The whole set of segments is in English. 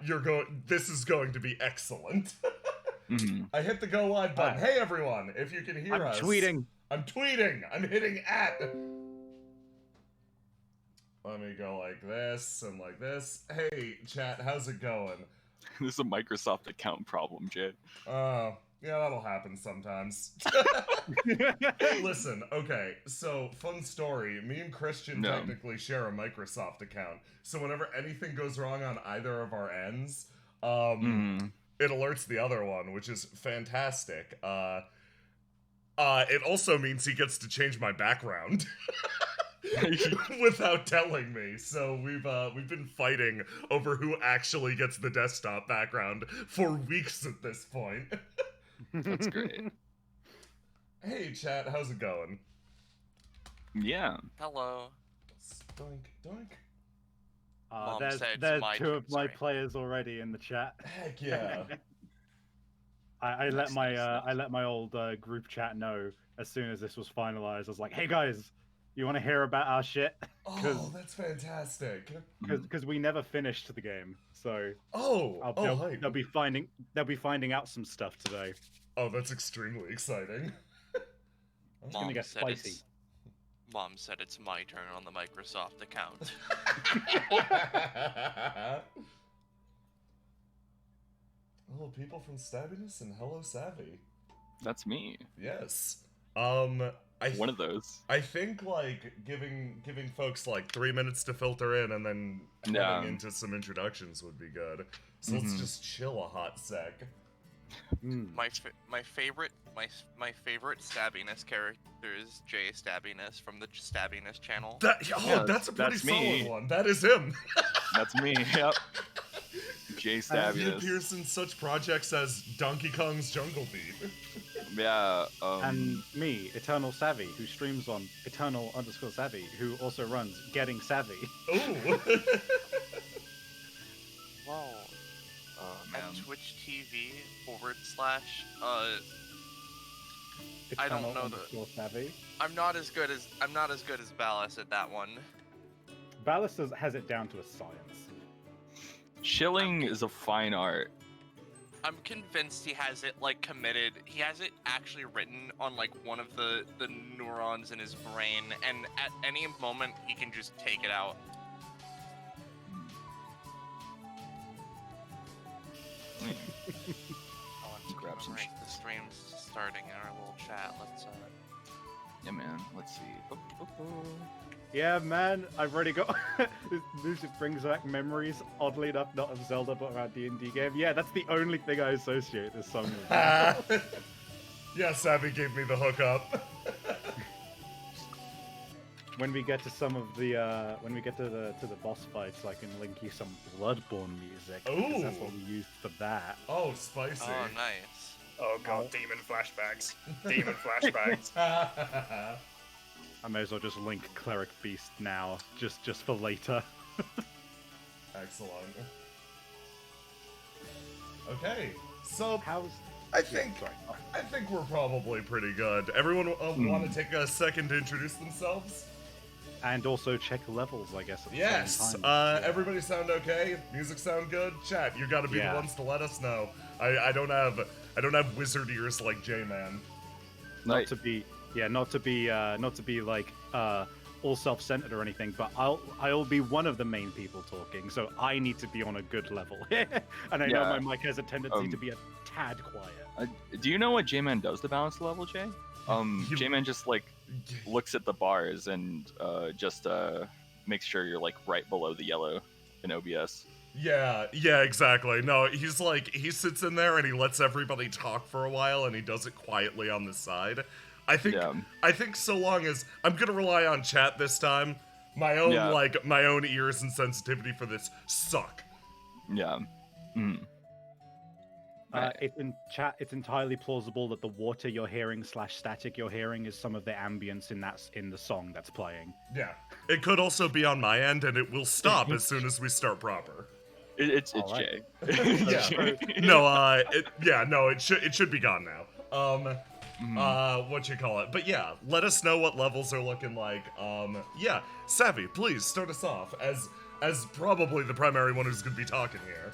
chat. This is going to be excellent. Mm-hmm. I hit the go live button. Hey everyone, if you can hear us. I'm tweeting. I'm hitting at. Let me go like this and like this. Hey chat, how's it going? This is a Microsoft account problem, Jay. Yeah, that'll happen sometimes. Listen, okay, so fun story. Me and Christian technically share a Microsoft account. So whenever anything goes wrong on either of our ends, it alerts the other one, which is fantastic. It also means he gets to change my background. Without telling me. So we've been fighting over who actually gets the desktop background for weeks at this point. That's great. Hey chat, how's it going? Yeah. Hello. Doink, doink. Mom There's said two turn, of my sorry. players already in the chat. Heck yeah. I let my old group chat know as soon as this was finalized. I was like, "Hey guys, you want to hear about our shit?" Oh, that's fantastic. Because we never finished the game, so hype. they'll be finding out some stuff today. Oh, that's extremely exciting. It's gonna get spicy. Mom said it's my turn on the Microsoft account. Hello, people from Stabbiness and hello, Savvy. That's me. Yes. One of those. I think like giving folks like 3 minutes to filter in and then heading into some introductions would be good. So let's just chill a hot sec. My favorite Stabbiness character is Jay Stabbiness from the Stabbiness channel. That's a pretty solid one. That is him. That's me. Yep. Jay Stabbiness. He appears in such projects as Donkey Kong's Jungle Beat. Yeah. And me, Eternal Savvy, who streams on Eternal_Savvy, who also runs Getting Savvy. Ooh. Whoa. Man. On Twitch TV / I don't know Savvy. I'm not as good as Ballas at that one. Ballas has it down to a science. Chilling is a fine art. I'm convinced he has it like committed. He has it actually written on like one of the neurons in his brain, and at any moment he can just take it out. Grab some Right, the stream's starting in our little chat. Let's Yeah, man. Let's see. Yeah, man, I've already got. This music brings back memories. Oddly enough, not of Zelda, but of our D&D game. Yeah, that's the only thing I associate this song with. Yeah, Savvy gave me the hookup. When we get to some of the, when we get to the boss fights, I can link you some Bloodborne music. Ooh. That's what we used for that. Oh, spicy. Oh, nice. Oh god, demon flashbacks. Demon flashbacks. I may as well just link Cleric Beast now, just for later. Excellent. Okay, so How's... I think we're probably pretty good. Everyone want to take a second to introduce themselves? And also check levels, I guess. At the Yes. same time. Everybody sound okay? Music sound good? Chat, you got to be the Yeah. ones to let us know. I don't have wizard ears like J-Man. Not to be like all self-centered or anything, but I'll be one of the main people talking, so I need to be on a good level. And I know my mic has a tendency to be a tad quiet. Do you know what J-Man does to balance the level, Jay? J-Man just like looks at the bars and just makes sure you're like right below the yellow in OBS. Yeah, exactly. No, he's like, he sits in there and he lets everybody talk for a while and he does it quietly on the side. I think so long as I'm gonna rely on chat this time, my own my own ears and sensitivity for this suck. Yeah. Mm. In chat, it's entirely plausible that the water you're hearing / static you're hearing is some of the ambience in the song that's playing. Yeah, it could also be on my end, and it will stop as soon as we start proper. It's right. Jay. It should be gone now. What you call it? But yeah, let us know what levels are looking like. Savvy, please start us off as probably the primary one who's gonna be talking here.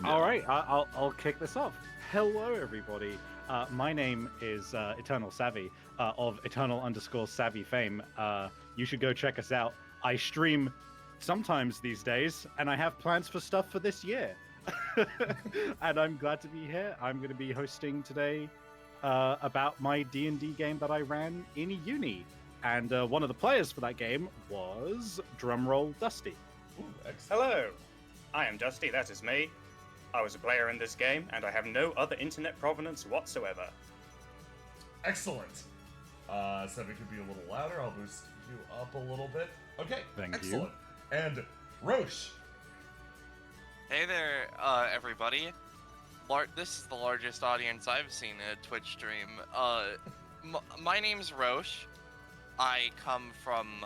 All right, I'll kick this off. Hello, everybody. My name is Eternal Savvy of Eternal_Savvy fame. You should go check us out. I stream sometimes these days, and I have plans for stuff for this year. And I'm glad to be here. I'm going to be hosting today about my D&D game that I ran in uni. And one of the players for that game was, drumroll, Dusty. Ooh, Hello, I am Dusty, that is me. I was a player in this game, and I have no other internet provenance whatsoever. Excellent. Savvy could be a little louder. I'll boost you up a little bit. Okay, Thank you. And Roche. Hey there, everybody. This is the largest audience I've seen in a Twitch stream. My name's Roche. I come from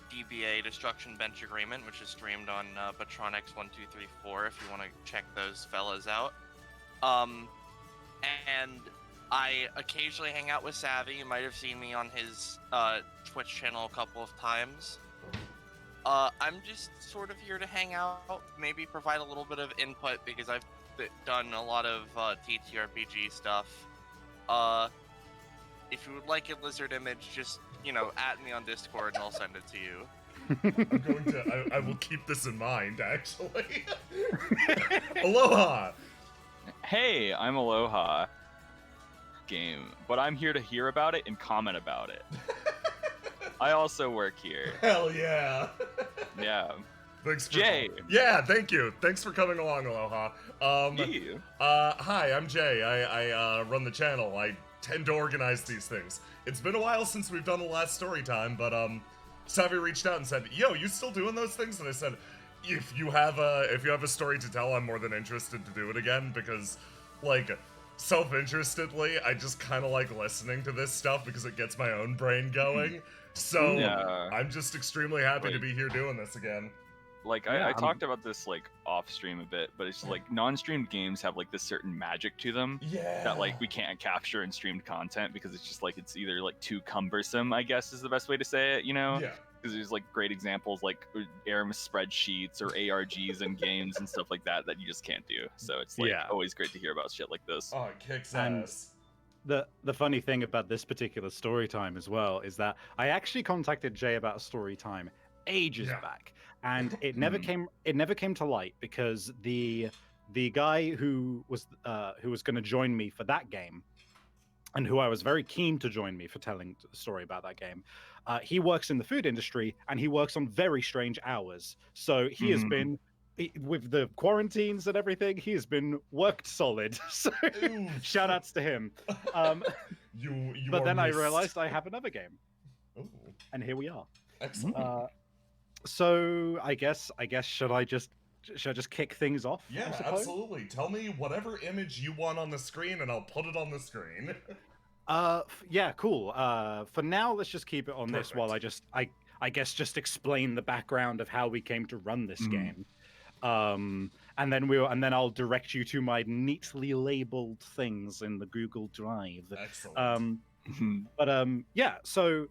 DBA Destruction Bench Agreement, which is streamed on Batronix1234 if you want to check those fellas out. And I occasionally hang out with Savvy. You might have seen me on his Twitch channel a couple of times. I'm just sort of here to hang out, maybe provide a little bit of input because I've done a lot of TTRPG stuff. If you would like a lizard image, just, at me on Discord and I'll send it to you. I will keep this in mind, actually. Aloha! Hey, I'm Aloha game, but I'm here to hear about it and comment about it. I also work here. Hell yeah! Yeah. Thanks for Jay. Yeah, thank you. Thanks for coming along, Aloha. You. Hi, I'm Jay. I run the channel. I tend to organize these things. It's been a while since we've done the last story time, but Savvy reached out and said, "Yo, you still doing those things?" And I said, "If you have a story to tell, I'm more than interested to do it again because, like, self-interestedly, I just kind of like listening to this stuff because it gets my own brain going. So Yeah. I'm just extremely happy to be here doing this again." Like, I talked about this, like, off-stream a bit, but it's, like, non-streamed games have, like, this certain magic to them Yeah. that, like, we can't capture in streamed content because it's just, like, it's either, like, too cumbersome, I guess is the best way to say it, Yeah. Because there's, like, great examples, like, ARM spreadsheets or ARGs in games and stuff like that you just can't do. So it's, like, always great to hear about shit like this. Oh, it kicks And ass. The funny thing about this particular story time as well is that I actually contacted Jay about a story time ages back, and it never came to light because the guy who was going to join me for that game, and who I was very keen to join me for telling the story about that game, he works in the food industry and he works on very strange hours. So he has been, with the quarantines and everything, he has been worked solid. So shout outs to him. But then I realized I have another game. Ooh. And here we are. Excellent. So I guess should I just kick things off? Yeah, absolutely. Tell me whatever image you want on the screen and I'll put it on the screen. Yeah, cool. For now, let's just keep it on this while I guess just explain the background of how we came to run this game. And then I'll direct you to my neatly labeled things in the Google Drive. Excellent. Yeah, so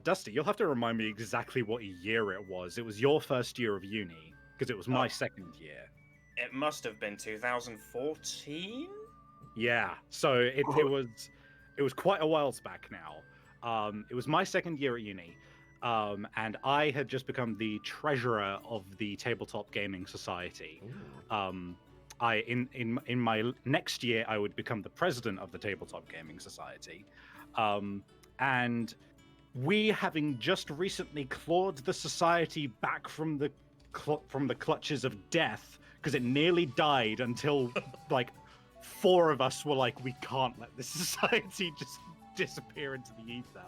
Dusty, you'll have to remind me exactly what year it was. It was your first year of uni, because it was my second year. It must have been 2014? Yeah, so it was quite a while back now. It was my second year at uni, and I had just become the treasurer of the Tabletop Gaming Society. In my next year, I would become the president of the Tabletop Gaming Society, and we, having just recently clawed the society back from the clutches of death, because it nearly died until like 4 of us were like, we can't let this society just disappear into the ether.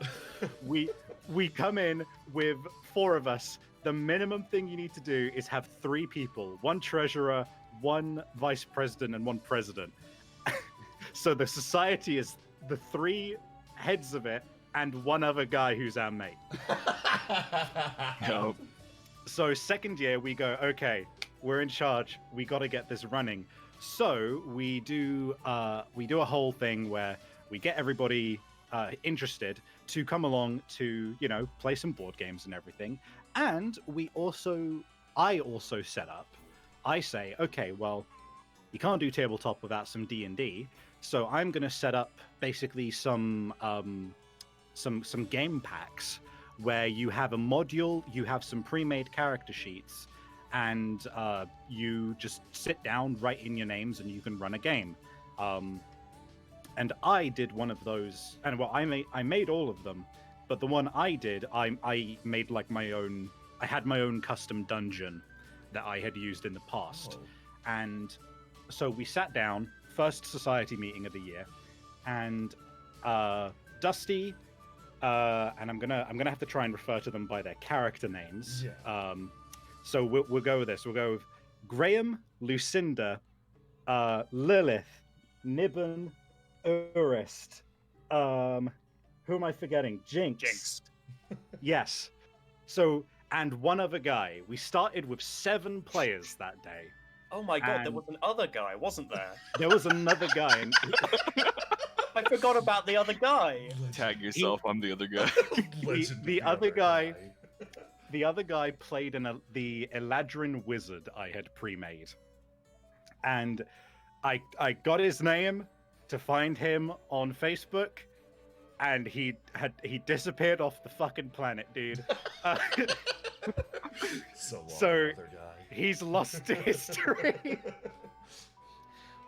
we come in with 4 of us. The minimum thing you need to do is have 3 people: 1 treasurer, 1 vice president, and 1 president. So the society is the 3 heads of it and 1 other guy who's our mate. Nope. So second year we go, okay, we're in charge. We got to get this running. So we do a whole thing where we get everybody interested to come along to, play some board games and everything. And I also set up I say, okay, well, you can't do tabletop without some D&D, so I'm going to set up basically some game packs where you have a module, you have some pre-made character sheets, and you just sit down, write in your names, and you can run a game. And I did one of those, and well, I made all of them, but the one I did, I made like my own. I had my own custom dungeon that I had used in the past, and so we sat down, first society meeting of the year, and Dusty, and I'm gonna have to try and refer to them by their character names. Yeah. So we'll go with this. We'll go with Graham, Lucinda, Lilith, Nibbon, Urist. Who am I forgetting? Jinx. Yes. So, and one other guy. We started with 7 players that day. Oh my god, there was an other guy, wasn't there? There was another guy. And I forgot about the other guy. Tag yourself, I'm the other guy. the other guy. The other guy played in the Eladrin wizard I had pre-made, and I got his name to find him on Facebook, and he disappeared off the fucking planet, dude. So guy. He's lost to history.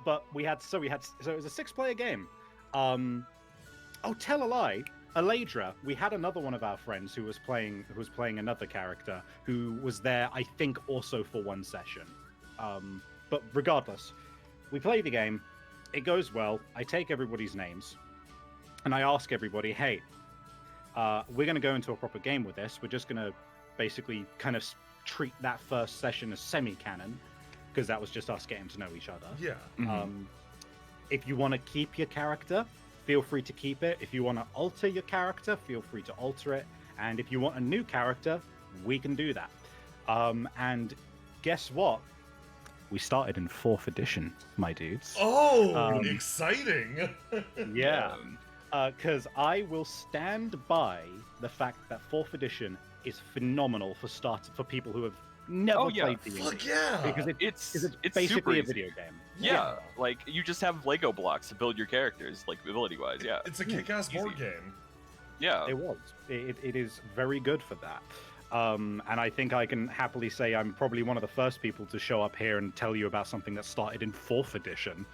But it was a 6-player game. Oh, tell a lie. Aladra, we had another one of our friends who was playing another character who was there, I think, also for one session. But regardless, we play the game. It goes well. I take everybody's names, and I ask everybody, "Hey, we're going to go into a proper game with this. We're just going to basically kind of treat that first session as semi-canon, because that was just us getting to know each other. Yeah. Mm-hmm. If you want to keep your character, feel free to keep it. If you want to alter your character, feel free to alter it. And if you want a new character, we can do that." And guess what? We started in 4th edition, my dudes. Oh, exciting! Yeah. Because I will stand by the fact that 4th edition is phenomenal for people who have never played the game. Fuck yeah! Because it's super basically a easy. video game. Yeah, like you just have Lego blocks to build your characters, like ability-wise. Yeah, It's a kick-ass board game. yeah. It was. It is very good for that. And I think I can happily say I'm probably one of the first people to show up here and tell you about something that started in 4th edition.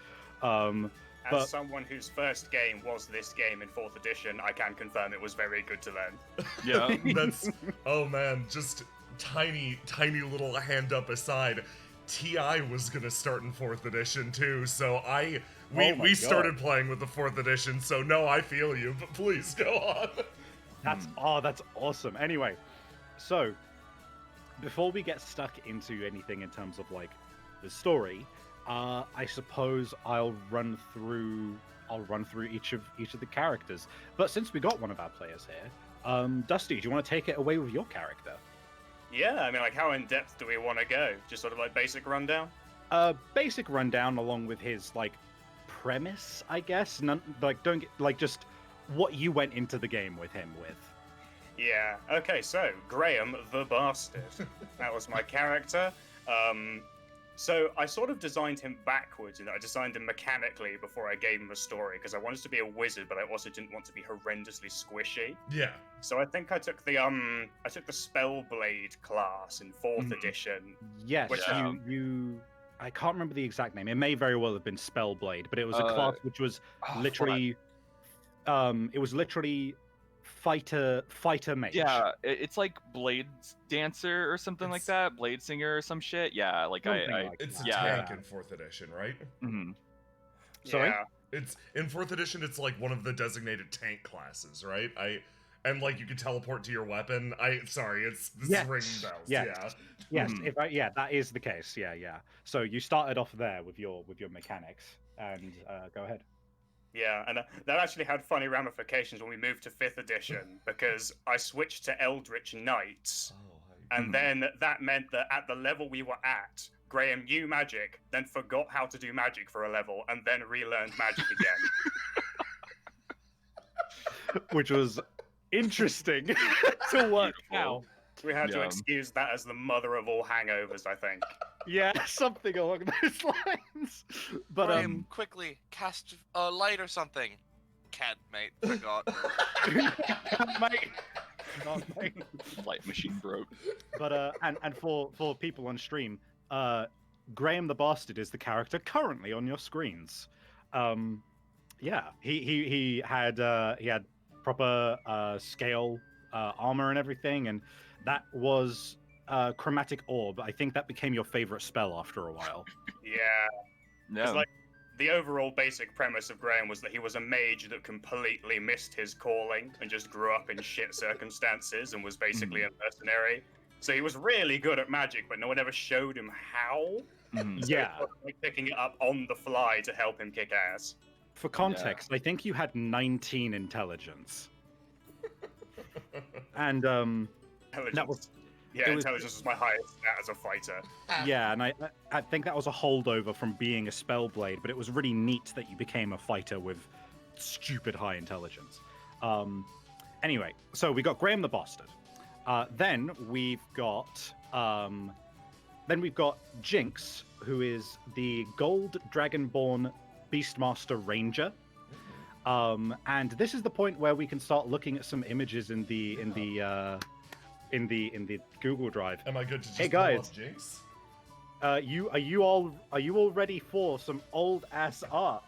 As someone whose first game was this game in 4th edition, I can confirm it was very good to them. Yeah. That's oh man, just tiny little hand up aside. TI was gonna start in 4th edition too, so we started playing with the 4th edition, so no, I feel you, but please go on. That's awesome. Anyway, so before we get stuck into anything in terms of like the story, I suppose I'll run through each of the characters. But since we got one of our players here, Dusty, do you want to take it away with your character? Yeah, I mean, like, how in depth do we want to go? Just sort of like basic rundown? Basic rundown along with his like premise, I guess. None, like, don't get like just what you went into the game with him with. Yeah. Okay, so Graham the Bastard. That was my character. So I sort of designed him backwards, and I designed him mechanically before I gave him a story, because I wanted to be a wizard, but I also didn't want to be horrendously squishy. Yeah. So I think I took the Spellblade class in 4th edition. Yes, Which, you. I can't remember the exact name. It may very well have been Spellblade, but it was a class which was literally, it was literally fighter mage. Yeah, it's like Blade Dancer or something like that, Blade Singer or some shit. Yeah, like It's a tank in 4th edition, right? Mm-hmm. Sorry? Yeah. It's in 4th edition. It's like one of the designated tank classes, right? And like you can teleport to your weapon. This is ringing bells. Yes. Yeah. Yes, that is the case. Yeah. So you started off there with your mechanics, and go ahead. Yeah, and that actually had funny ramifications when we moved to 5th edition, because I switched to Eldritch Knights, and then that meant that at the level we were at, Graham knew magic, then forgot how to do magic for a level, and then relearned magic again. Which was interesting to work out. We had to excuse that as the mother of all hangovers, I think. Yeah, something along those lines. But Graham, quickly cast a light or something. Can't, mate. Forgot. mate. Not, mate. Light machine broke. But and for people on stream, Graham the Bastard is the character currently on your screens. Yeah, he had proper scale armor and everything, and that was Chromatic Orb. I think that became your favorite spell after a while. Yeah. It's No. like the overall basic premise of Graham was that he was a mage that completely missed his calling and just grew up in shit circumstances and was basically a mercenary. So he was really good at magic, but no one ever showed him how. Mhm. So Yeah. he was like picking it up on the fly to help him kick ass. For context, I think you had 19 intelligence, and Intelligence. was- yeah, it was- intelligence was my highest stat as a fighter. yeah, and I think that was a holdover from being a spellblade, but it was really neat that you became a fighter with stupid high intelligence. Anyway, so we got Graham the Bastard. Then we've got Jinx, who is the Gold Dragonborn Beastmaster Ranger. And this is the point where we can start looking at some images in the Google Drive. Am I good to just Hey, pull guys. up Jinx? Are you all ready for some old ass art?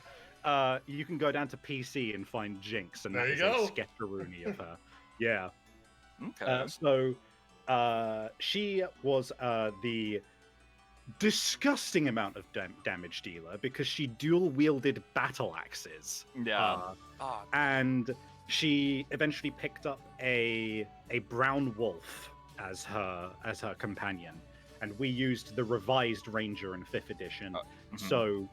You can go down to PC and find Jinx, and There that you is go. a sketcheroony of her. Yeah. Okay. So she was the disgusting amount of damage dealer because she dual wielded battle axes. Yeah. Oh, And she eventually picked up a brown wolf as her companion, and we used the revised ranger in 5th edition. Mhm. So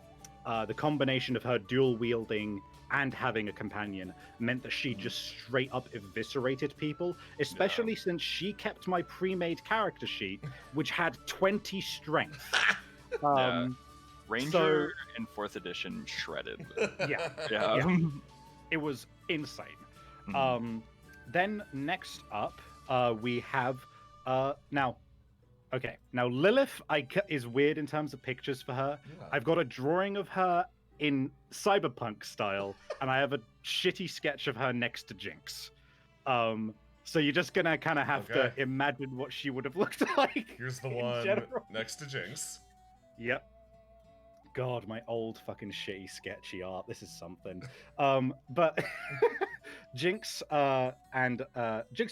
the combination of her dual wielding and having a companion meant that she just straight up eviscerated people, especially since she kept my pre-made character sheet, which had 20 strength. Yeah. Ranger so- in 4th edition shredded. Yeah, Yeah. Yeah. it was insane. Mhm. Then next up, we have now Lilith is weird in terms of pictures for her. Yeah. I've got a drawing of her in cyberpunk style, and I have a shitty sketch of her next to Jinx. So you're just gonna kind of have to Okay. imagine what she would have looked like. Here's the in one general. next to Jinx. Yep. God, my old fucking shitty sketchy art. This is something. But Jinx and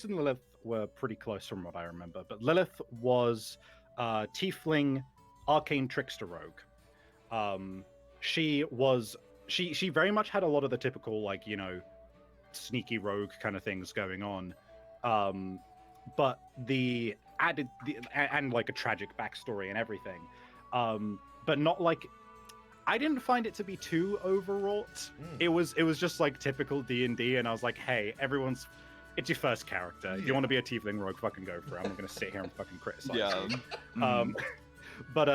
Lilith were pretty close from what I remember. But Lilith was Tiefling Arcane Trickster Rogue. She very much had a lot of the typical, like, sneaky rogue kind of things going on. But the added and like a tragic backstory and everything. But not like, I didn't find it to be too overwrought. It was just like typical D&D, and I was like, hey, it's your first character. If you want to be a tiefling rogue, fucking go for it. I'm not gonna sit here and fucking criticize Yeah. you. Mhm. But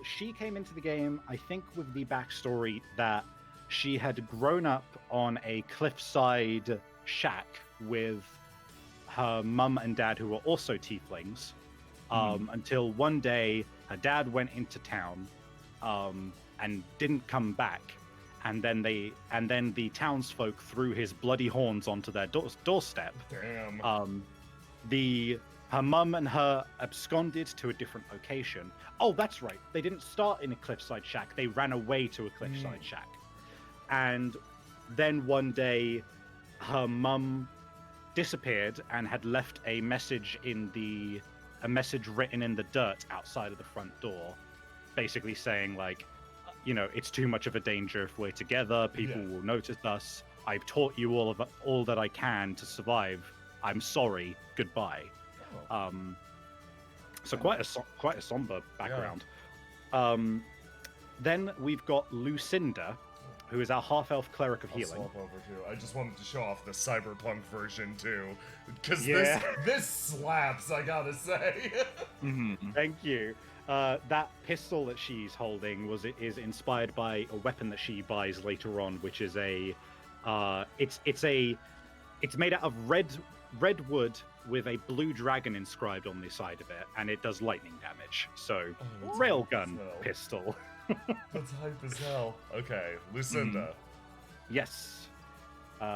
she came into the game, I think, with the backstory that she had grown up on a cliffside shack with her mum and dad, who were also tieflings, until one day her dad went into town and didn't come back, and then the townsfolk threw his bloody horns onto their doorstep. Damn. Her mum and her absconded to a different location. Oh, that's right. They didn't start in a cliffside shack. They ran away to a cliffside shack. And then one day, her mum disappeared and had left a message written in the dirt outside of the front door, basically saying, like, it's too much of a danger if we're together. People will notice us. I've taught you all that I can to survive. I'm sorry. Goodbye. Oh. So quite a somber background. Then we've got Lucinda, who is our half-elf cleric of I'll healing. swap over too. I just wanted to show off the cyberpunk version too, because Yeah. this slaps. I gotta say. Mhm. Thank you. That pistol that she's holding is inspired by a weapon that she buys later on, which is it's made out of red red wood with a blue dragon inscribed on the side of it, and it does lightning damage. So, railgun pistol. That's hype as hell. Okay, Lucinda. Yes.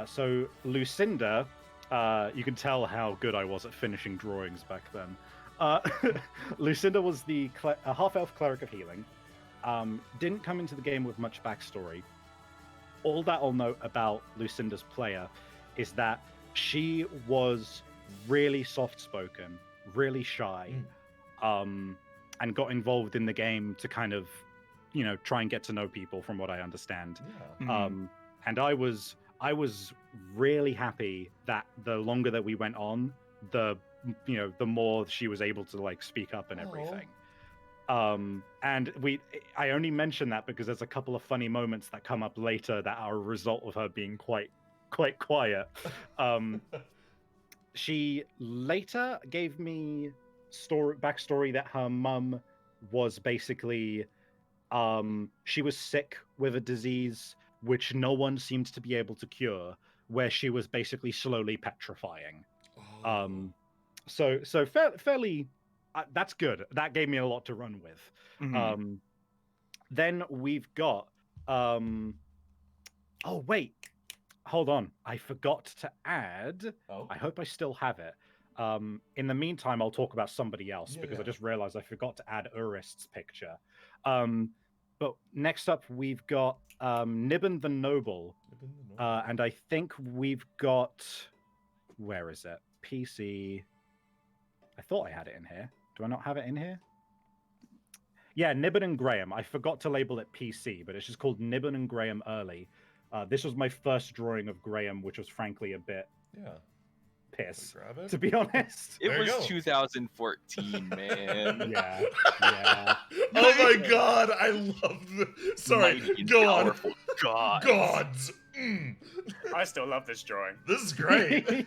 So Lucinda, you can tell how good I was at finishing drawings back then. Lucinda was the half-elf cleric of healing. Didn't come into the game with much backstory. All that I'll note about Lucinda's player is that she was really soft-spoken, really shy, and got involved in the game to kind of, try and get to know people, from what I understand. Yeah. And I was really happy that the longer that we went on, the more she was able to like speak up and everything. And I only mention that because there's a couple of funny moments that come up later that are a result of her being quite quiet. She later gave me backstory that her mum was basically she was sick with a disease which no one seemed to be able to cure, where she was basically slowly petrifying. So fairly that's good. That gave me a lot to run with. Then we've got oh wait, hold on, I forgot to add. I hope I still have it. In the meantime, I'll talk about somebody else because I just realized I forgot to add Urist's picture. But next up, we've got Niben the Noble. And I think we've got... Where is it? PC. I thought I had it in here. Do I not have it in here? Yeah, Niben and Graham. I forgot to label it PC, but it's just called Niben and Graham Early. This was my first drawing of Graham, which was frankly a bit... piss, to be honest. It was 2014, man. Yeah. Oh my god, I love the... Sorry, go on. Gods. I still love this drawing. This is great.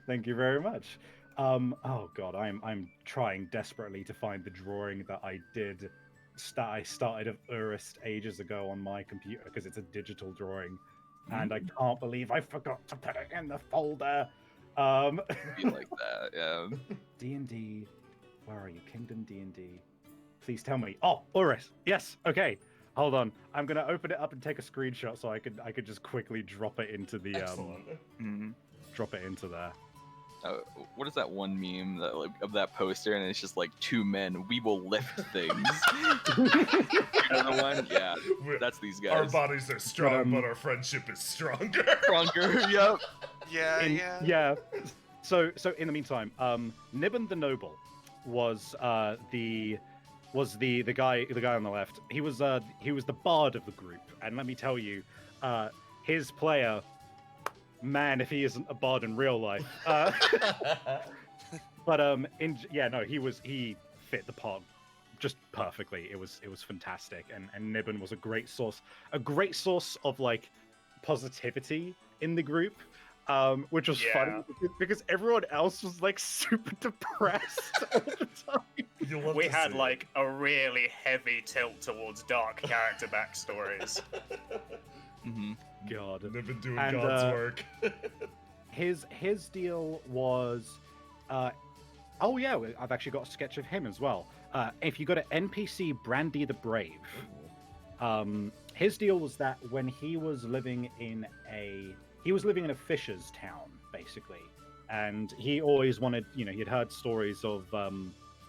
Thank you very much. Oh god, I'm trying desperately to find the drawing that I did. I started of Urist ages ago on my computer because it's a digital drawing. And I can't believe I forgot to put it in the folder. Be like that, yeah. D&D, where are you? Kingdom D&D. Please tell me. Oh, Urist. Yes. Okay. Hold on. I'm gonna open it up and take a screenshot so I could just quickly drop it into the drop it into there. What is that one meme that of that poster, and it's just like two men, we will lift things. You know the one? Yeah, that's these guys. Our bodies are strong, but our friendship is stronger. Yep. Yeah. So in the meantime, Niben the Noble was the guy on the left. He was the bard of the group, and let me tell you, his player. Man, if he isn't a bard in real life. But he fit the part just perfectly. It was fantastic, and Niben was a great source of like positivity in the group, which was funny because everyone else was like super depressed all the time. We had like a really heavy tilt towards dark character backstories. God, they've been doing God's work. His deal was, I've actually got a sketch of him as well. If you go to NPC Brandy the Brave, his deal was that when he was living in a fisher's town, basically, and he always wanted, he'd heard stories of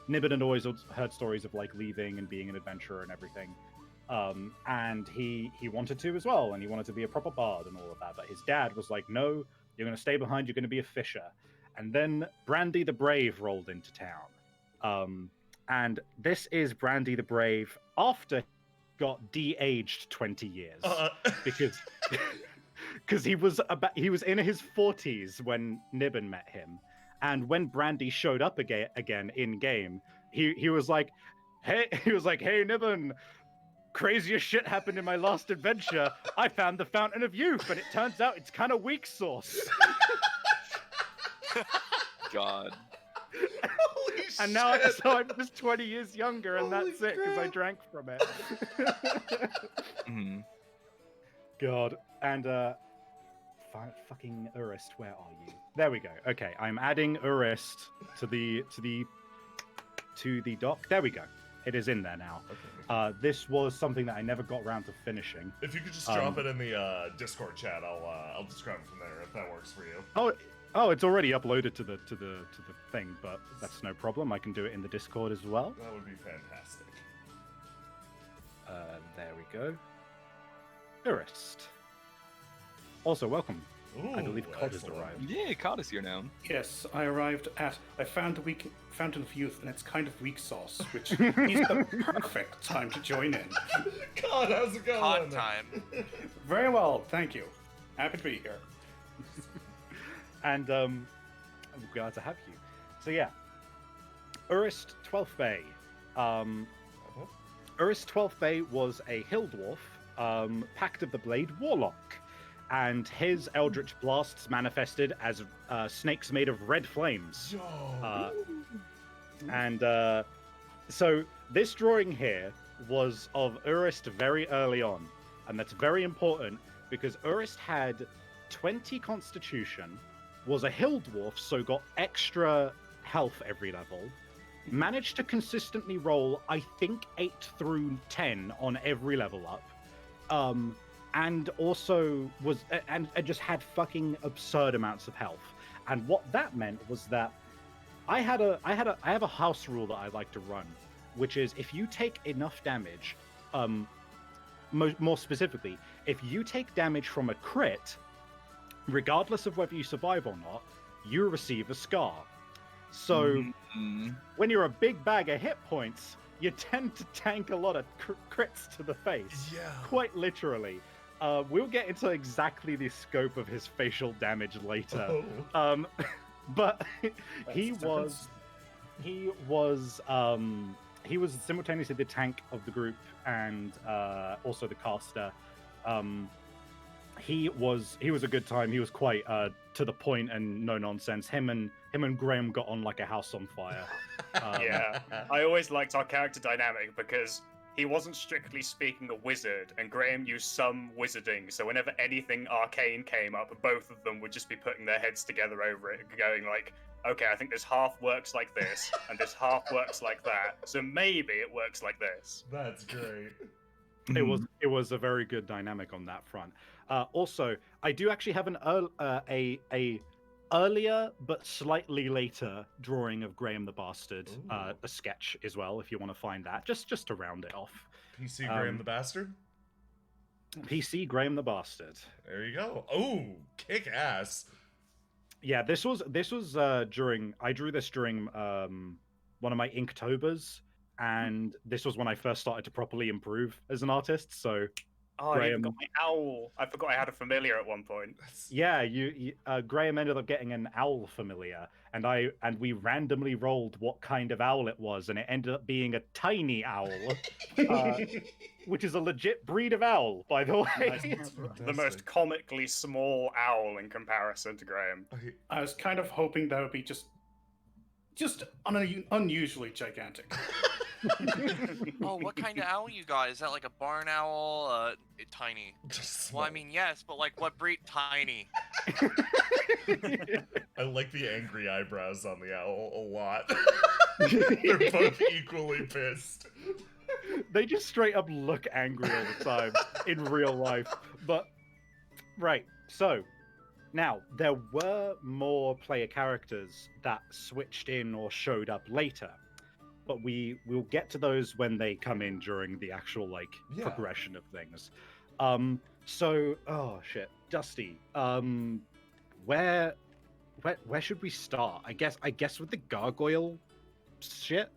Niben had always heard stories of like leaving and being an adventurer and everything. And he wanted to as well, and he wanted to be a proper bard and all of that, but his dad was like, no, you're going to stay behind, you're going to be a fisher. And then Brandy the Brave rolled into town. And this is Brandy the Brave after he got de-aged 20 years. Because he was in his 40s when Niben met him. And when Brandy showed up again in game, he was like, hey Niben, craziest shit happened in my last adventure. I found the Fountain of Youth, and it turns out it's kind of weak sauce. God. Holy and now I'm just 20 years younger, and that's it because I drank from it. fucking Urist, where are you? There we go. Okay, I'm adding Urist to the doc. There we go. It is in there now. Okay. This was something that I never got around to finishing. If you could just drop it in the Discord chat, I'll describe it from there if that works for you. Oh, it's already uploaded to the thing, but that's no problem. I can do it in the Discord as well. That would be fantastic. There we go. Urist. Also, welcome. Ooh, I believe Cod has excellent. arrived. Yeah, Cod is here now. Yes, I arrived at. I found the Fountain of Youth, and it's kind of weak sauce, which is the perfect time to join in. God, how's it going? Hot time. Very well, thank you. Happy to be here. And I'm glad to have you. So yeah, Urist 12th Bay. Urist 12th Bay was a hill dwarf, Pact of the Blade warlock, and his eldritch blasts manifested as snakes made of red flames. So this drawing here was of Urist very early on, and that's very important because Urist had 20 Constitution, was a hill dwarf, so got extra health every level, managed to consistently roll, I think, 8 through 10 on every level up, and also was and just had fucking absurd amounts of health. And what that meant was that I have a house rule that I like to run, which is if you take enough damage, more specifically, if you take damage from a crit, regardless of whether you survive or not, you receive a scar. So when you're a big bag of hit points, you tend to tank a lot of crits to the face. Yeah. Quite literally. We'll get into exactly the scope of his facial damage later. Oh. But he was simultaneously the tank of the group and also the caster. He was a good time. He was quite to the point and no nonsense. Him and Graham got on like a house on fire. Yeah, I always liked our character dynamic because he wasn't strictly speaking a wizard, and Graham used some wizarding. So whenever anything arcane came up, both of them would just be putting their heads together over it, going like, "Okay, I think this half works like this, and this half works like that. So maybe it works like this." That's great. It was a very good dynamic on that front. Also, I do actually have an a earlier but slightly later drawing of Graham the Bastard, a sketch as well, if you want to find that, just to round it off. PC Graham the Bastard? PC Graham the Bastard. There you go. Oh, kick ass. Yeah, this was during I drew this during one of my Inktober's, and this was when I first started to properly improve as an artist. So Oh, I even got my owl. I forgot I had a familiar at one point. Yeah, Graham ended up getting an owl familiar, and we randomly rolled what kind of owl it was, and it ended up being a tiny owl, which is a legit breed of owl, by the way. The most comically small owl in comparison to Graham. I was kind of hoping that would be just unusually gigantic. Oh, what kind of owl you got? Is that like a barn owl? Tiny. Well, I mean, yes, but like what breed? Tiny. I like the angry eyebrows on the owl a lot. They're both equally pissed. They just straight up look angry all the time in real life. But, right, so, now, there were more player characters that switched in or showed up later. But we'll get to those when they come in during the actual progression of things. So oh shit, Dusty. Where should we start? I guess with the gargoyle shit.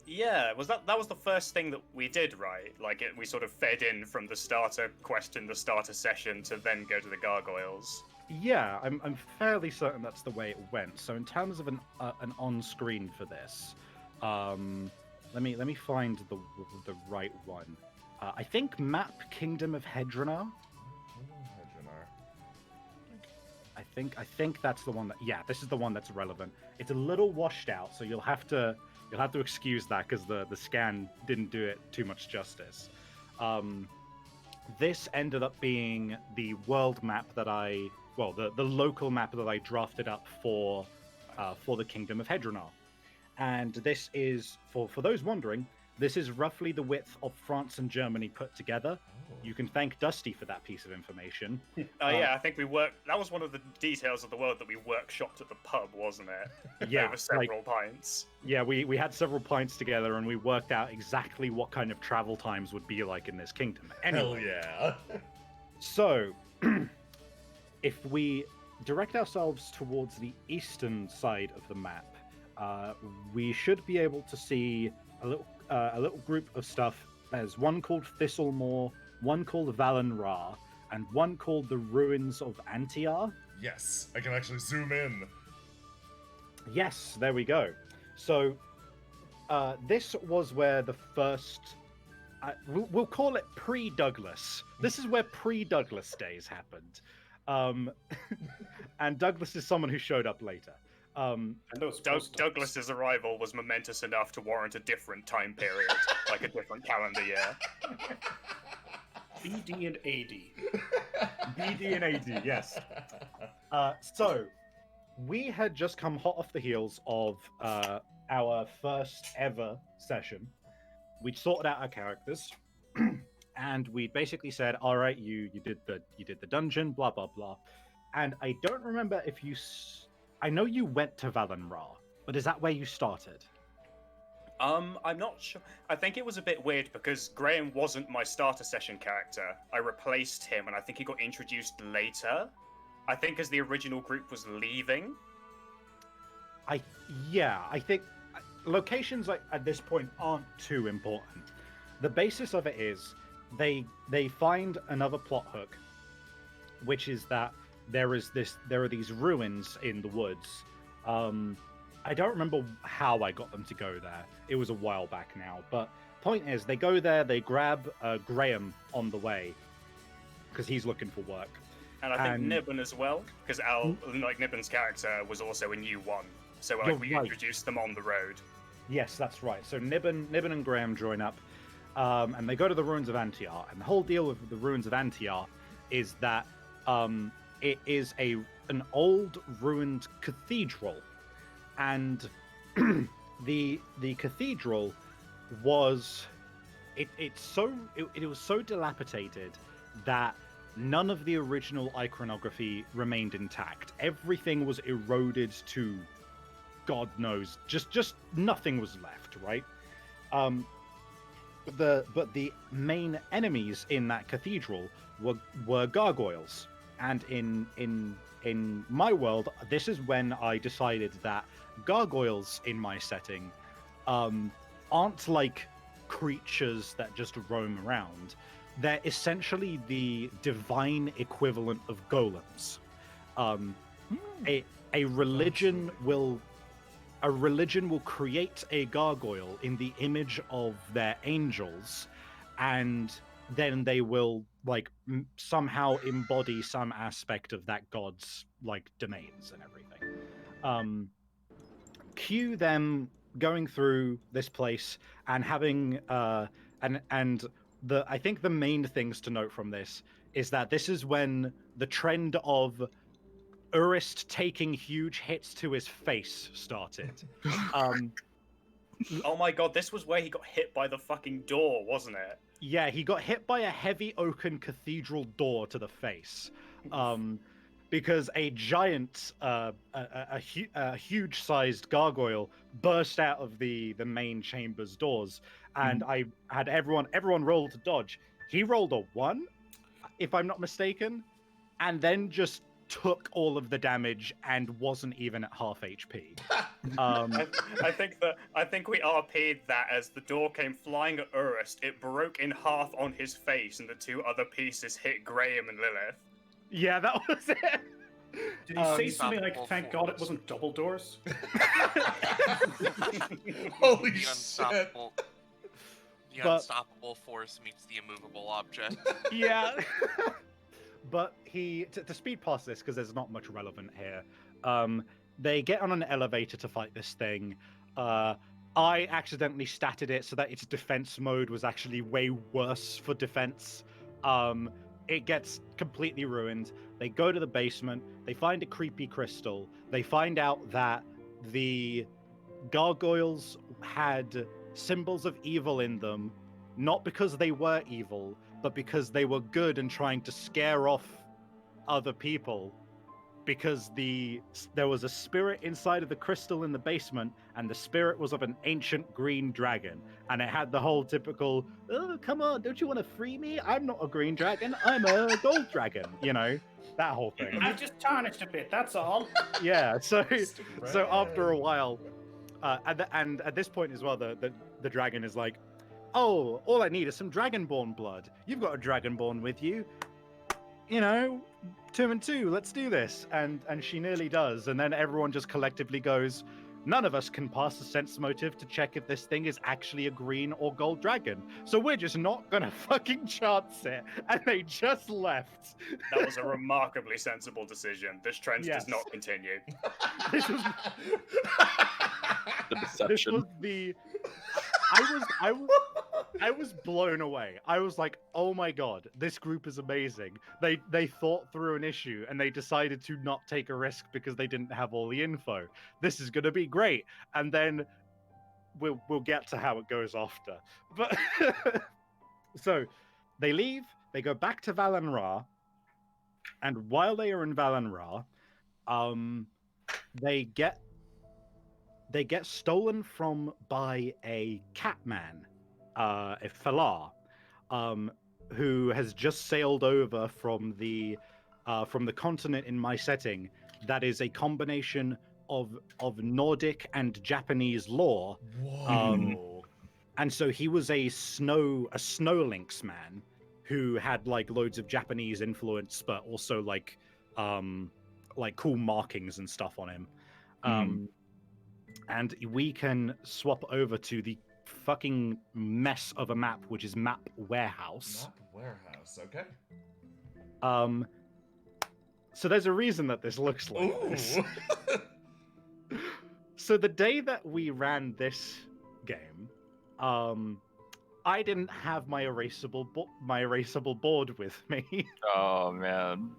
Yeah, that was the first thing that we did, right? Like we sort of fed in from the starter question, the starter session, to then go to the gargoyles. Yeah, I'm fairly certain that's the way it went. So in terms of an on-screen for this. Let me find the right one. I think map Kingdom of Hedronar. I think that's the one that. Yeah, this is the one that's relevant. It's a little washed out, so you'll have to excuse that because the scan didn't do it too much justice. This ended up being the world map that I the local map that I drafted up for the Kingdom of Hedronar. And this is, for those wondering, this is roughly the width of France and Germany put together. You can thank Dusty for that piece of information. Yeah, I think that was one of the details of the world that we workshopped at the pub, wasn't it? Yeah, over several pints. Yeah, we had several pints together and we worked out exactly what kind of travel times would be like in this kingdom. Anyway, Hell yeah. So, if we direct ourselves towards the eastern side of the map, we should be able to see a little group of stuff. There's one called Thistlemore, one called Valen Ra, and one called the Ruins of Antiar. Yes, I can actually zoom in. Yes, there we go. So, this was where the first... we'll call it pre-Douglas. This is where pre-Douglas days happened. And Douglas is someone who showed up later. Douglas's arrival was momentous enough to warrant a different time period, like a different calendar year. BD and AD. BD and AD, yes. So, we had just come hot off the heels of our first ever session. We'd sorted out our characters, and we basically said, "All right, you did the dungeon, blah blah blah." And I don't remember if you. I know you went to Valen Ra, but is that where you started? I'm not sure. I think it was a bit weird because Graham wasn't my starter session character. I replaced him, and I think he got introduced later. I think as the original group was leaving. I think locations at this point aren't too important. The basis of it is they find another plot hook, which is that there are these ruins in the woods. I don't remember how I got them to go there. It was a while back now, but point is they go there, they grab Graham on the way because he's looking for work. And I think Nibbon as well, because Nibbon's character was also a new one. So we introduced them on the road. Yes, that's right. So Nibbon and Graham join up, and they go to the ruins of Antiar. And the whole deal with the ruins of Antiar is that it is an old ruined cathedral, and the cathedral was it was so dilapidated that none of the original iconography remained intact. Everything was eroded to God knows, just nothing was left, right? But the main enemies in that cathedral were gargoyles, and in my world, this is when I decided that gargoyles in my setting aren't like creatures that just roam around. They're essentially the divine equivalent of golems. A religion will create a gargoyle in the image of their angels, and then they will like somehow embody some aspect of that god's like domains and everything. Cue them going through this place and having I think the main things to note from this is that this is when the trend of Urist taking huge hits to his face started. Oh my god, this was where he got hit by the fucking door, wasn't it? Yeah, he got hit by a heavy oaken cathedral door to the face. Because a giant, a huge-sized gargoyle burst out of the main chamber's doors, and I had everyone roll to dodge. He rolled a 1, if I'm not mistaken, and then just took all of the damage and wasn't even at half HP. I think we RP'd that as the door came flying at Urist. It broke in half on his face, and the 2 other pieces hit Graham and Lilith. Yeah, that was it. Did he say something like, "Thank God it wasn't double doors"? Holy The shit! Unstoppable force meets the immovable object. Yeah. But to speed past this, because there's not much relevant here, they get on an elevator to fight this thing. I accidentally statted it so that its defense mode was actually way worse for defense. it gets completely ruined. They go to the basement. They find a creepy crystal. They find out that the gargoyles had symbols of evil in them, not because they were evil, but because they were good and trying to scare off other people. Because there was a spirit inside of the crystal in the basement, and the spirit was of an ancient green dragon, and it had the whole typical, "Oh, come on, don't you want to free me? I'm not a green dragon, I'm a gold dragon," you know, that whole thing. I've just tarnished a bit, that's all. Yeah, so after a while, and at this point as well, the dragon is like, "Oh, all I need is some dragonborn blood. You've got a dragonborn with you. You know, 2 and 2, let's do this." And she nearly does. And then everyone just collectively goes, "None of us can pass a sense motive to check if this thing is actually a green or gold dragon. So we're just not gonna fucking chance it." And they just left. That was a remarkably sensible decision. This trend Yes. does not continue. This was, The this deception. was the. I was blown away. I was like, "Oh my god, this group is amazing." They thought through an issue and they decided to not take a risk because they didn't have all the info. This is going to be great. And then we'll get to how it goes after. But so they leave, they go back to Valan Ra, and while they are in Valan Ra, they get stolen from by a catman, a Falar, who has just sailed over from the continent in my setting that is a combination of Nordic and Japanese lore. Whoa. And so he was a snow lynx man who had like loads of Japanese influence, but also like cool markings and stuff on him. And we can swap over to the fucking mess of a map, which is Map Warehouse. Map Warehouse, okay. So there's a reason that this looks like this. Ooh. So the day that we ran this game, I didn't have my erasable board with me. Oh man.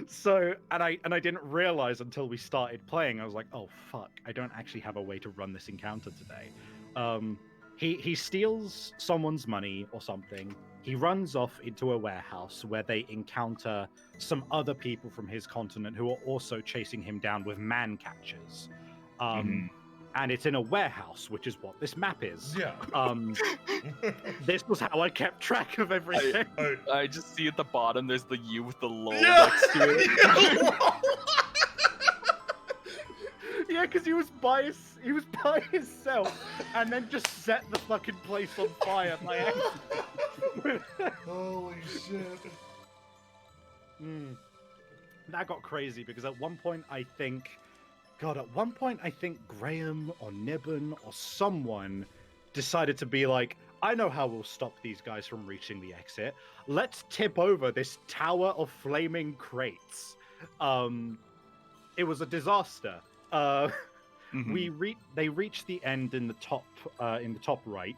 So and I didn't realize until we started playing. I was like, "Oh fuck, I don't actually have a way to run this encounter today." He steals someone's money or something. He runs off into a warehouse where they encounter some other people from his continent who are also chasing him down with man catchers. And it's in a warehouse, which is what this map is. Yeah. This was how I kept track of everything. I just see at the bottom there's the U with the lol Yeah. next to it. Yeah, because he was by himself, and then just set the fucking place on fire by accident. Holy shit. That got crazy because at one point I think Graham or Nibbon or someone decided to be like, "I know how we'll stop these guys from reaching the exit. Let's tip over this tower of flaming crates." It was a disaster. They reach the end in the top right,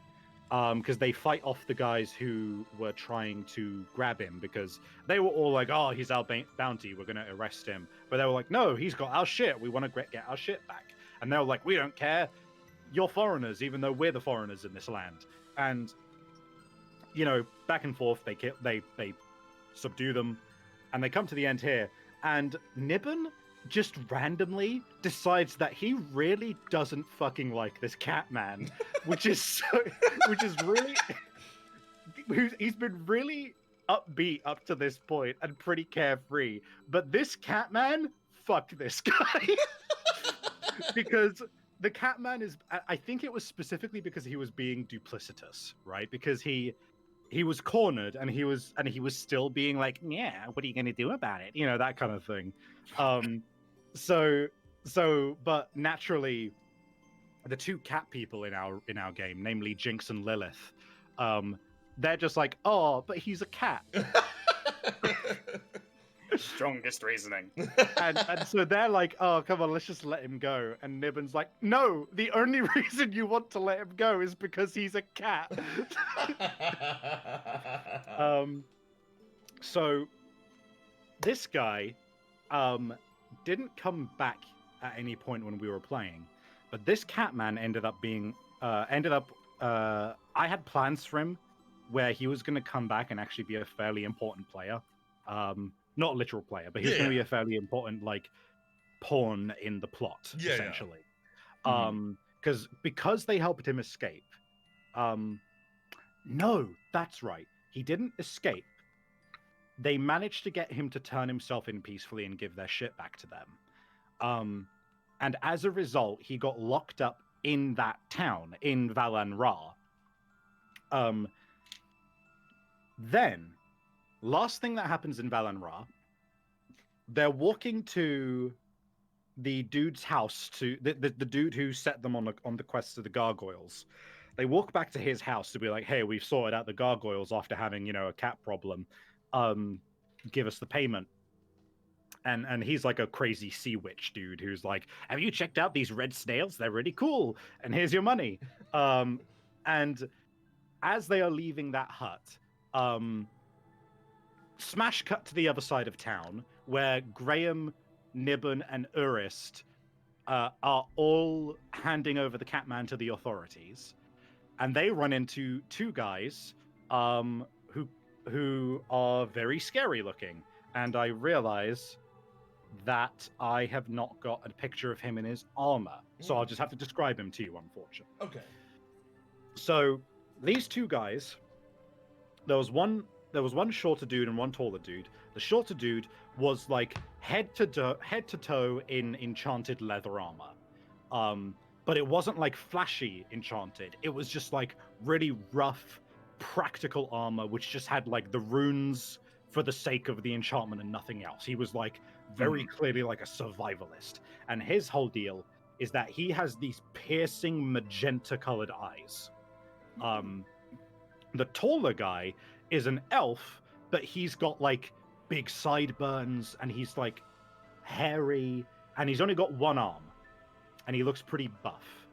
because they fight off the guys who were trying to grab him, because they were all like, "Oh, he's our bounty, we're gonna arrest him," but they were like, "No, he's got our shit, we want to get our shit back." And they were like, "We don't care, you're foreigners, even though we're the foreigners in this land." And you know, back and forth, they subdue them, and they come to the end here, and Nibbon just randomly decides that he really doesn't fucking like this Catman, which is really, he's been really upbeat up to this point and pretty carefree, but this Catman, fuck this guy. Because the Catman is, I think it was specifically because he was being duplicitous, right? Because he was cornered and he was still being like, "Yeah, what are you going to do about it?" You know, that kind of thing. But naturally, the two cat people in our game, namely Jinx and Lilith, they're just like, "Oh, but he's a cat." Strongest reasoning. and so they're like, "Oh, come on, let's just let him go." And Nibbon's like, "No, the only reason you want to let him go is because he's a cat." So this guy didn't come back at any point when we were playing, but this Catman ended up being I had plans for him where he was going to come back and actually be a fairly important player. Not a literal player, but he's going to be a fairly important like pawn in the plot, essentially. Because they helped him escape. No, that's right. He didn't escape. They managed to get him to turn himself in peacefully and give their shit back to them. And as a result, he got locked up in that town, in Valan Ra. Then, last thing that happens in Valan Ra, they're walking to the dude's house, to the dude who set them on the quest to the gargoyles. They walk back to his house to be like, hey, we've sorted out the gargoyles after having, a cat problem. Give us the payment. And he's like a crazy sea witch dude who's like, have you checked out these red snails? They're really cool. And here's your money. And as they are leaving that hut, smash cut to the other side of town where Graham, Nibbon, and Urist are all handing over the Catman to the authorities. And they run into two guys who are very scary looking. And I realize that I have not got a picture of him in his armor. So I'll just have to describe him to you, unfortunately. Okay. So these two guys, there was one shorter dude and one taller dude. The shorter dude was like head to toe in enchanted leather armor. But it wasn't like flashy enchanted. It was just like really rough, practical armor, which just had like the runes for the sake of the enchantment and nothing else. He was like very clearly like a survivalist. And his whole deal is that he has these piercing magenta colored eyes. The taller guy is an elf, but he's got like big sideburns and he's like hairy and he's only got one arm and he looks pretty buff.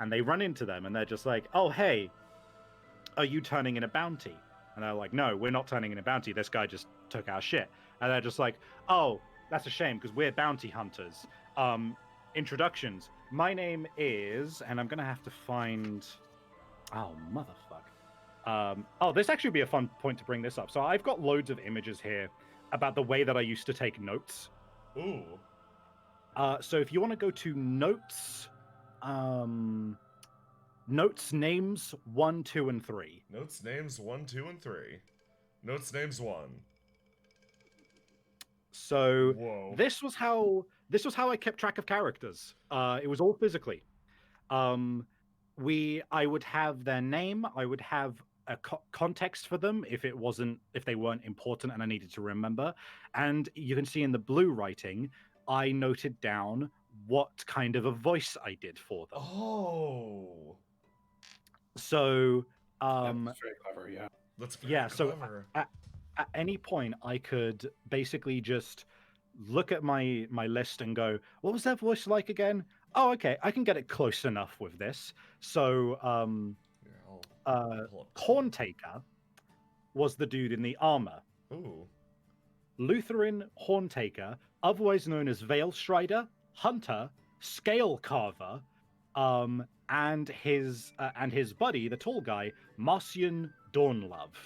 And they run into them and they're just like, oh, hey, are you turning in a bounty? And they're like, no, we're not turning in a bounty. This guy just took our shit. And they're just like, oh, that's a shame because we're bounty hunters. Introductions. My name is, and I'm going to have to find, oh, motherfucker. This actually would be a fun point to bring this up. So I've got loads of images here about the way that I used to take notes. Ooh. So if you want to go to notes, notes names 1, 2, and 3. Notes names 1, 2, and 3. Notes names 1. So Whoa. this was how I kept track of characters. It was all physically. I would have their name. I would have a context for them if they weren't important and I needed to remember. And you can see in the blue writing, I noted down what kind of a voice I did for them. Oh. So that's very clever, yeah. That's very clever. So at any point I could basically just look at my list and go, what was that voice like again? Oh, okay, I can get it close enough with this. So Horntaker was the dude in the armor. Ooh. Lutheran Horntaker, otherwise known as Veilstrider, Hunter, Scale Carver, and his buddy, the tall guy, Marcian Dawnlove,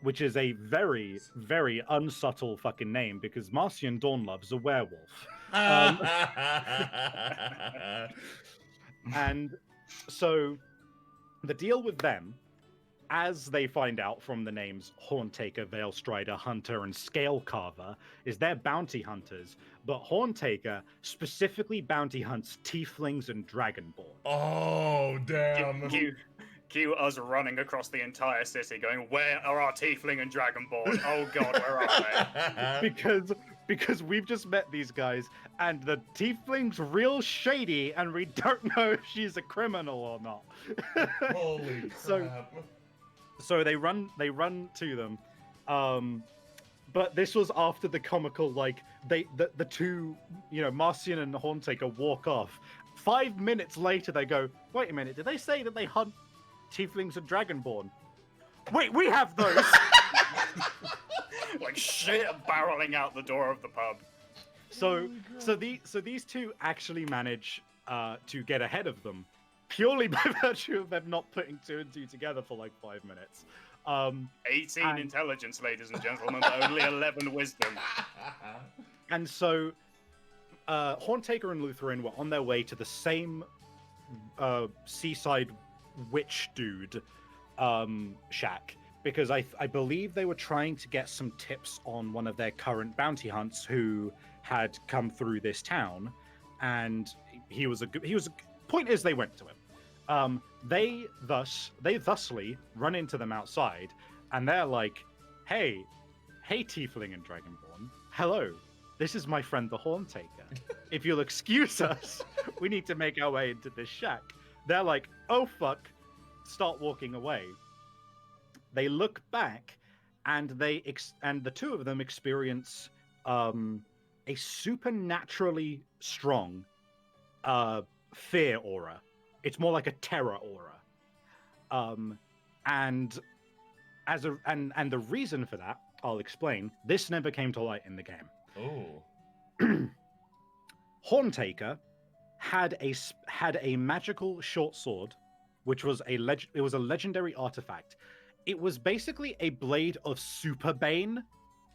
which is a very, very unsubtle fucking name because Marcian Dawnlove's a werewolf. And so the deal with them, as they find out from the names Horntaker, Veilstrider, Hunter, and Scale Carver, is they're bounty hunters, but Horntaker specifically bounty hunts tieflings and dragonborn. Oh, damn. Cue us running across the entire city going, where are our tiefling and dragonborn? Oh god, where are they? Because we've just met these guys, and the tiefling's real shady, and we don't know if she's a criminal or not. Holy crap. So they run to them, but this was after the comical, like the two, Marcian and Horntaker walk off. 5 minutes later, they go, wait a minute, did they say that they hunt tieflings and dragonborn? Wait, we have those. Like shit barreling out the door of the pub. So these two actually manage to get ahead of them, purely by virtue of them not putting 2 and 2 together for like 5 minutes. 18 intelligence, ladies and gentlemen, but only 11 wisdom. And so, Horntaker and Lutheran were on their way to the same seaside witch dude shack, because I believe they were trying to get some tips on one of their current bounty hunts who had come through this town, and he was a point is they went to him. They thusly run into them outside, and they're like, hey Tiefling and Dragonborn, hello, this is my friend the Horntaker. If you'll excuse us, we need to make our way into this shack. They're like, oh fuck, start walking away. They look back, and the two of them experience a supernaturally strong fear aura. It's more like a terror aura. And the reason for that, I'll explain. This never came to light in the game. Oh. Horntaker had a magical short sword, which was a legendary artifact. It was basically a blade of Super Bane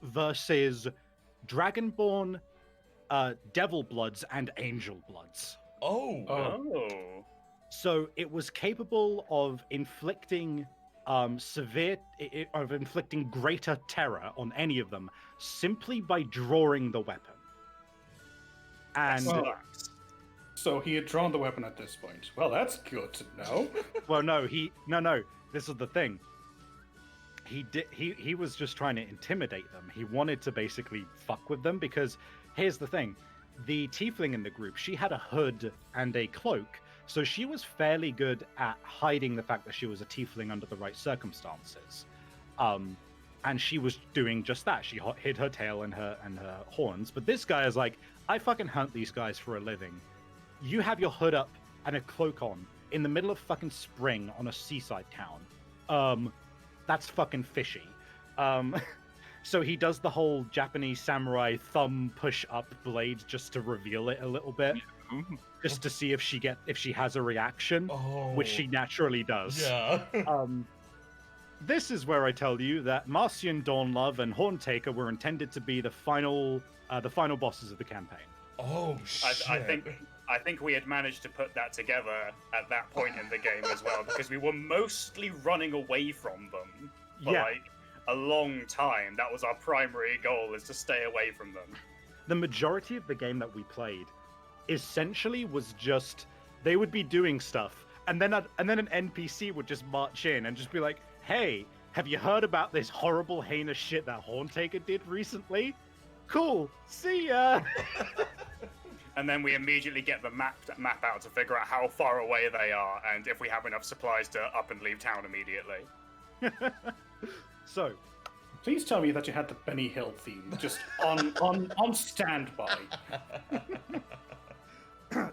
versus Dragonborn, Devil Bloods, and Angel Bloods. Oh. So it was capable of inflicting greater terror on any of them simply by drawing the weapon. And so he had drawn the weapon at this point. Well, that's good to know. Well, no. This is the thing. He was just trying to intimidate them. He wanted to basically fuck with them, because here's the thing. The tiefling in the group, she had a hood and a cloak, so she was fairly good at hiding the fact that she was a tiefling under the right circumstances. And she was doing just that. She hid her tail and her horns. But this guy is like, I fucking hunt these guys for a living. You have your hood up and a cloak on in the middle of fucking spring on a seaside town. That's fucking fishy. So he does the whole Japanese samurai thumb push up blade just to reveal it a little bit, just to see if she has a reaction, which she naturally does. Yeah. This is where I tell you that Marcian Dawnlove and Horntaker were intended to be the final bosses of the campaign. Oh shit! I think we had managed to put that together at that point in the game as well, because we were mostly running away from them for like a long time. That was our primary goal, is to stay away from them. The majority of the game that we played essentially was just they would be doing stuff, and then an NPC would just march in and just be like, hey, have you heard about this horrible, heinous shit that Horntaker did recently? Cool, see ya! And then we immediately get the map out to figure out how far away they are, and if we have enough supplies to up and leave town immediately. So, please tell me that you had the Benny Hill theme just on standby.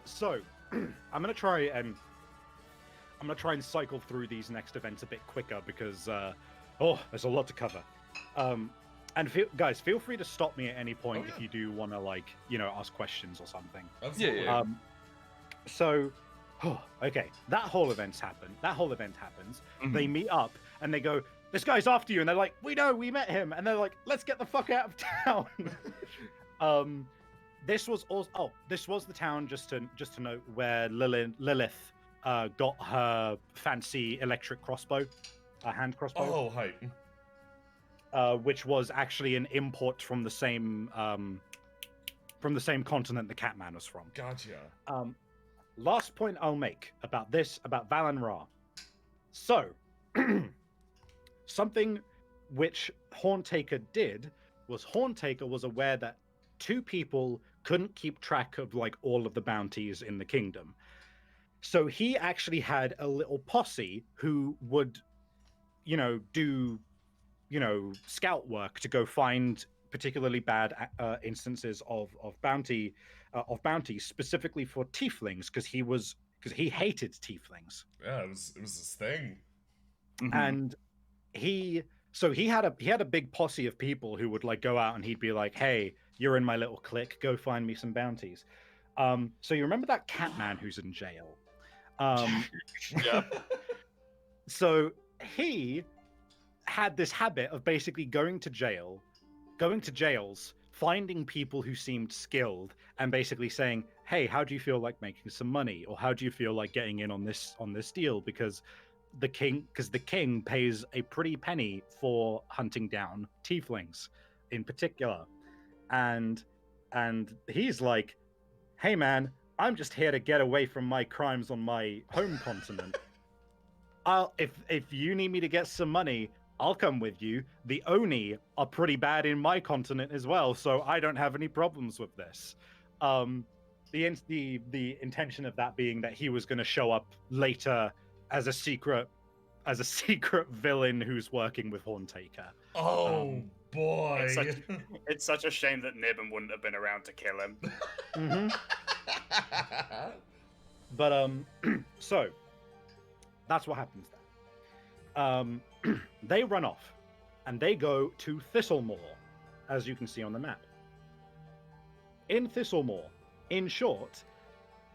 So, I'm gonna try and cycle through these next events a bit quicker, because there's a lot to cover. And guys, feel free to stop me at any point if you do want to ask questions or something. Absolutely. Yeah. So, okay, that whole event happens. Mm-hmm. They meet up and they go, this guy's after you, and they're like, we know, we met him, and they're like, let's get the fuck out of town. This was the town, just to note, where Lilith got her fancy electric crossbow, a hand crossbow. Oh, hi. Which was actually an import from the same continent the Catman was from. Gotcha. Last point I'll make about Valen Ra. So, something which Horntaker did was Horntaker was aware that two people couldn't keep track of all of the bounties in the kingdom. So he actually had a little posse who would, do, scout work to go find particularly bad instances of bounties, specifically for tieflings, because he hated tieflings. Yeah, it was his thing. Mm-hmm. And he So he had a big posse of people who would like go out and he'd be like, "Hey, you're in my little clique. Go find me some bounties." So you remember that Catman who's in jail? Yeah. So he had this habit of basically going to jails, finding people who seemed skilled, and basically saying, "Hey, how do you feel like making some money, or how do you feel like getting in on this deal?" Because the king pays a pretty penny for hunting down tieflings, in particular, and he's like, "Hey, man, I'm just here to get away from my crimes on my home continent. If you need me to get some money, I'll come with you. The Oni are pretty bad in my continent as well, so I don't have any problems with this." The intention of that being that he was going to show up later as a secret villain who's working with Horntaker. Oh boy! It's such a shame that Nibbon wouldn't have been around to kill him. Mm-hmm. But so that's what happens then. They run off, and they go to Thistlemore, as you can see on the map. In Thistlemore, in short,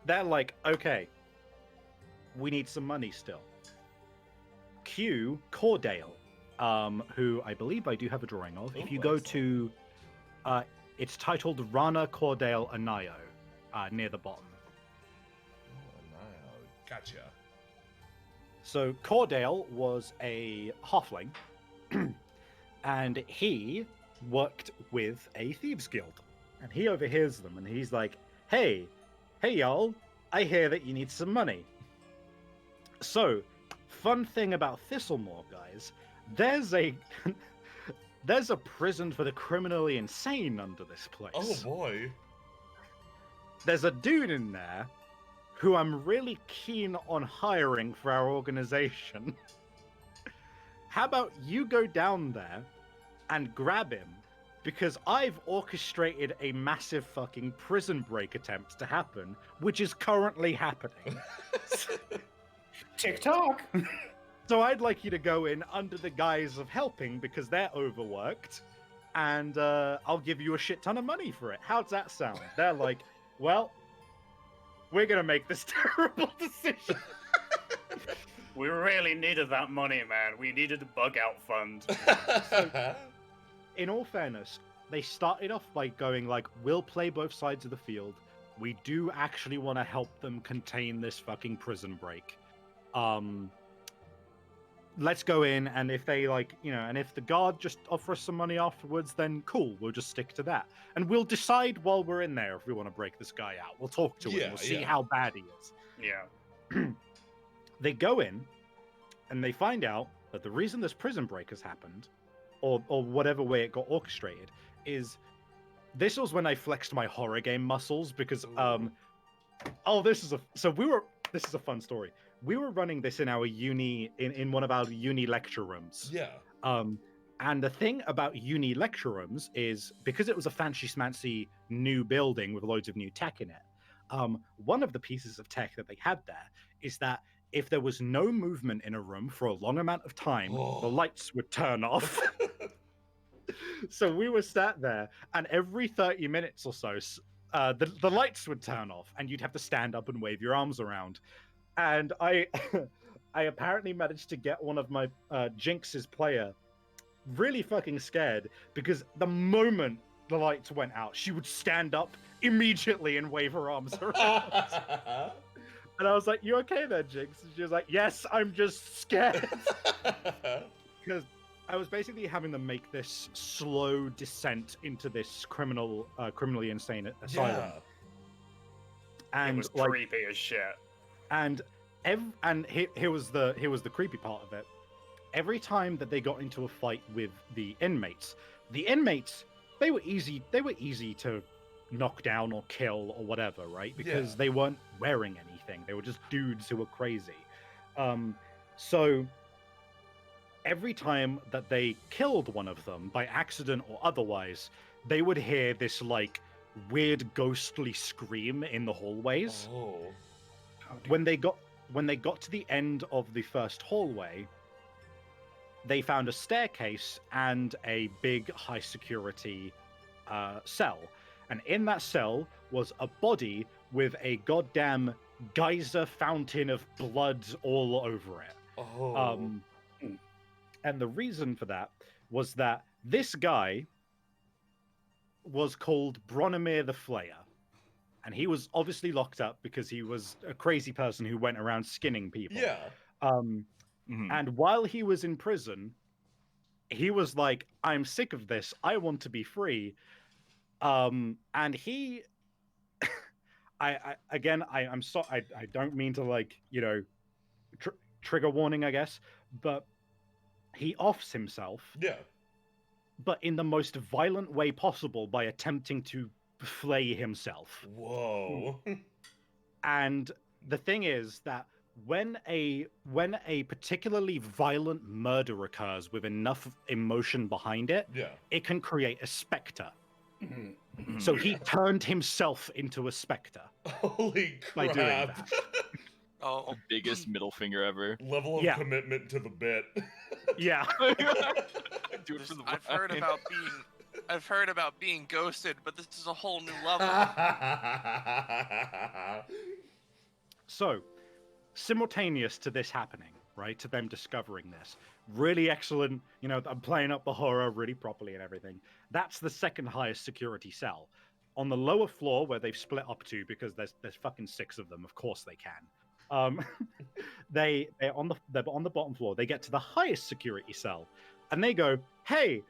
they're like, "Okay, we need some money still." Cue Cordale, who I believe I do have a drawing of. If you go to, it's titled Rana Cordale Anayo, near the bottom. Gotcha. So Cordale was a halfling, and he worked with a thieves guild, and he overhears them, and he's like, hey y'all, I hear that you need some money. So, fun thing about Thistlemore, guys, there's a prison for the criminally insane under this place. Oh boy. There's a dude in there who I'm really keen on hiring for our organization. How about you go down there and grab him? Because I've orchestrated a massive fucking prison break attempt to happen, which is currently happening. TikTok. So I'd like you to go in under the guise of helping because they're overworked, and I'll give you a shit ton of money for it. How's that sound? They're like, well, we're gonna make this terrible decision. We really needed that money, man. We needed a bug out fund. In all fairness, they started off by going like, we'll play both sides of the field. We do actually want to help them contain this fucking prison break. Let's go in, and if they and if the guard just offer us some money afterwards, then cool, we'll just stick to that. And we'll decide while we're in there if we want to break this guy out. We'll talk to him, we'll see how bad he is. Yeah. They go in, and they find out that the reason this prison break has happened, or whatever way it got orchestrated, is this was when I flexed my horror game muscles, because this is a fun story. We were running this in our uni, in one of our uni lecture rooms. Yeah. And the thing about uni lecture rooms is, because it was a fancy new building with loads of new tech in it, one of the pieces of tech that they had there is that if there was no movement in a room for a long amount of time, the lights would turn off. So we were sat there, and every 30 minutes or so, the lights would turn off, and you'd have to stand up and wave your arms around. And I apparently managed to get one of my Jinx's player really fucking scared, because the moment the lights went out, she would stand up immediately and wave her arms around. And I was like, "You okay there, Jinx?" And she was like, "Yes, I'm just scared." Because I was basically having them make this slow descent into this criminally insane asylum. Yeah. And it was creepy as shit. And here was the creepy part of it. Every time that they got into a fight with the inmates, they were easy to knock down or kill or whatever, right? Because they weren't wearing anything. They were just dudes who were crazy. So every time that they killed one of them by accident or otherwise, they would hear this like weird ghostly scream in the hallways. Oh. When they got to the end of the first hallway, they found a staircase and a big high security cell. And in that cell was a body with a goddamn geyser fountain of blood all over it. Oh. And the reason for that was that this guy was called Bronimir the Flayer. And he was obviously locked up because he was a crazy person who went around skinning people. Yeah. And while he was in prison, he was like, I'm sick of this. I want to be free. And he... I'm sorry. I don't mean to, like, you know, trigger warning, I guess. But he offs himself. Yeah. But in the most violent way possible by attempting to flay himself. Whoa. And the thing is that when a particularly violent murder occurs with enough emotion behind it, it can create a specter. So he turned himself into a specter. Holy crap. By doing that. The biggest middle finger ever. Level of commitment to the bit. Yeah. Do it for the I've heard about being ghosted, but this is a whole new level. So, simultaneous to this happening, right, to them discovering this, really excellent, you know, I'm playing up the horror really properly and everything. That's the second highest security cell. On the lower floor, where they've split up to, because there's fucking 6 of them, of course they can. They're on the bottom floor. They get to the highest security cell, and they go, "Hey,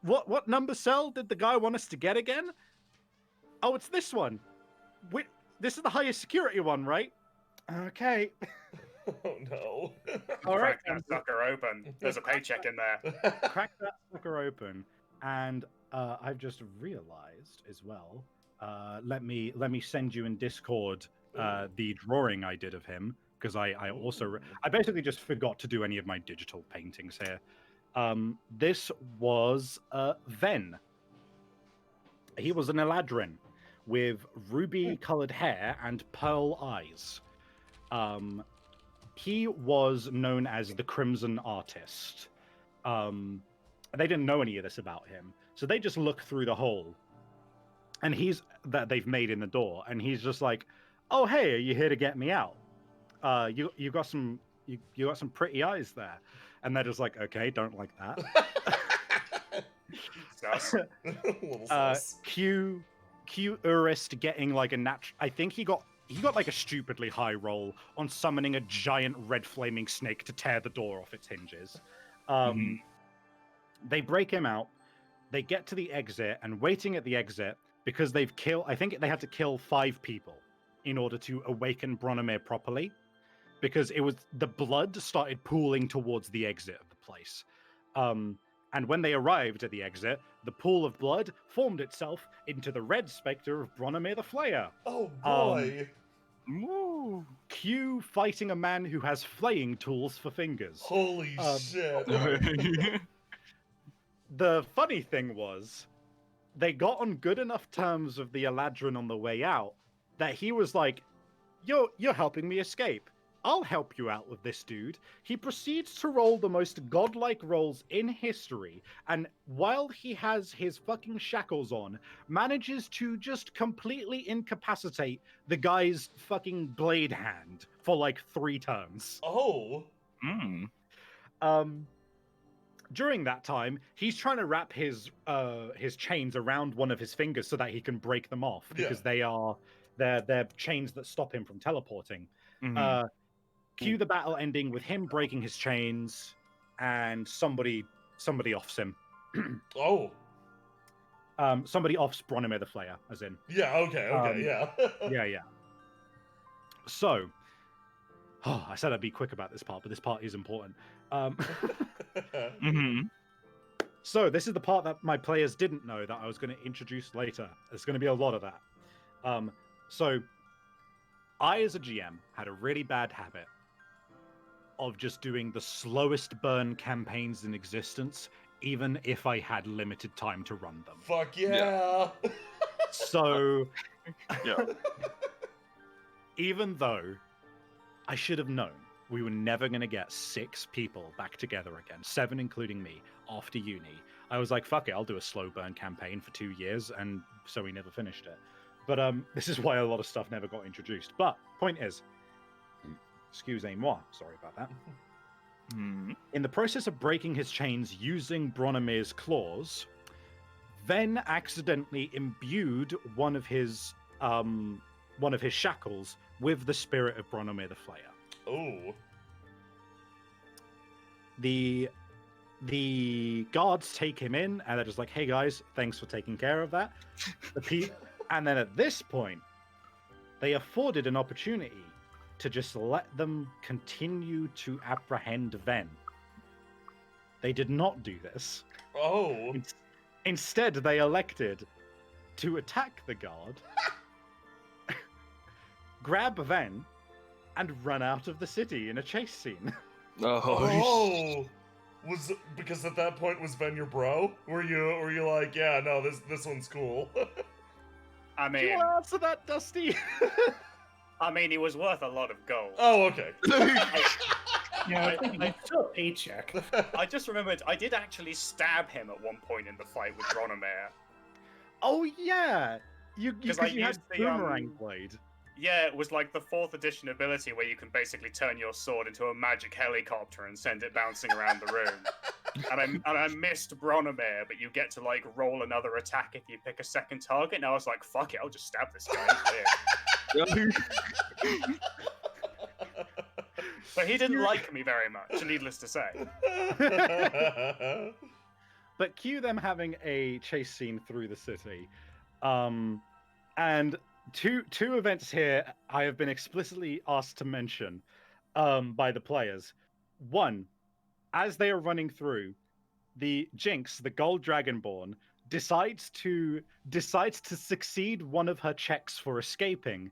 what number cell did the guy want us to get again? Oh, it's this one. This is the highest security one, right? Okay." Oh no. All right. Crack that sucker open. There's a paycheck in there. Crack that sucker open, and I've just realized as well. Let me send you in Discord the drawing I did of him, because I also I basically just forgot to do any of my digital paintings here. This was Ven. He was an Eladrin with ruby-colored hair and pearl eyes. He was known as the Crimson Artist. They didn't know any of this about him, so they just look through the hole, and that they've made in the door, and he's just like, "Oh, hey, are you here to get me out? You got some pretty eyes there," and they're just like, "Okay, don't like that." Q Urist getting like a I think he got like a stupidly high roll on summoning a giant red flaming snake to tear the door off its hinges. They break him out. They get to the exit, and waiting at the exit, because I think they had to kill 5 people in order to awaken Bronimir properly, because the blood started pooling towards the exit of the place. And when they arrived at the exit, the pool of blood formed itself into the red specter of Bronimir the Flayer. Oh boy! Q fighting a man who has flaying tools for fingers. Holy shit! The funny thing was, they got on good enough terms with the Eladrin on the way out that he was like, "You're helping me escape. I'll help you out with this dude." He proceeds to roll the most godlike rolls in history, and while he has his fucking shackles on, manages to just completely incapacitate the guy's fucking blade hand for like 3 turns. Oh. During that time, he's trying to wrap his chains around one of his fingers so that he can break them off, because they're chains that stop him from teleporting. Cue the battle ending with him breaking his chains, and somebody offs him. Somebody offs Bronimir the Flayer, as in. Yeah. Okay. Yeah. So, I said I'd be quick about this part, but this part is important. So this is the part that my players didn't know that I was going to introduce later. There's going to be a lot of that. So I, as a GM, had a really bad habit of just doing the slowest burn campaigns in existence, even if I had limited time to run them. Fuck yeah! So, even though I should have known we were never going to get 6 people back together again, 7 including me, after uni. I was like, fuck it, I'll do a slow burn campaign for 2 years, and so we never finished it. But this is why a lot of stuff never got introduced. But point is, excusez-moi, sorry about that. In the process of breaking his chains using Bronomir's claws, Ven accidentally imbued one of his shackles with the spirit of Bronomir the Flayer. Oh. The guards take him in, and they're just like, "Hey guys, thanks for taking care of that." And then at this point, they afforded an opportunity to just let them continue to apprehend Ven. They did not do this. Oh. Instead, they elected to attack the guard, grab Ven, and run out of the city in a chase scene. Oh. Was because at that point was Ven your bro? Were you like, yeah, no, this one's cool? I mean, Do you want to answer that, Dusty? I mean, he was worth a lot of gold. Oh, okay. Yeah, I think it's still a paycheck. I just remembered I did actually stab him at one point in the fight with Bronomir. Oh yeah, because you had used the, boomerang blade. Yeah, it was like the 4th edition ability where you can basically turn your sword into a magic helicopter and send it bouncing around the room. And I missed Bronomir, but you get to like roll another attack if you pick a second target. And I was like, fuck it, I'll just stab this guy. But he didn't like me very much, needless to say. But cue them having a chase scene through the city, and two events here I have been explicitly asked to mention by the players. One, as they are running through, the Jinx, the Gold Dragonborn, decides to succeed one of her checks for escaping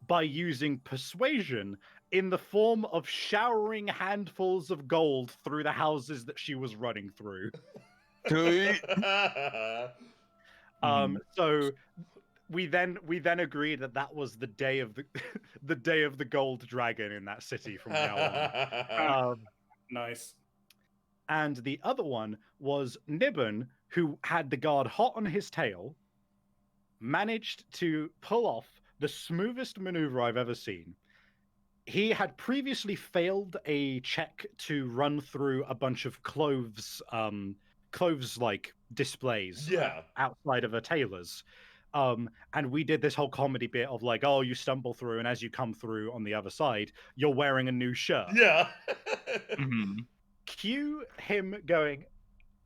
by using persuasion in the form of showering handfuls of gold through the houses that she was running through. So we then agreed that was the day of the day of the gold dragon in that city from now on. Nice. And the other one was Nibbon, who had the guard hot on his tail, managed to pull off the smoothest maneuver I've ever seen. He had previously failed a check to run through a bunch of clothes-like displays outside of a tailor's. And we did this whole comedy bit of like, oh, you stumble through, and as you come through on the other side, you're wearing a new shirt. Yeah. Cue him going,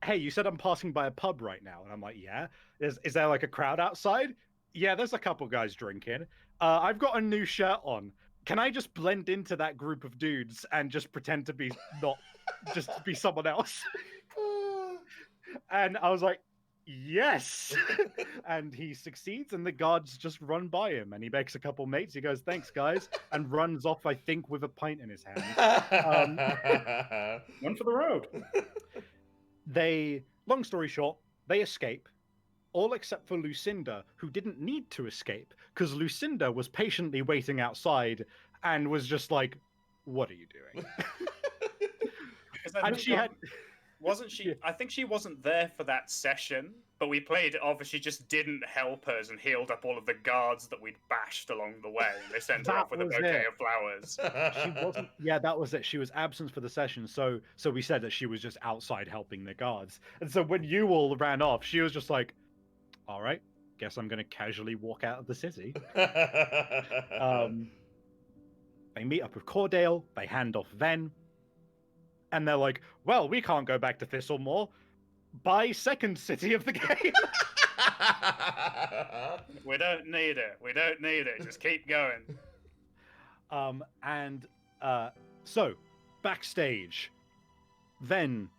hey, you said I'm passing by a pub right now. And I'm like, yeah. Is there like a crowd outside? Yeah, there's a couple guys drinking. I've got a new shirt on. Can I just blend into that group of dudes and just pretend to be just to be someone else? And I was like, yes. And he succeeds, and the guards just run by him, and he makes a couple mates. He goes, thanks, guys, and runs off, I think, with a pint in his hand. One for the road. Long story short, they escape, all except for Lucinda, who didn't need to escape, because Lucinda was patiently waiting outside and was just like, what are you doing? And wasn't she? I think she wasn't there for that session, but we played it off, and she just didn't help us and healed up all of the guards that we'd bashed along the way. They sent her off with a bouquet of flowers. She wasn't. Yeah, that was it. She was absent for the session, so we said that she was just outside helping the guards. And so when you all ran off, she was just like, "All right, guess I'm going to casually walk out of the city." They meet up with Cordale. They hand off Ven. And they're like, well, we can't go back to Thistlemore. Buy second city of the game. We don't need it. We don't need it. Just keep going. So, backstage, Ven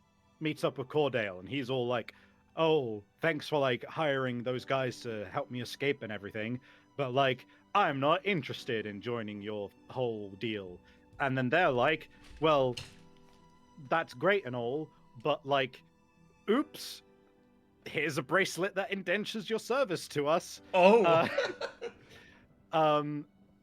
meets up with Cordale, and he's all like, oh, thanks for, like, hiring those guys to help me escape and everything, but, like, I'm not interested in joining your whole deal. And then they're like, well, that's great and all, but like, oops, here's a bracelet that indentures your service to us. Oh.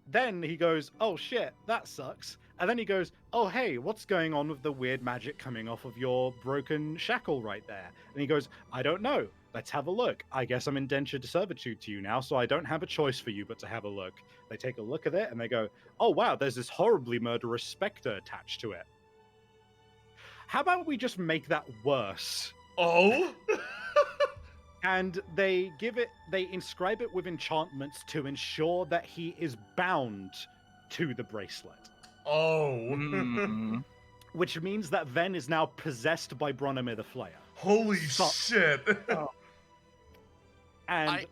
Then he goes, oh shit, that sucks. And then he goes, "Oh, hey, what's going on with the weird magic coming off of your broken shackle right there?" And he goes, "I don't know. Let's have a look. I guess I'm indentured to servitude to you now, so I don't have a choice for you but to have a look." They take a look at it and they go, "Oh, wow, there's this horribly murderous specter attached to it. How about we just make that worse?" Oh? And they inscribe it with enchantments to ensure that he is bound to the bracelet. Oh. Which means that Ven is now possessed by Bronimir the Flayer. Holy shit. And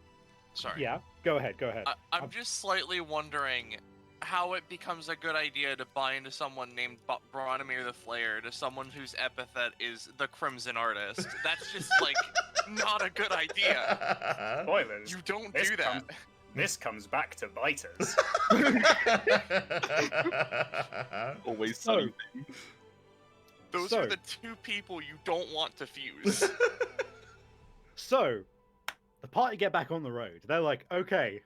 sorry. Yeah, go ahead. I'm just slightly wondering how it becomes a good idea to bind someone named Bronimir the Flayer to someone whose epithet is the Crimson Artist. That's just, like, not a good idea. Spoilers. You don't do that. This comes back to bite us. Always So- something. Those So- are the two people you don't want to fuse. So, the party get back on the road. They're like, okay,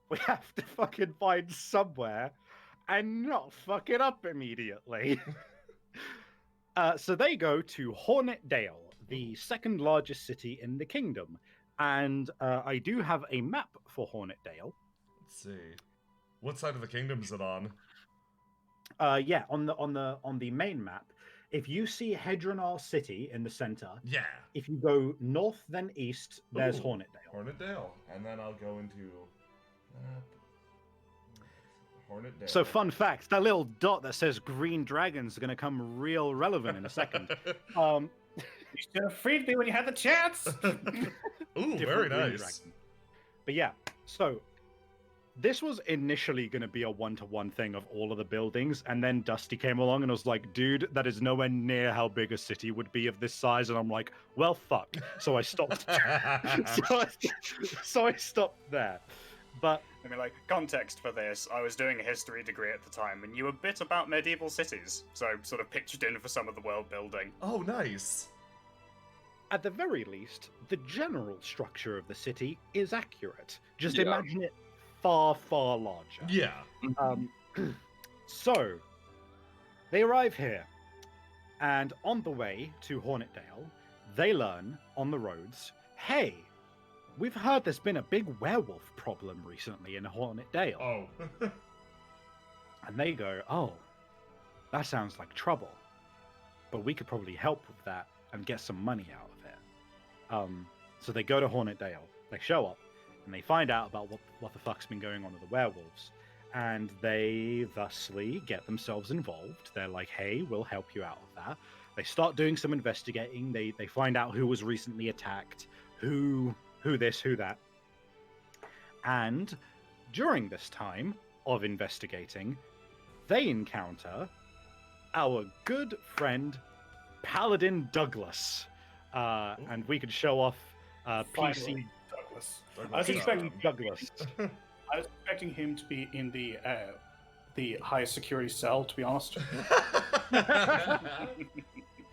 we have to fucking find somewhere and not fuck it up immediately. So they go to Hornet Dale, the second largest city in the kingdom. And I do have a map for Hornet Dale. Let's see. What side of the kingdom is it on? Yeah, on the main map. If you see Hedronar City in the center, Yeah. if you go north then east, there's Ooh. Hornet Dale. Hornetdale. And then I'll go into Hornetdale. So, fun fact: that little dot that says "Green Dragons" are going to come real relevant in a second. You should have freed me when you had the chance. Ooh, very Different Green nice. Dragon. But yeah, so this was initially going to be a one-to-one thing of all of the buildings, and then Dusty came along and was like, "Dude, that is nowhere near how big a city would be of this size." And I'm like, "Well, fuck." So I stopped. so I stopped there. But I mean, like, context for this, I was doing a history degree at the time, and knew a bit about medieval cities, so sort of pitched in for some of the world building. Oh, nice. at the very least, the general structure of the city is accurate. Just Yeah. imagine it far, far larger. Yeah. So, they arrive here, and on the way to Hornetdale, they learn on the roads, hey, we've heard there's been a big werewolf problem recently in Hornetdale. Oh. And they go, oh, that sounds like trouble. But we could probably help with that and get some money out of it. So they go to Hornetdale, they show up, and they find out about what the fuck's been going on with the werewolves. And they thusly get themselves involved. They're like, hey, we'll help you out with that. They start doing some investigating. They find out who was recently attacked, who this, who that. And during this time of investigating, they encounter our good friend Paladin Douglas. And we could show off PC Finally, Douglas. I was PC expecting Douglas. I was expecting him to be in the highest security cell, to be honest.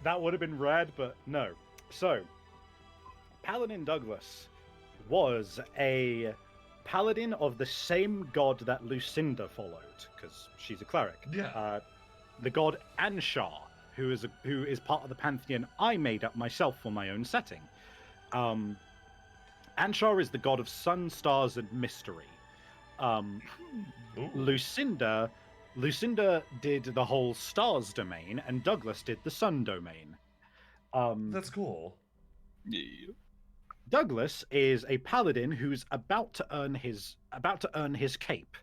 That would have been rad, but no. So, Paladin Douglas was a paladin of the same god that Lucinda followed, because she's a cleric. Yeah. The god Anshar, who is part of the pantheon I made up myself for my own setting. Anshar is the god of sun, stars, and mystery. Ooh. Lucinda did the whole stars domain, and Douglas did the sun domain. That's cool. Yeah. Douglas is a paladin who's about to earn his cape.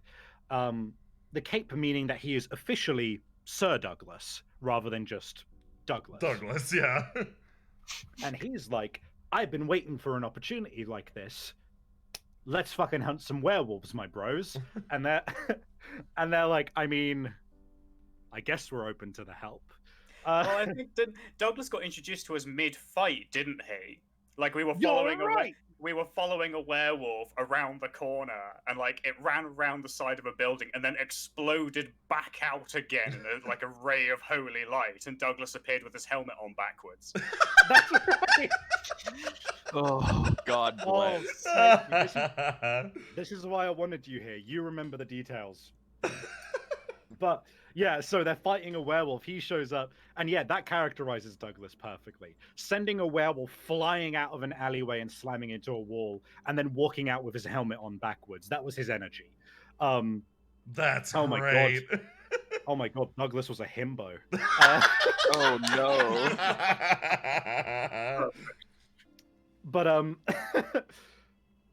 The cape meaning that he is officially Sir Douglas rather than just Douglas. Douglas, yeah. And he's like, I've been waiting for an opportunity like this. Let's fucking hunt some werewolves, my bros. And they're like, I mean, I guess we're open to the help. Well, I think Douglas got introduced to us mid-fight, didn't he? Like we were You're following right. we were following a werewolf around the corner, and like it ran around the side of a building and then exploded back out again in like a ray of holy light. And Douglas appeared with his helmet on backwards. That's right. Oh, God Oh, bless. this is why I wanted you here. You remember the details. But Yeah, so they're fighting a werewolf. He shows up, and yeah, that characterizes Douglas perfectly. Sending a werewolf flying out of an alleyway and slamming into a wall, and then walking out with his helmet on backwards. That was his energy. That's oh great. My god. Oh my god, Douglas was a himbo. Oh no. But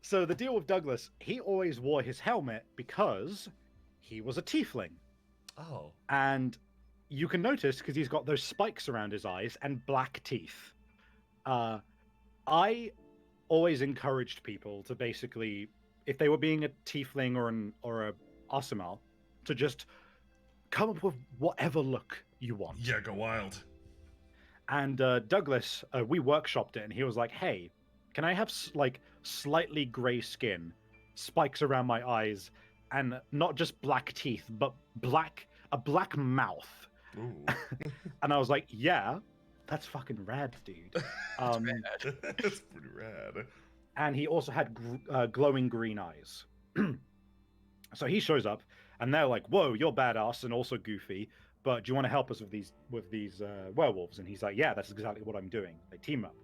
so the deal with Douglas, he always wore his helmet because he was a tiefling. Oh. And you can notice because he's got those spikes around his eyes and black teeth. I always encouraged people to basically, if they were being a tiefling or a Aasimar, to just come up with whatever look you want. Yeah, go wild. And Douglas, we workshopped it, and he was like, "Hey, can I have like slightly gray skin, spikes around my eyes, and not just black teeth, but a black mouth?" Ooh. And I was like, "Yeah, that's fucking rad, dude." That's pretty rad. And he also had glowing green eyes. So he shows up, and they're like, "Whoa, you're badass and also goofy, but do you want to help us with these werewolves?" And he's like, "Yeah, that's exactly what I'm doing." They team up.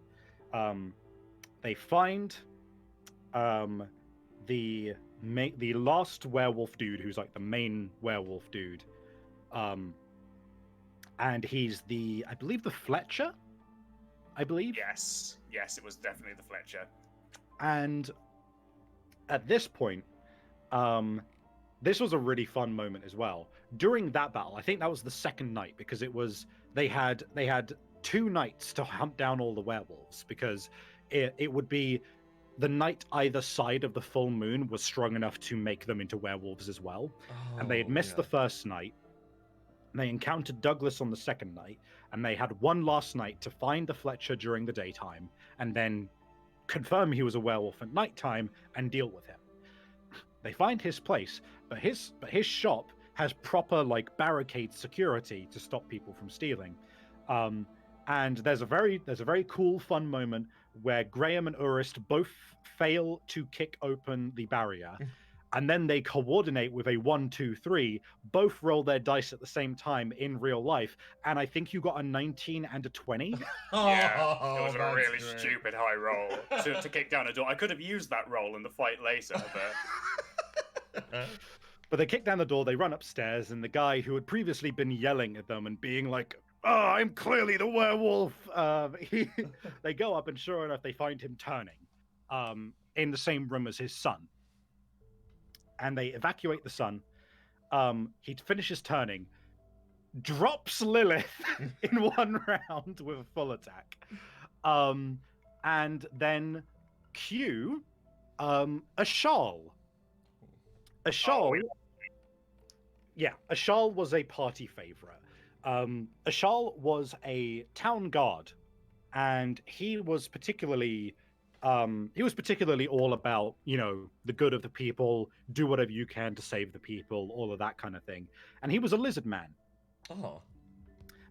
They find the last werewolf dude, who's like the main werewolf dude, and he's I believe the Fletcher. I believe. Yes, it was definitely the Fletcher. And at this point, this was a really fun moment as well. During that battle, I think that was the second night, because they had 2 nights to hunt down all the werewolves, because it would be the night either side of the full moon was strong enough to make them into werewolves as well. And they had missed the first night. They encountered Douglas on the second night, and they had one last night to find the Fletcher during the daytime, and then confirm he was a werewolf at nighttime and deal with him. They find his place, but his shop has proper like barricade security to stop people from stealing. And there's a very cool, fun moment where Graham and Urist both fail to kick open the barrier, and then they coordinate with a 1, 2, 3, both roll their dice at the same time in real life, and I think you got a 19 and a 20. Yeah, it was a really stupid high roll to kick down a door. I could have used that roll in the fight later, but... But they kick down the door, they run upstairs, and the guy who had previously been yelling at them and being like, "Oh, I'm clearly the werewolf," they go up, and sure enough, they find him turning in the same room as his son. And they evacuate the son. He finishes turning, drops Lilith in one round with a full attack. And then cue Ashal. Ashal. Yeah, Ashal was a party favorite. Ashal was a town guard, and he was particularly all about, the good of the people, do whatever you can to save the people, all of that kind of thing. And he was a lizard man. Oh.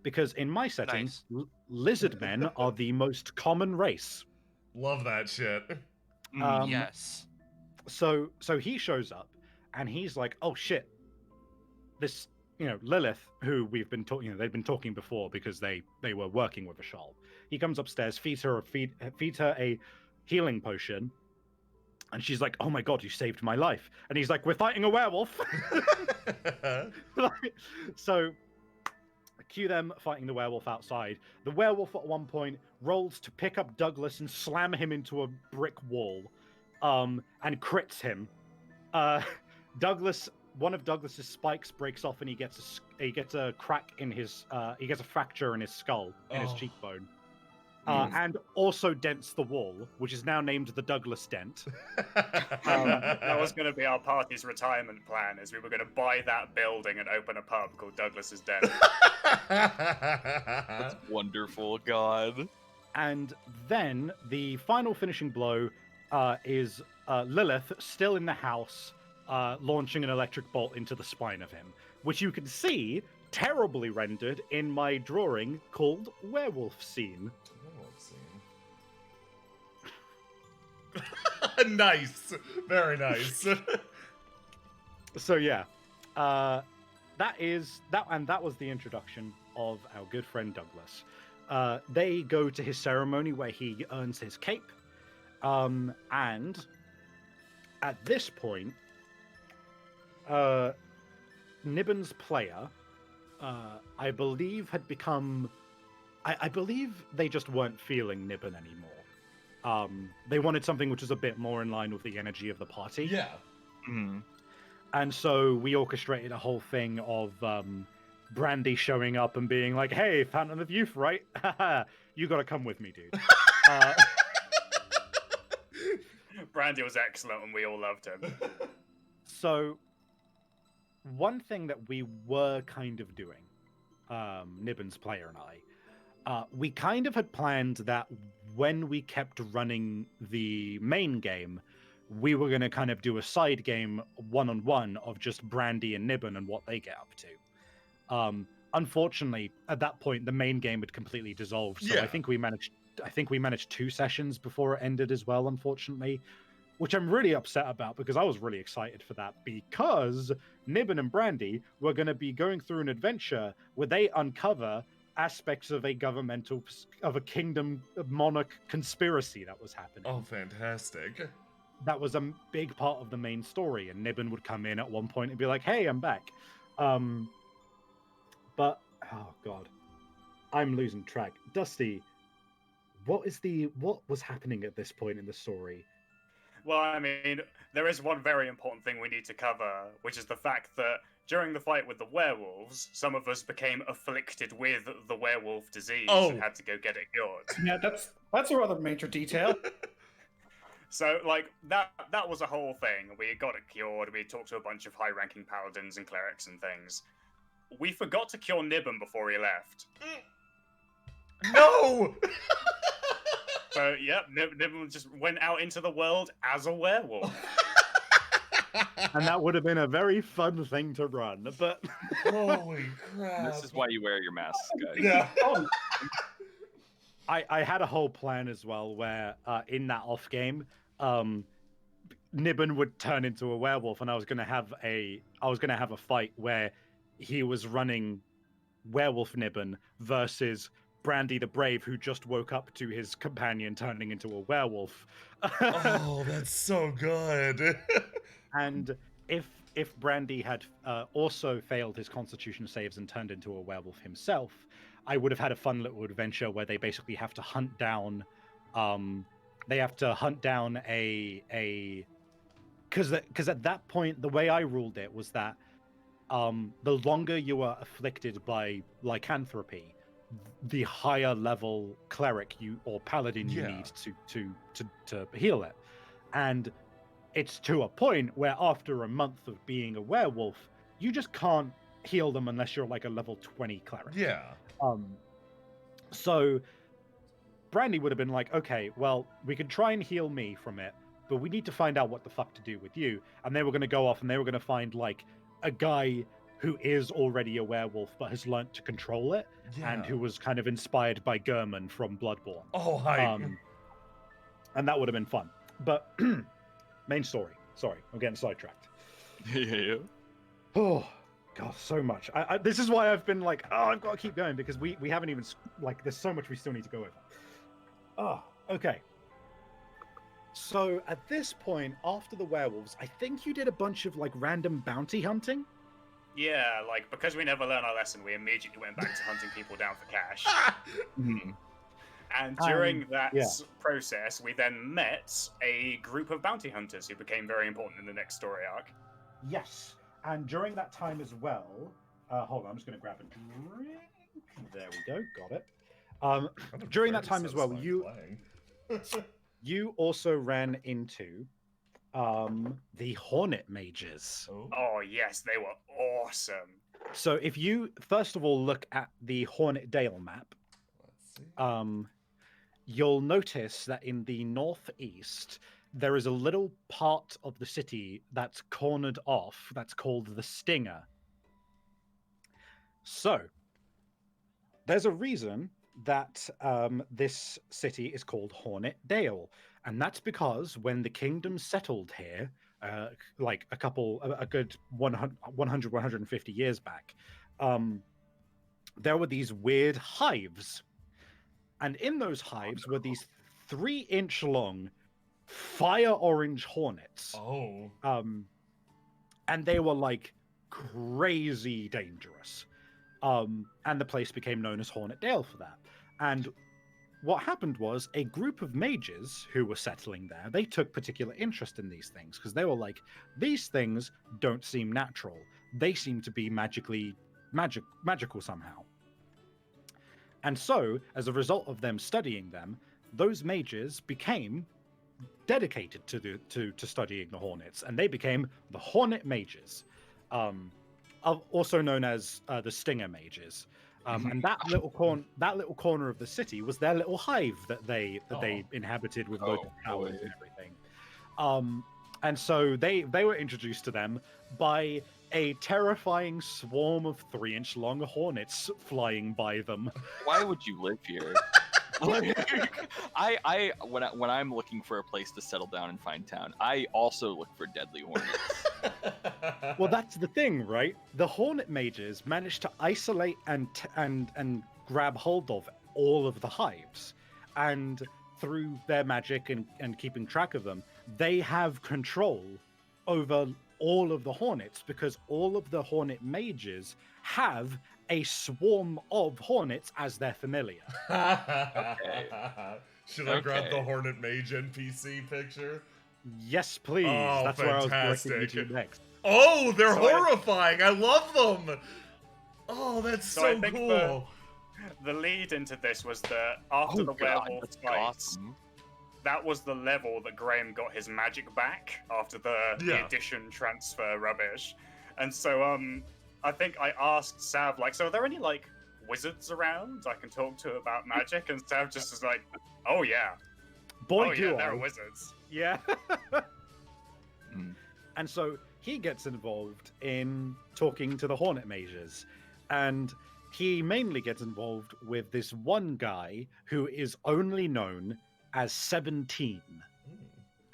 Because in my setting, lizard men are the most common race. Love that shit. Yes. So he shows up, and he's like, "Oh shit, this, Lilith, who we've been talking, they've been talking before because they were working with Ashal." He comes upstairs, feeds her a healing potion, and she's like, "Oh my god, you saved my life." And he's like, "We're fighting a werewolf." So cue them fighting the werewolf outside. The werewolf at one point rolls to pick up Douglas and slam him into a brick wall, and crits him. One of Douglas's spikes breaks off, and he gets a crack in his he gets a fracture in his skull, in his cheekbone. And also dents the wall, which is now named the Douglas Dent. That was going to be our party's retirement plan, is we were going to buy that building and open a pub called Douglas's Dent. That's wonderful, God. And then the final finishing blow is Lilith, still in the house, launching an electric bolt into the spine of him, which you can see terribly rendered in my drawing called Werewolf Scene. Nice. Very nice. So yeah, that was the introduction of our good friend Douglas. They go to his ceremony where he earns his cape, and at this point, Nibben's player, I believe, had become. I believe they just weren't feeling Nibben anymore. They wanted something which was a bit more in line with the energy of the party. Yeah. Mm-hmm. And so we orchestrated a whole thing of Brandy showing up and being like, "Hey, Fountain of Youth, right? You got to come with me, dude." Brandy was excellent, and we all loved him. So, one thing that we were kind of doing, Nibben's player and I, we kind of had planned that when we kept running the main game, we were going to kind of do a side game one-on-one of just Brandy and Nibben and what they get up to. Unfortunately, at that point, the main game had completely dissolved. So Yeah. I think we managed 2 sessions before it ended as well, unfortunately, which I'm really upset about because I was really excited for that, because Nibben and Brandy were going to be going through an adventure where they uncover aspects of a kingdom monarch conspiracy that was happening. Oh, fantastic. That was a big part of the main story, and Nibben would come in at one point and be like, "Hey, I'm back." But oh god, I'm losing track. Dusty, what was happening at this point in the story? Well, I mean, there is one very important thing we need to cover, which is the fact that during the fight with the werewolves, some of us became afflicted with the werewolf disease and had to go get it cured. Yeah, that's a rather major detail. So, like, that was a whole thing. We got it cured, we talked to a bunch of high-ranking paladins and clerics and things. We forgot to cure Nibben before he left. No! So, yep, Nibben just went out into the world as a werewolf. And that would have been a very fun thing to run, but... Holy crap. This is why you wear your mask, guys. Yeah. I had a whole plan as well where in that off game, Nibben would turn into a werewolf, and I was gonna have a fight where he was running werewolf Nibben versus Brandy the Brave, who just woke up to his companion turning into a werewolf. Oh, that's so good. And if Brandy had also failed his Constitution saves and turned into a werewolf himself, I would have had a fun little adventure where they basically have to hunt down, a because at that point the way I ruled it was that the longer you are afflicted by lycanthropy, the higher level cleric or paladin you need to heal it, and it's to a point where after a month of being a werewolf, you just can't heal them unless you're like a level 20 cleric. Yeah. So Brandy would have been like, okay, well, we could try and heal me from it, but we need to find out what the fuck to do with you. And they were going to go off and they were going to find like a guy who is already a werewolf but has learnt to control it, and who was kind of inspired by German from Bloodborne. Oh, hi. And that would have been fun. But main story. Sorry, I'm getting sidetracked. Yeah. Oh, God, so much. This is why I've been like, oh, I've got to keep going, because we haven't even, like, there's so much we still need to go over. Oh, okay. So at this point, after the werewolves, I think you did a bunch of, like, random bounty hunting? Yeah, like, because we never learned our lesson, we immediately went back to hunting people down for cash. And during that process, we then met a group of bounty hunters who became very important in the next story arc. Yes. And during that time as well, hold on, I'm just going to grab a drink. There we go, got it. During that time as well, you also ran into the Hornet Mages. Oh, yes, they were awesome. So if you, first of all, look at the Hornet Dale map, you'll notice that in the northeast, there is a little part of the city that's cornered off that's called the Stinger. So, there's a reason that this city is called Hornet Dale, and that's because when the kingdom settled here, like a good 100, 150 years back, there were these weird hives. And in those hives were these 3-inch long fire orange hornets. Oh. And they were like crazy dangerous. And the place became known as Hornet Dale for that. And what happened was a group of mages who were settling there, they took particular interest in these things because they were like, these things don't seem natural. They seem to be magical somehow. And so, as a result of them studying them, those mages became dedicated to studying the Hornets, and they became the Hornet Mages, also known as the Stinger Mages. And that little corner of the city was their little hive that they inhabited with loads of towers and everything. And so they were introduced to them by a terrifying swarm of 3-inch long hornets flying by them. Why would you live here? When I'm looking for a place to settle down and find town, I also look for deadly hornets. Well, that's the thing, right? The Hornet Mages managed to isolate and grab hold of all of the hives, and through their magic and keeping track of them, they have control over all of the hornets, because all of the Hornet Mages have a swarm of hornets as their familiar. Okay. Should I grab the Hornet Mage NPC picture? Yes, please. Oh, that's fantastic. where I was directing you to next. Oh, they're horrifying. I love them. Oh, that's so I think cool. The lead into this was that after the werewolf fight, awesome. that was the level that Graham got his magic back after the edition transfer rubbish. And so I think I asked Sav, like, so are there any like wizards around I can talk to about magic? And Sav just was like, oh yeah. Boy, there are wizards. Yeah. And so he gets involved in talking to the Hornet Mages, and he mainly gets involved with this one guy who is only known as 17.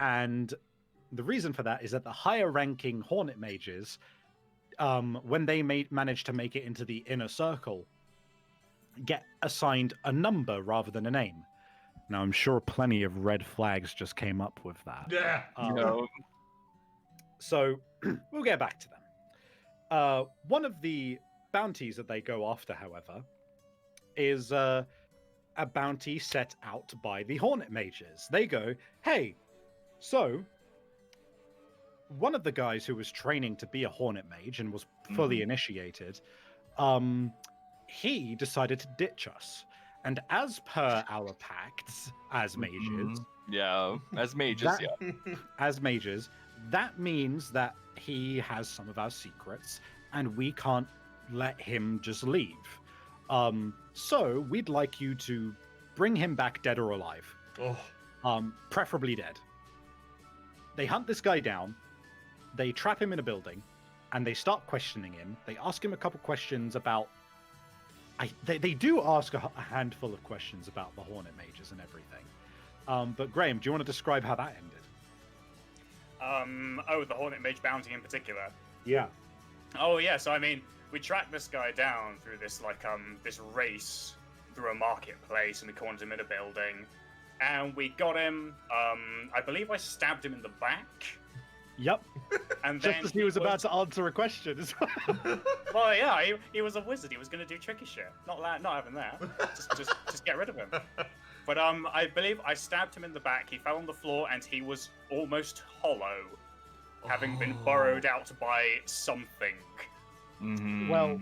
And the reason for that is that the higher ranking Hornet Mages, when they manage to make it into the inner circle, get assigned a number rather than a name. Now, I'm sure plenty of red flags just came up with that. Yeah. So we'll get back to them. One of the bounties that they go after, however, is a bounty set out by the Hornet Mages. They go, hey, so one of the guys who was training to be a Hornet Mage and was fully initiated, he decided to ditch us. And as per our pacts as mages... as mages, as mages, that means that he has some of our secrets, and we can't let him just leave. So we'd like you to bring him back dead or alive. Preferably dead. They hunt this guy down, they trap him in a building, and they start questioning him. They ask him a couple questions about... They do ask a handful of questions about the Hornet Mages and everything. But Graham, do you want to describe how that ended? The Hornet Mage bounty in particular. Yeah. Oh yeah, so I mean, we tracked this guy down through this this race through a marketplace, and we cornered him in a building, and we got him. I believe I stabbed him in the back. Yep. And just then as he was about to answer a question as well. Well, yeah, he was a wizard. He was going to do tricky shit. Not having that. Just get rid of him. But I believe I stabbed him in the back. He fell on the floor, and he was almost hollow, having been burrowed out by something. Well,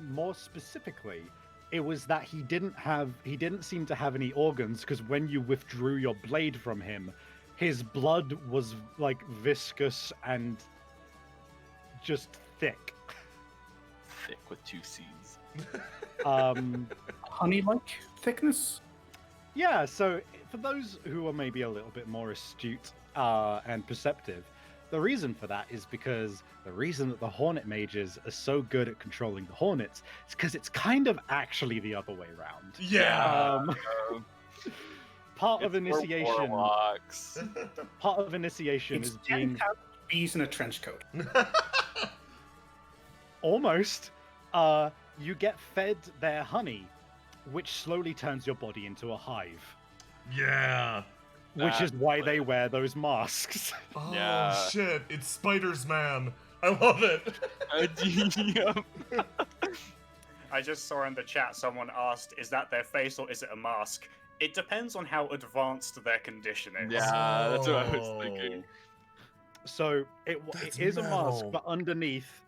more specifically, it was that he didn't seem to have any organs, because when you withdrew your blade from him, his blood was like viscous and just thick. Thick with 2 C's. Honey-like thickness? Yeah, so for those who are maybe a little bit more astute and perceptive, the reason for that is because the reason that the Hornet Mages are so good at controlling the Hornets is because it's kind of actually the other way around. Yeah. part of It's for initiation. warlocks. Part of initiation It's is being 10,000 bees in a trench coat. almost. You get fed their honey, which slowly turns your body into a hive. Yeah. Which is why they That's wear those masks. Oh Yeah. shit! It's Spider's Man. I love it. Yep. I just saw in the chat someone asked, is that their face or is it a mask? It depends on how advanced their condition is. Yeah, that's what I was thinking. So it That's is a mask, metal. but underneath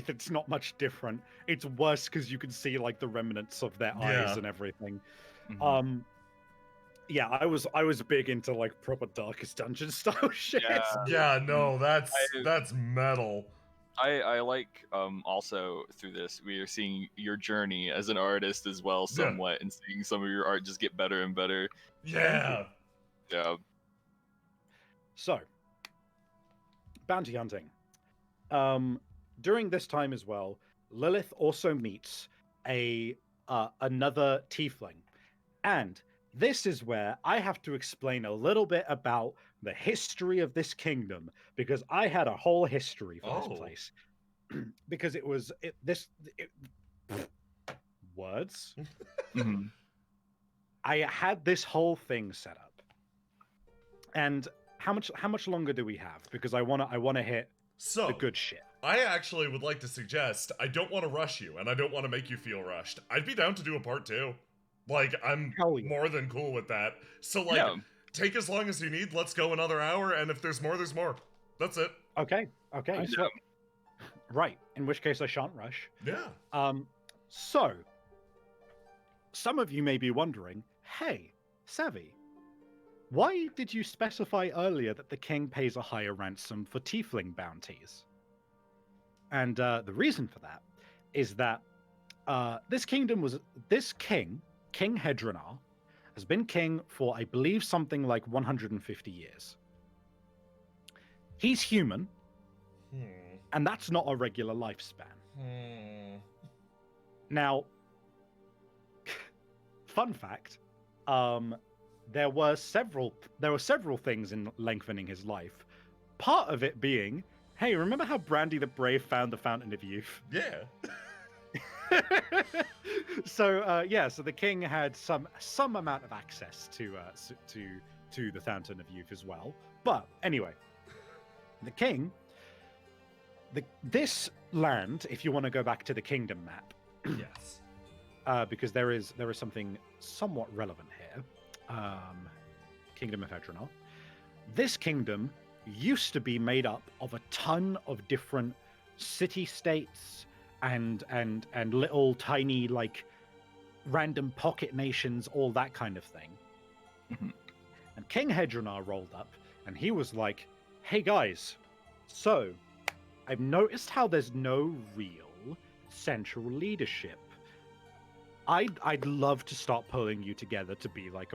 it's not much different. It's worse because you can see like the remnants of their Yeah. eyes and everything. Mhm. Yeah, I was big into like proper Darkest Dungeon style shit. Yeah. Yeah, no, that's I- metal. I like also through this we are seeing your journey as an artist as well somewhat, and seeing some of your art just get better and better. Yeah. Yeah. So, bounty hunting. During this time as well, Lilith also meets another tiefling, and this is where I have to explain a little bit about the history of this kingdom, because I had a whole history for Oh. this place. Because words. Mhm. I had this whole thing set up. And how much longer do we have? Because I wanna hit So the good shit. I actually would like to suggest I don't want to rush you, and I don't want to make you feel rushed. I'd be down to do a part 2. Like, I'm Hell yeah. more than cool with that. So, like, Yeah. take as long as you need. Let's go another hour, and if there's more, there's more. That's it. Okay. Yeah. So, right. In which case I shan't rush. Yeah. So some of you may be wondering, hey, Savvy, why did you specify earlier that the king pays a higher ransom for tiefling bounties? And the reason for that is that this king, King Hedronar, has been king for, I believe, something like 150 years. He's human, and that's not a regular lifespan. Now, fun fact, there were several things in lengthening his life. Part of it being, hey, remember how Brandy the Brave found the Fountain of Youth? Yeah. So the king had some amount of access to the Fountain of Youth as well. But anyway, the king, this land, if you want to go back to the kingdom map, Yes. because there is something somewhat relevant here. Kingdom of Hedronar. This kingdom used to be made up of a ton of different city-states and little tiny like random pocket nations, all that kind of thing. Mhm. And King Hedronar rolled up, and he was like, "Hey guys, so I've noticed how there's no real central leadership. I'd love to start pulling you together to be like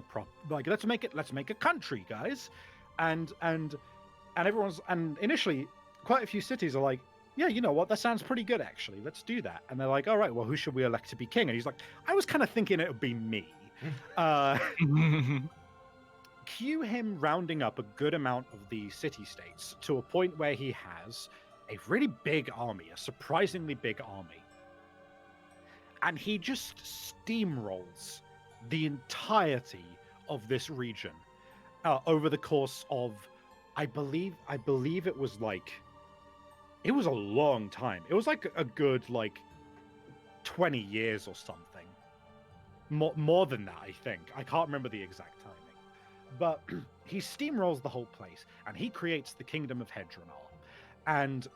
let's make a country, guys." And initially quite a few cities are like, "Yeah, you know what, that sounds pretty good actually, let's do that." And they're like, "All right, well, who should we elect to be king?" And he's like, "I was kind of thinking it would be me." Cue him rounding up a good amount of the city-states to a point where he has a really big army, a surprisingly big army. And he just steamrolls the entirety of this region over the course of, I believe it was a long time. It was like a good 20 years or something. More than that, I think. I can't remember the exact timing. But he steamrolls the whole place, and he creates the Kingdom of Hedronar. And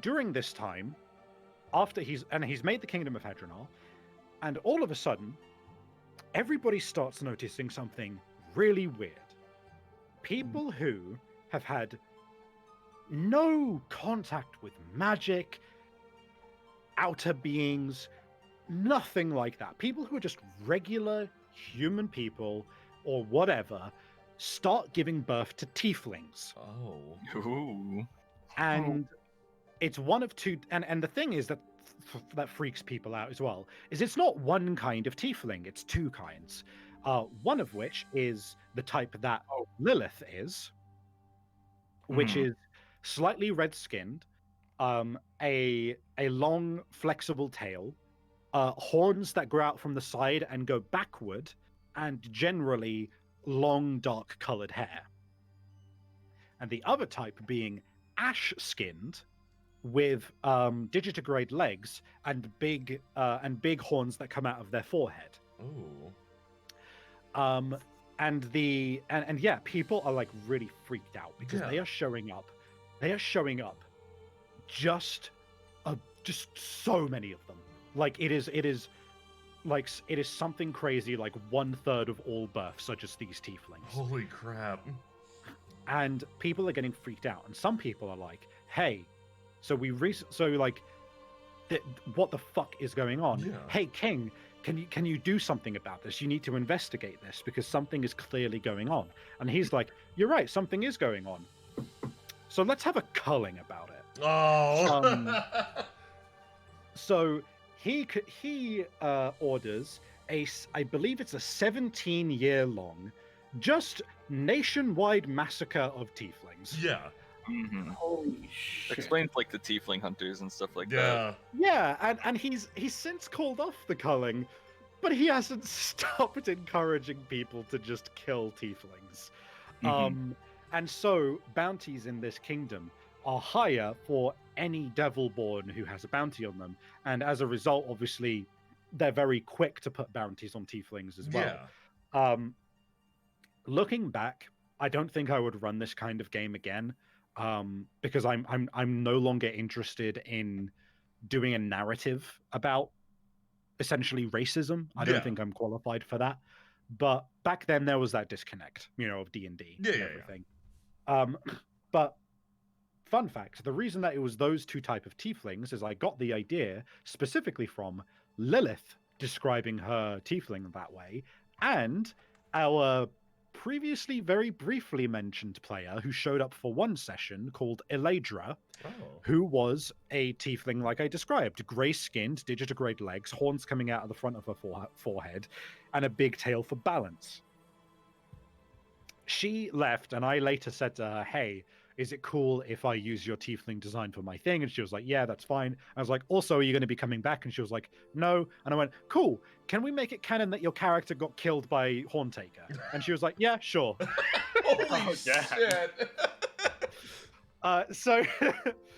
during this time, after he's made the Kingdom of Hedronar, and all of a sudden, everybody starts noticing something really weird. People who have had no contact with magic, outer beings, nothing like that. People who are just regular human people or whatever start giving birth to tieflings. Oh. Ooh. And it's one of two, and the thing is that freaks people out as well, is it's not one kind of tiefling, it's two kinds. One of which is the type that Lilith is, which is slightly red-skinned, a long, flexible tail, horns that grow out from the side and go backward, and generally long, dark-colored hair. And the other type being ash-skinned, with digitigrade legs and big horns that come out of their forehead. Ooh. And people are like really freaked out because they are showing up. They are showing up. Just so many of them. Like it is something crazy. Like 1/3 of all births are just these tieflings. Holy crap! And people are getting freaked out. And some people are like, "Hey, what the fuck is going on? Yeah. Hey, King, can you do something about this? You need to investigate this because something is clearly going on." And he's like, "You're right, something is going on. So let's have a culling about it." Oh. So he orders I believe it's a 17-year-long, just nationwide massacre of tieflings. Yeah. Mm-hmm. Holy shit. Explains like the tiefling hunters and stuff like Yeah. Yeah, and he's since called off the culling, but he hasn't stopped encouraging people to just kill tieflings. And so bounties in this kingdom are higher for any Devilborn who has a bounty on them, and as a result, obviously, they're very quick to put bounties on tieflings as well. Yeah. Looking back, I don't think I would run this kind of game again, because I'm no longer interested in doing a narrative about essentially racism. I don't think I'm qualified for that. But back then there was that disconnect, of D&D and everything. But fun fact, the reason that it was those two type of tieflings is I got the idea specifically from Lilith describing her tiefling that way, and our previously very briefly mentioned player who showed up for one session called Eladra, who was a tiefling like I described, grey-skinned, digitigrade legs, horns coming out of the front of her forehead, and a big tail for balance. She left, and I later said to her, "Hey, is it cool if I use your tiefling design for my thing?" And she was like, "Yeah, that's fine." I was like, "Also, are you going to be coming back?" And she was like, "No." And I went, "Cool. Can we make it canon that your character got killed by Horntaker?" And she was like, "Yeah, sure." Holy shit! So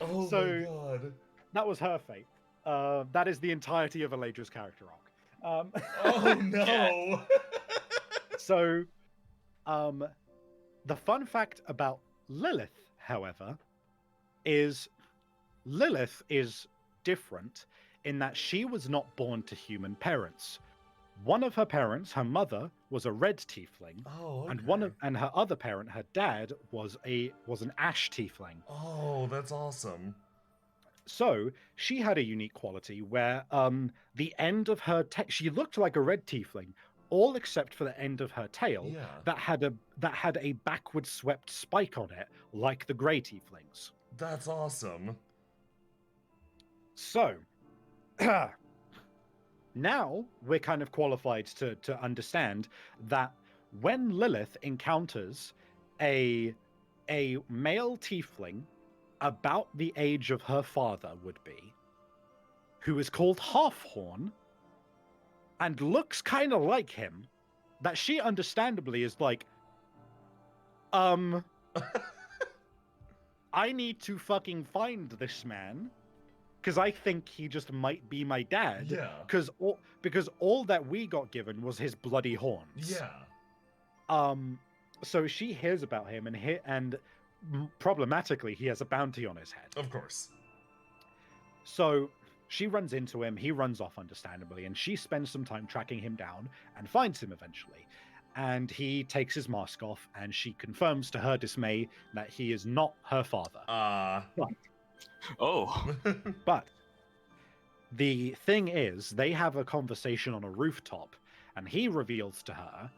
Oh my god. that was her fate. That is the entirety of Eladra's character arc. Oh no! So, the fun fact about Lilith, however, is Lilith is different in that she was not born to human parents. One of her parents, her mother, was a red tiefling, Oh, okay. and her other parent, her dad, was an ash tiefling. Oh, that's awesome. So she had a unique quality where the end of her she looked like a red tiefling, all except for the end of her tail that had a backward swept spike on it, like the grey tieflings. That's awesome. So now we're kind of qualified to understand that when Lilith encounters a male tiefling about the age of her father would be, who is called Halfhorn and looks kind of like him, that she understandably is like, I need to fucking find this man, because I think he just might be my dad. Yeah. Because all that we got given was his bloody horns. Yeah. So she hears about him, and problematically, he has a bounty on his head. Of course. So she runs into him, he runs off understandably, and she spends some time tracking him down and finds him eventually. And he takes his mask off, and she confirms to her dismay that he is not her father. But the thing is, they have a conversation on a rooftop, and he reveals to her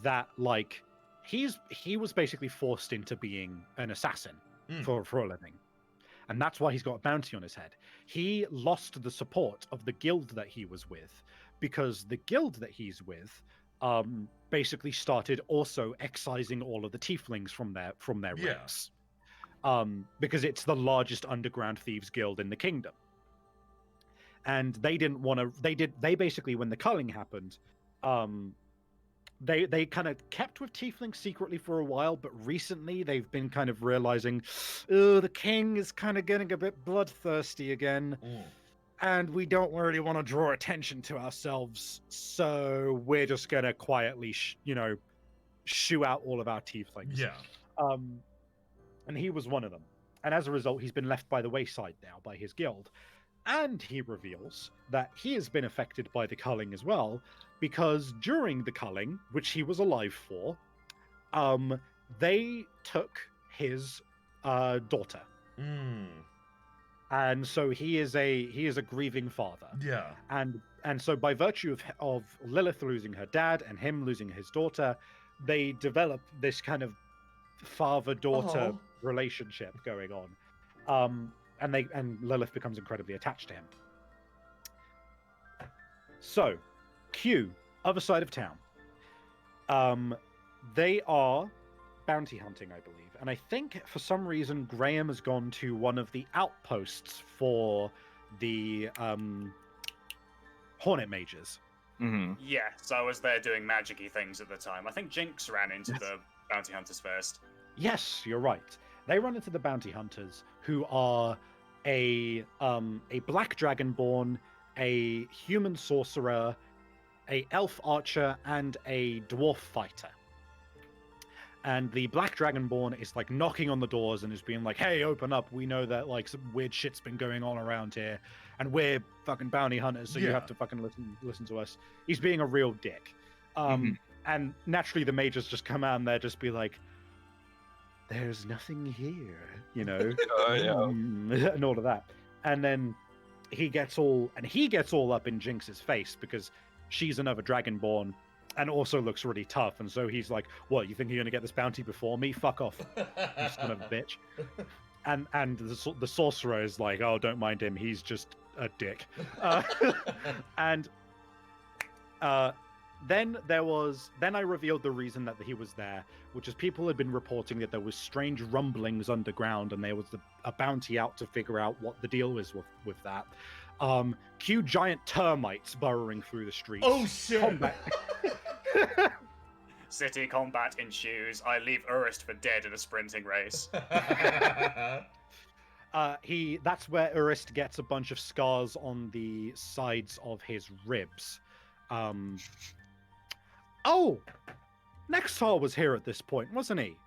that, like, he was basically forced into being an assassin for a living. And that's why he's got a bounty on his head. He lost the support of the guild that he was with, because the guild that he's with basically started also excising all of the tieflings from their Yeah. ranks, because it's the largest underground thieves guild in the kingdom. And they didn't want to. They basically, when the culling happened, they kind of kept with tieflings secretly for a while, but recently they've been kind of realizing, oh, the king is kind of getting a bit bloodthirsty again. And we don't really want to draw attention to ourselves, so we're just gonna quietly, shoo out all of our tieflings. Yeah. And he was one of them. And as a result, he's been left by the wayside now by his guild. And he reveals that he has been affected by the culling as well, because during the culling, which he was alive for, they took his daughter. And so he is a grieving father. Yeah. And so by virtue of Lilith losing her dad and him losing his daughter, they develop this kind of father-daughter relationship going on. And Lilith becomes incredibly attached to him. So, Q, other side of town. They are bounty hunting, I believe. And I think for some reason Graham has gone to one of the outposts for the Hornet Mages. Yes, I was there doing magic-y things at the time. I think Jinx ran into the bounty hunters first. Yes, you're right. They run into the bounty hunters, who are a black dragonborn, a human sorcerer, a elf archer, and a dwarf fighter. And the black dragonborn is like knocking on the doors and is being like, "Hey, open up! We know that like some weird shit's been going on around here, and we're fucking bounty hunters, so you have to fucking listen to us." He's being a real dick. And naturally, the mages just come out and they'll just be like, "There's nothing here," and all of that. And then he gets all up in Jinx's face because she's another dragonborn and also looks really tough. And so he's like, "What, you think you're gonna get this bounty before me? Fuck off, you son of a bitch." And the sorcerer is like, "Oh, don't mind him. He's just a dick." Then I revealed the reason that he was there, which is people had been reporting that there was strange rumblings underground, and there was a bounty out to figure out what the deal is with that. Cue giant termites burrowing through the streets. Oh shit! Combat. City combat ensues. I leave Urist for dead in a sprinting race. That's where Urist gets a bunch of scars on the sides of his ribs. Oh, Nextar was here at this point, wasn't he?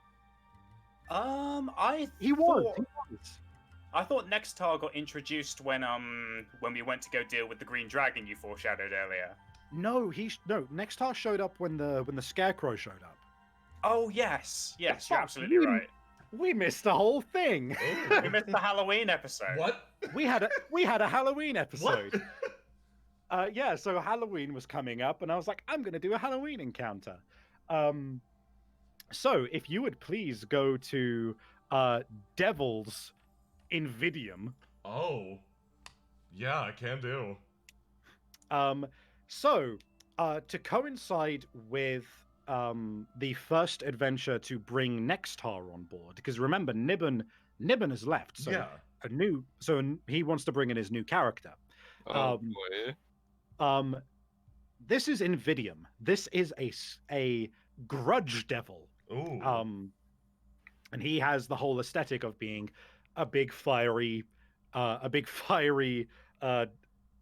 He was. I thought Nextar got introduced when we went to go deal with the green dragon you foreshadowed earlier. No, Nextar showed up when the Scarecrow showed up. Oh yes, you're absolutely right. We missed the whole thing. We missed the Halloween episode. What? We had a Halloween episode. What? Yeah, so Halloween was coming up, and I was like, I'm going to do a Halloween encounter. So if you would please go to Devil's Invidium. Oh, yeah, I can do. So to coincide with the first adventure to bring Nextar on board, because remember, Nibbon has left, so yeah. He wants to bring in his new character. Oh boy. This is Invidium. This is a grudge devil. Ooh. And he has the whole aesthetic of being a big fiery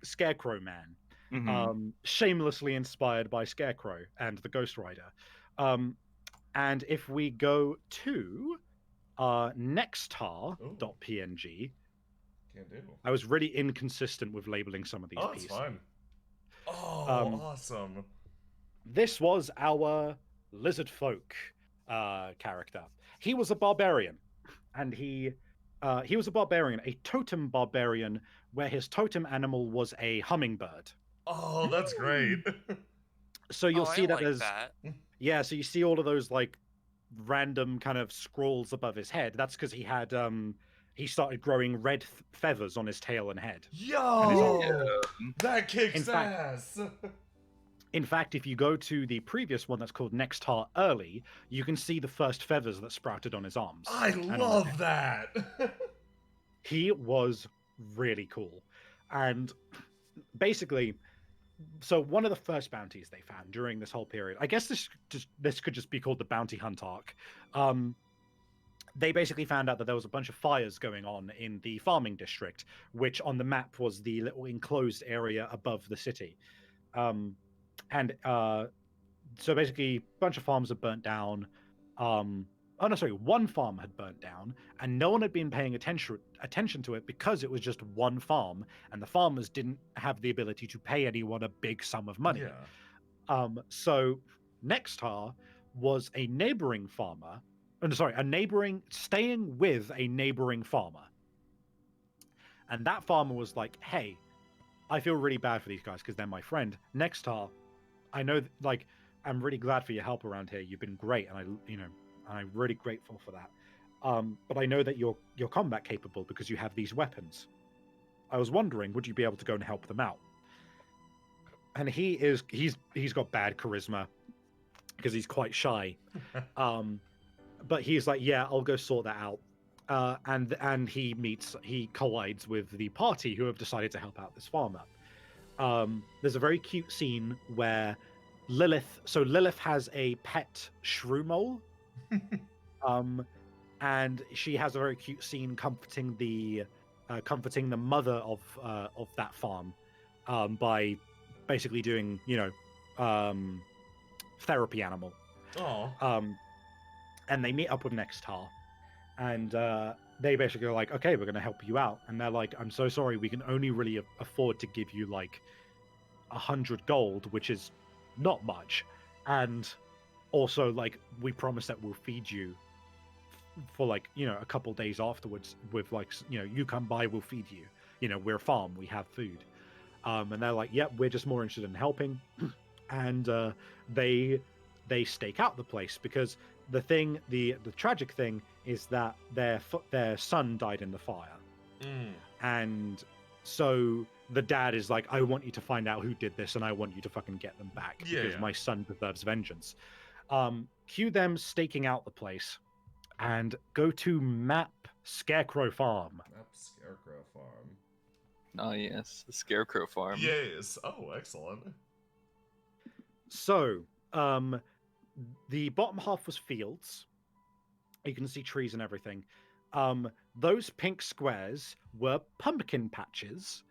scarecrow man. Mm-hmm. Shamelessly inspired by Scarecrow and the Ghost Rider. And if we go to nextar.png, Can do. I was really inconsistent with labeling some of these pieces. It's fine. Oh, awesome. This was our lizard folk character. He was a barbarian, and he was a barbarian, a totem barbarian, where his totem animal was a hummingbird. Oh, that's great. So you'll see that like there's that. Yeah, so you see all of those like random kind of scrolls above his head. That's because he had he started growing red feathers on his tail and head. Yo, that kicks ass. In fact, if you go to the previous one that's called Nextar Early, you can see the first feathers that sprouted on his arms. I love that. He was really cool. And basically, so one of the first bounties they found during this whole period, I guess this could just be called the bounty hunt arc. They basically found out that there was a bunch of fires going on in the farming district, which on the map was the little enclosed area above the city. So basically, a bunch of farms had burnt down. One farm had burnt down, and no one had been paying attention to it because it was just one farm, and the farmers didn't have the ability to pay anyone a big sum of money. Yeah. So Nextar was a neighboring farmer. Staying with a neighboring farmer. And that farmer was like, hey, I feel really bad for these guys because they're my friend. Nextar, I know, I'm really glad for your help around here. You've been great, and I'm really grateful for that. But I know that you're combat capable because you have these weapons. I was wondering, would you be able to go and help them out? And he's got bad charisma because he's quite shy. But he's like, yeah, I'll go sort that out. And he collides with the party who have decided to help out this farmer. There's a very cute scene where Lilith has a pet shrew mole. And she has a very cute scene comforting the mother of that farm by basically doing, therapy animal. Oh. And they meet up with Nextar, and they basically are like, okay, we're going to help you out. And they're like, I'm so sorry, we can only really afford to give you 100 gold, which is not much. And also, we promise that we'll feed you for a couple days afterwards with you come by, we'll feed you. We're a farm, we have food. And they're like, yep, we're just more interested in helping. And they stake out the place because the tragic thing is that their son died in the fire. And so the dad is like, I want you to find out who did this, and I want you to fucking get them back because my son deserves vengeance. Cue them staking out the place, and go to map Scarecrow Farm. Map Scarecrow Farm. Oh yes, the Scarecrow Farm. Yes. Oh, excellent. So, the bottom half was fields. You can see trees and everything. Those pink squares were pumpkin patches.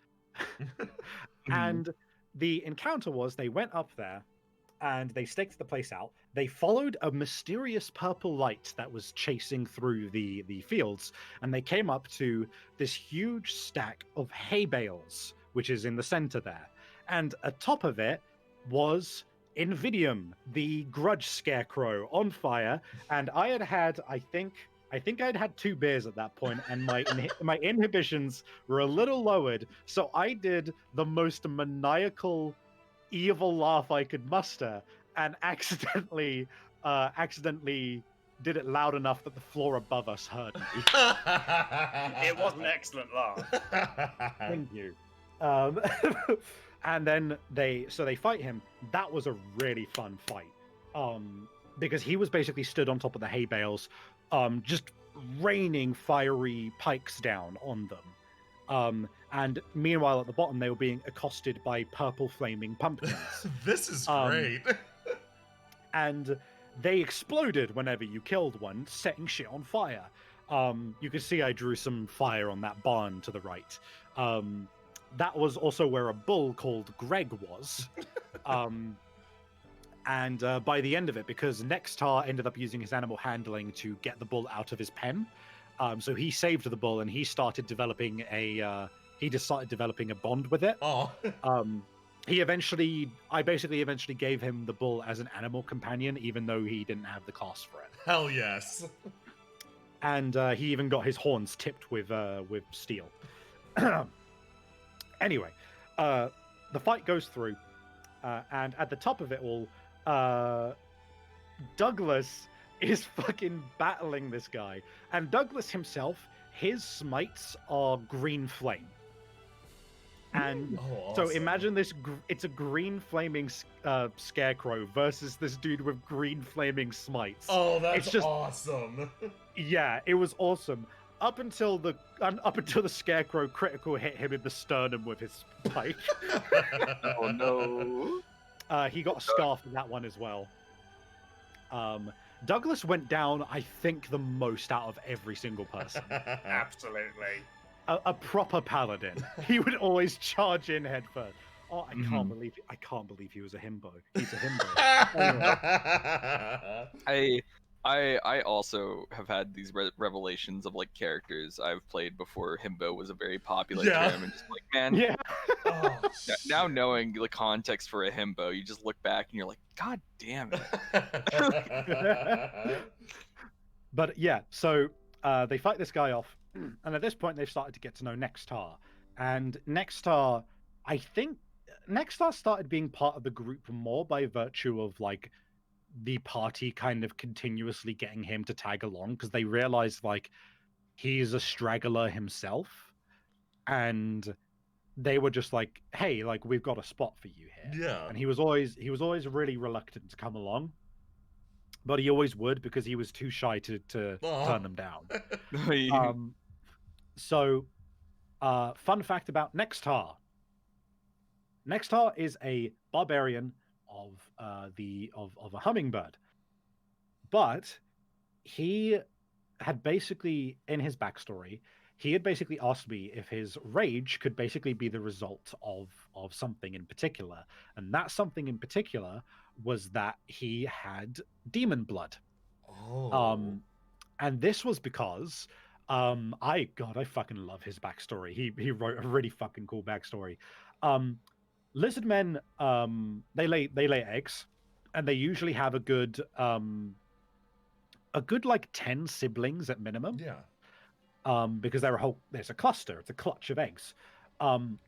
And the encounter was they went up there and they staked the place out. They followed a mysterious purple light that was chasing through the fields, and they came up to this huge stack of hay bales, which is in the center there. And atop of it was Invidium, the grudge scarecrow, on fire. And I think I'd had 2 beers at that point, and my inhibitions were a little lowered, so I did the most maniacal, evil laugh I could muster, and accidentally did it loud enough that the floor above us heard me. It was an excellent laugh. Thank you. And then they fight him. That was a really fun fight, because he was basically stood on top of the hay bales, just raining fiery pikes down on them. And meanwhile, at the bottom, they were being accosted by purple flaming pumpkins. This is great. And they exploded whenever you killed one, setting shit on fire. You can see I drew some fire on that barn to the right. That was also where a bull called Greg was. And by the end of it, because Nextar ended up using his animal handling to get the bull out of his pen, so he saved the bull and he started developing a bond with it. Oh. I basically eventually gave him the bull as an animal companion, even though he didn't have the class for it. Hell yes. And he even got his horns tipped with steel. Anyway, the fight goes through, and at the top of it all, Douglas is fucking battling this guy. And Douglas himself, his smites are green flame. And Oh, so awesome. imagine this, it's a green flaming scarecrow versus this dude with green flaming smites. Oh, that's It's just- awesome. Yeah, it was awesome. Up until the scarecrow critical hit him in the sternum with his pike. Oh no. He got a scarf in that one as well. Douglas went down, I think, the most out of every single person. Absolutely. A proper paladin. He would always charge in head first. Oh, I Mhm. can't believe he was a himbo. He's a himbo. I also have had these revelations of like characters I've played before himbo was a very popular Yeah. term, and just like, man, Yeah. Oh, now shit. knowing the context for a himbo, you just look back and you're like, God damn it. But yeah, so they fight this guy off, and at this point they've started to get to know Nextar. And Nextar, I think Nextar started being part of the group more by virtue of like the party kind of continuously getting him to tag along, because they realized like he's a straggler himself, and they were just like, hey, like we've got a spot for you here. Yeah. And he was always really reluctant to come along, but he always would because he was too shy to Aw. turn them down. Yeah. Fun fact about Nextar. Nextar is a barbarian of a hummingbird, but he had basically, in his backstory, he had basically asked me if his rage could basically be the result of something in particular, and that something in particular was that he had demon blood. Oh. And this was because I fucking love his backstory. He wrote a really fucking cool backstory. Lizard men, they lay eggs, and they usually have a good like 10 siblings at minimum. Yeah. Because there's a cluster, it's a clutch of eggs. And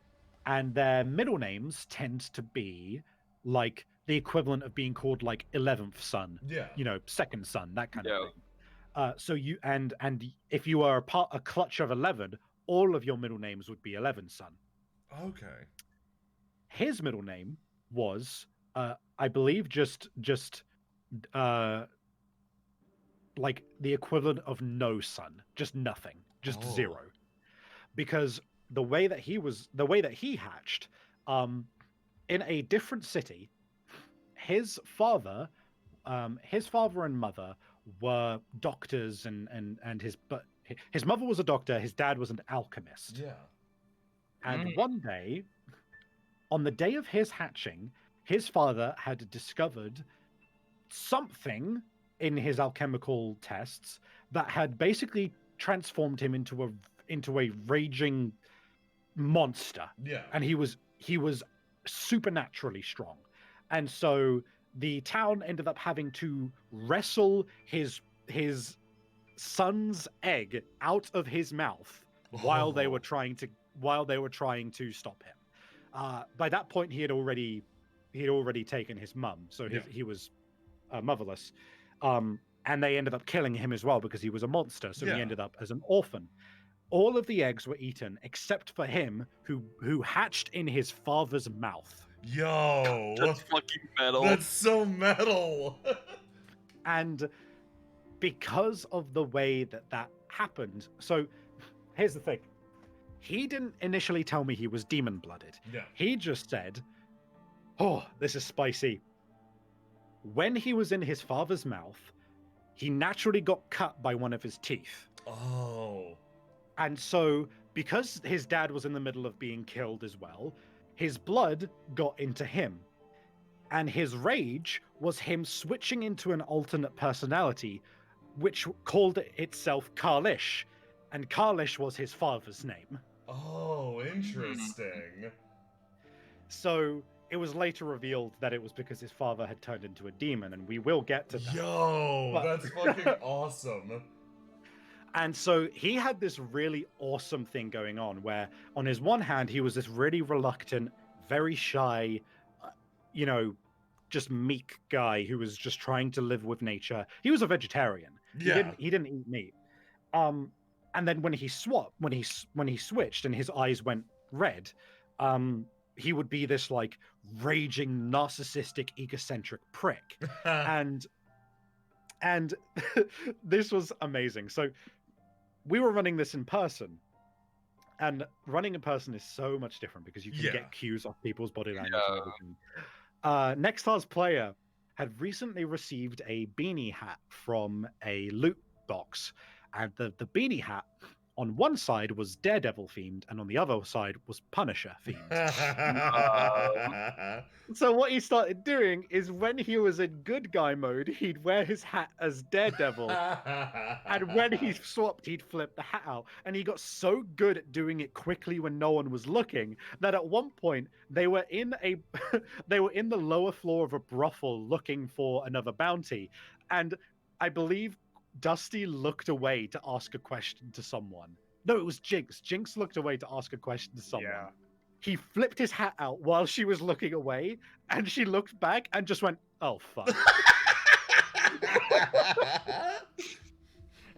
their middle names tend to be like the equivalent of being called like 11th son, Yeah. second son, that kind Yeah. of thing. So you and if you are a clutch of 11, all of your middle names would be 11 son. Okay. His middle name was, I believe, just like the equivalent of no son, just nothing, just Oh. zero, because the way that he hatched, in a different city, his father and mother were doctors, and his mother was a doctor, his dad was an alchemist. Yeah. And one day, on the day of his hatching, his father had discovered something in his alchemical tests that had basically transformed him into a raging monster. Yeah. And he was supernaturally strong. And so the town ended up having to wrestle his son's egg out of his mouth while they were trying to stop him. By that point, he had already taken his mum, so he was motherless. And they ended up killing him as well because he was a monster. So he ended up as an orphan. All of the eggs were eaten except for him, who hatched in his father's mouth. Yo. That's fucking metal. That's so metal. And because of the way that happened, so here's the thing. He didn't initially tell me he was demon-blooded. Yeah. He just said, oh, this is spicy. When he was in his father's mouth, he naturally got cut by one of his teeth. Oh. And so, because his dad was in the middle of being killed as well, his blood got into him. And his rage was him switching into an alternate personality, which called itself Karlish. And Karlish was his father's name. Oh, interesting. So it was later revealed that it was because his father had turned into a demon, and we will get to that. Yo, But- that's fucking awesome. And so he had this really awesome thing going on where, on his one hand, he was this really reluctant, very shy, just meek guy who was just trying to live with nature. He was a vegetarian. Yeah. He didn't eat meat. And then when he switched and his eyes went red, he would be this like raging, narcissistic, egocentric prick. and this was amazing. So we were running this in person, and running in person is so much different because you can get cues off people's body language and everything. Nextar's player had recently received a beanie hat from a loot box, and the beanie hat on one side was Daredevil themed, and on the other side was Punisher themed. So what he started doing is when he was in good guy mode, he'd wear his hat as Daredevil, and when he swapped, he'd flip the hat out. And he got so good at doing it quickly when no one was looking that at one point they were in the lower floor of a brothel looking for another bounty, and I believe Dusty looked away to ask a question to someone. No, it was Jinx. Jinx looked away to ask a question to someone. Yeah. He flipped his hat out while she was looking away, and she looked back and just went, "Oh, fuck."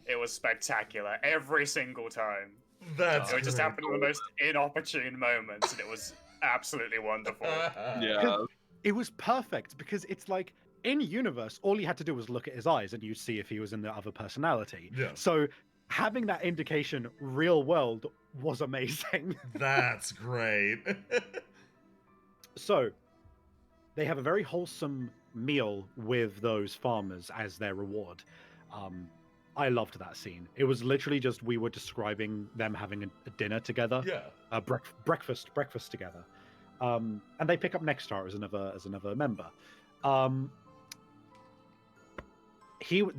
It was spectacular every single time. It just happened in the most inopportune moments, and it was absolutely wonderful. Yeah. It was perfect because it's like, in universe, all he had to do was look at his eyes and you'd see if he was in the other personality. Yeah. So having that indication real world was amazing. That's great. So they have a very wholesome meal with those farmers as their reward. I loved that scene. It was literally just, we were describing them having a dinner together. Yeah. Breakfast together. And they pick up Nextar as another member.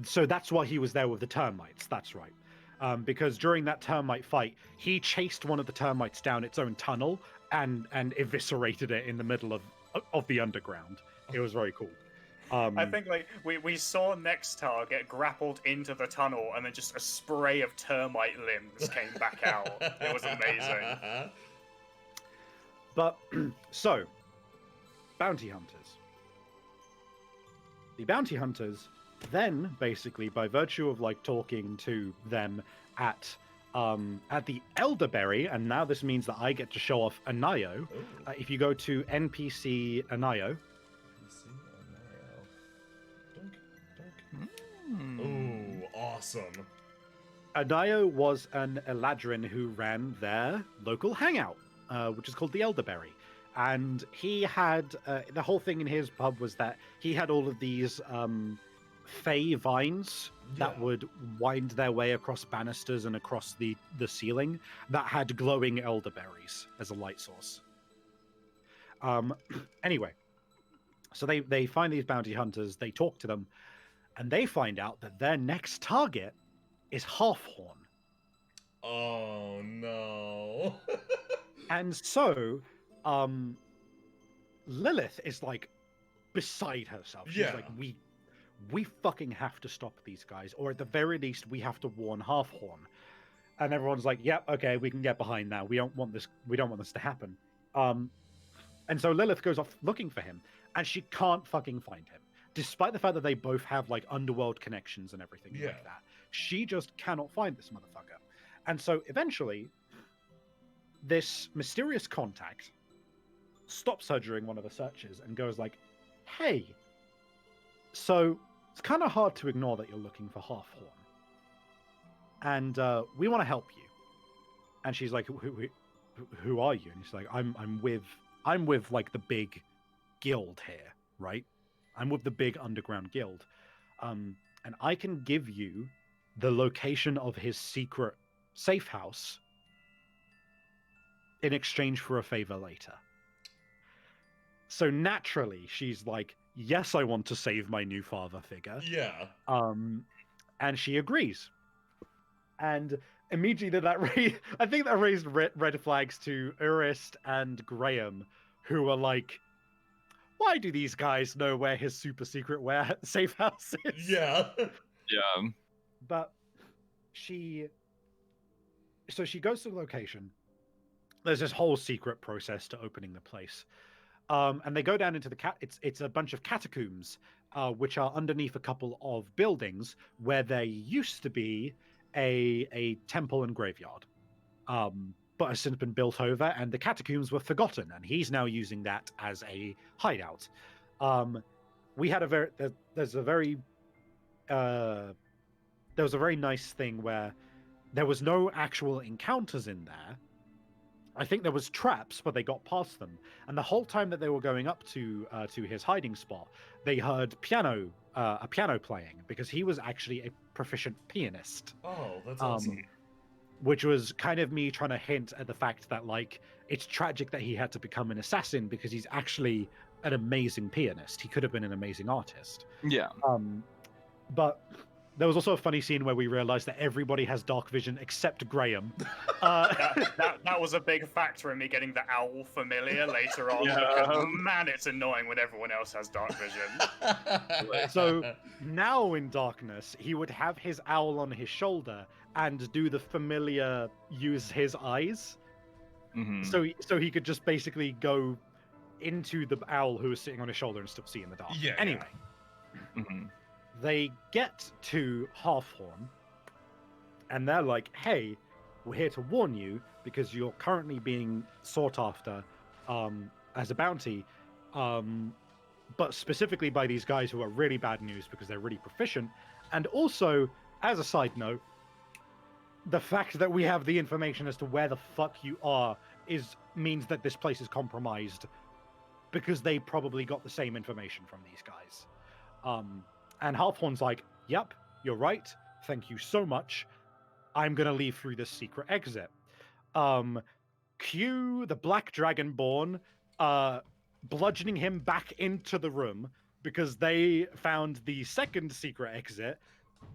So that's why he was there with the termites. That's right. Because during that termite fight, he chased one of the termites down its own tunnel and eviscerated it in the middle of the underground. It was very cool. I think like we saw Nextar get grappled into the tunnel, and then just a spray of termite limbs came back out. It was amazing. But so, bounty hunters. The bounty hunters then, basically, by virtue of like talking to them at the Elderberry, and now this means that I get to show off Anayo. If you go to NPC Anayo. Ooh, awesome. Anayo was an Eladrin who ran their local hangout, which is called the Elderberry. And he had, the whole thing in his pub was that he had all of these fey vines that would wind their way across banisters and across the ceiling that had glowing elderberries as a light source. Anyway, so they find these bounty hunters, they talk to them, and they find out that their next target is Halfhorn. Oh no. And so Lilith is like beside herself. She's like, we fucking have to stop these guys, or at the very least we have to warn Halfhorn. And everyone's like, yep, okay, we can get behind that. We don't want this to happen. And so Lilith goes off looking for him, and she can't fucking find him. Despite the fact that they both have like underworld connections and everything like that. She just cannot find this motherfucker. And so eventually this mysterious contact stops her during one of the searches and goes like, hey, so it's kind of hard to ignore that you're looking for Halfhorn. And we want to help you. And she's like, who are you? And he's like, I'm with like the big guild here, right? I'm with the big underground guild. And I can give you the location of his secret safe house in exchange for a favor later. So naturally, she's like, yes, I want to save my new father figure. Yeah. And she agrees. And immediately I think that raised red flags to Urist and Graham, who were like, why do these guys know where his super secret safe house is? Yeah. Yeah. But she goes to the location. There's this whole secret process to opening the place. And they go down into it's a bunch of catacombs, which are underneath a couple of buildings where there used to be a temple and graveyard. but has since been built over, and the catacombs were forgotten, and he's now using that as a hideout. We had there was a very nice thing where there was no actual encounters in there. I think there was traps, but they got past them. And the whole time that they were going up to his hiding spot, they heard a piano playing, because he was actually a proficient pianist. Oh, that's awesome. Which was kind of me trying to hint at the fact that, like, it's tragic that he had to become an assassin, because he's actually an amazing pianist. He could have been an amazing artist. Yeah. But there was also a funny scene where we realized that everybody has dark vision except Graham. That was a big factor in me getting the owl familiar later on. Because, man, it's annoying when everyone else has dark vision. So now in darkness, he would have his owl on his shoulder and do the familiar use his eyes. Mm-hmm. So he could just basically go into the owl who was sitting on his shoulder and still see in the dark. Yeah. Anyway. Mm-hmm. They get to Halfhorn, and they're like, hey, we're here to warn you, because you're currently being sought after as a bounty, but specifically by these guys who are really bad news because they're really proficient. And also, as a side note, the fact that we have the information as to where the fuck you are means that this place is compromised, because they probably got the same information from these guys. And Halfhorn's like, yep, you're right. Thank you so much. I'm going to leave through this secret exit. Cue the Black Dragonborn bludgeoning him back into the room, because they found the second secret exit,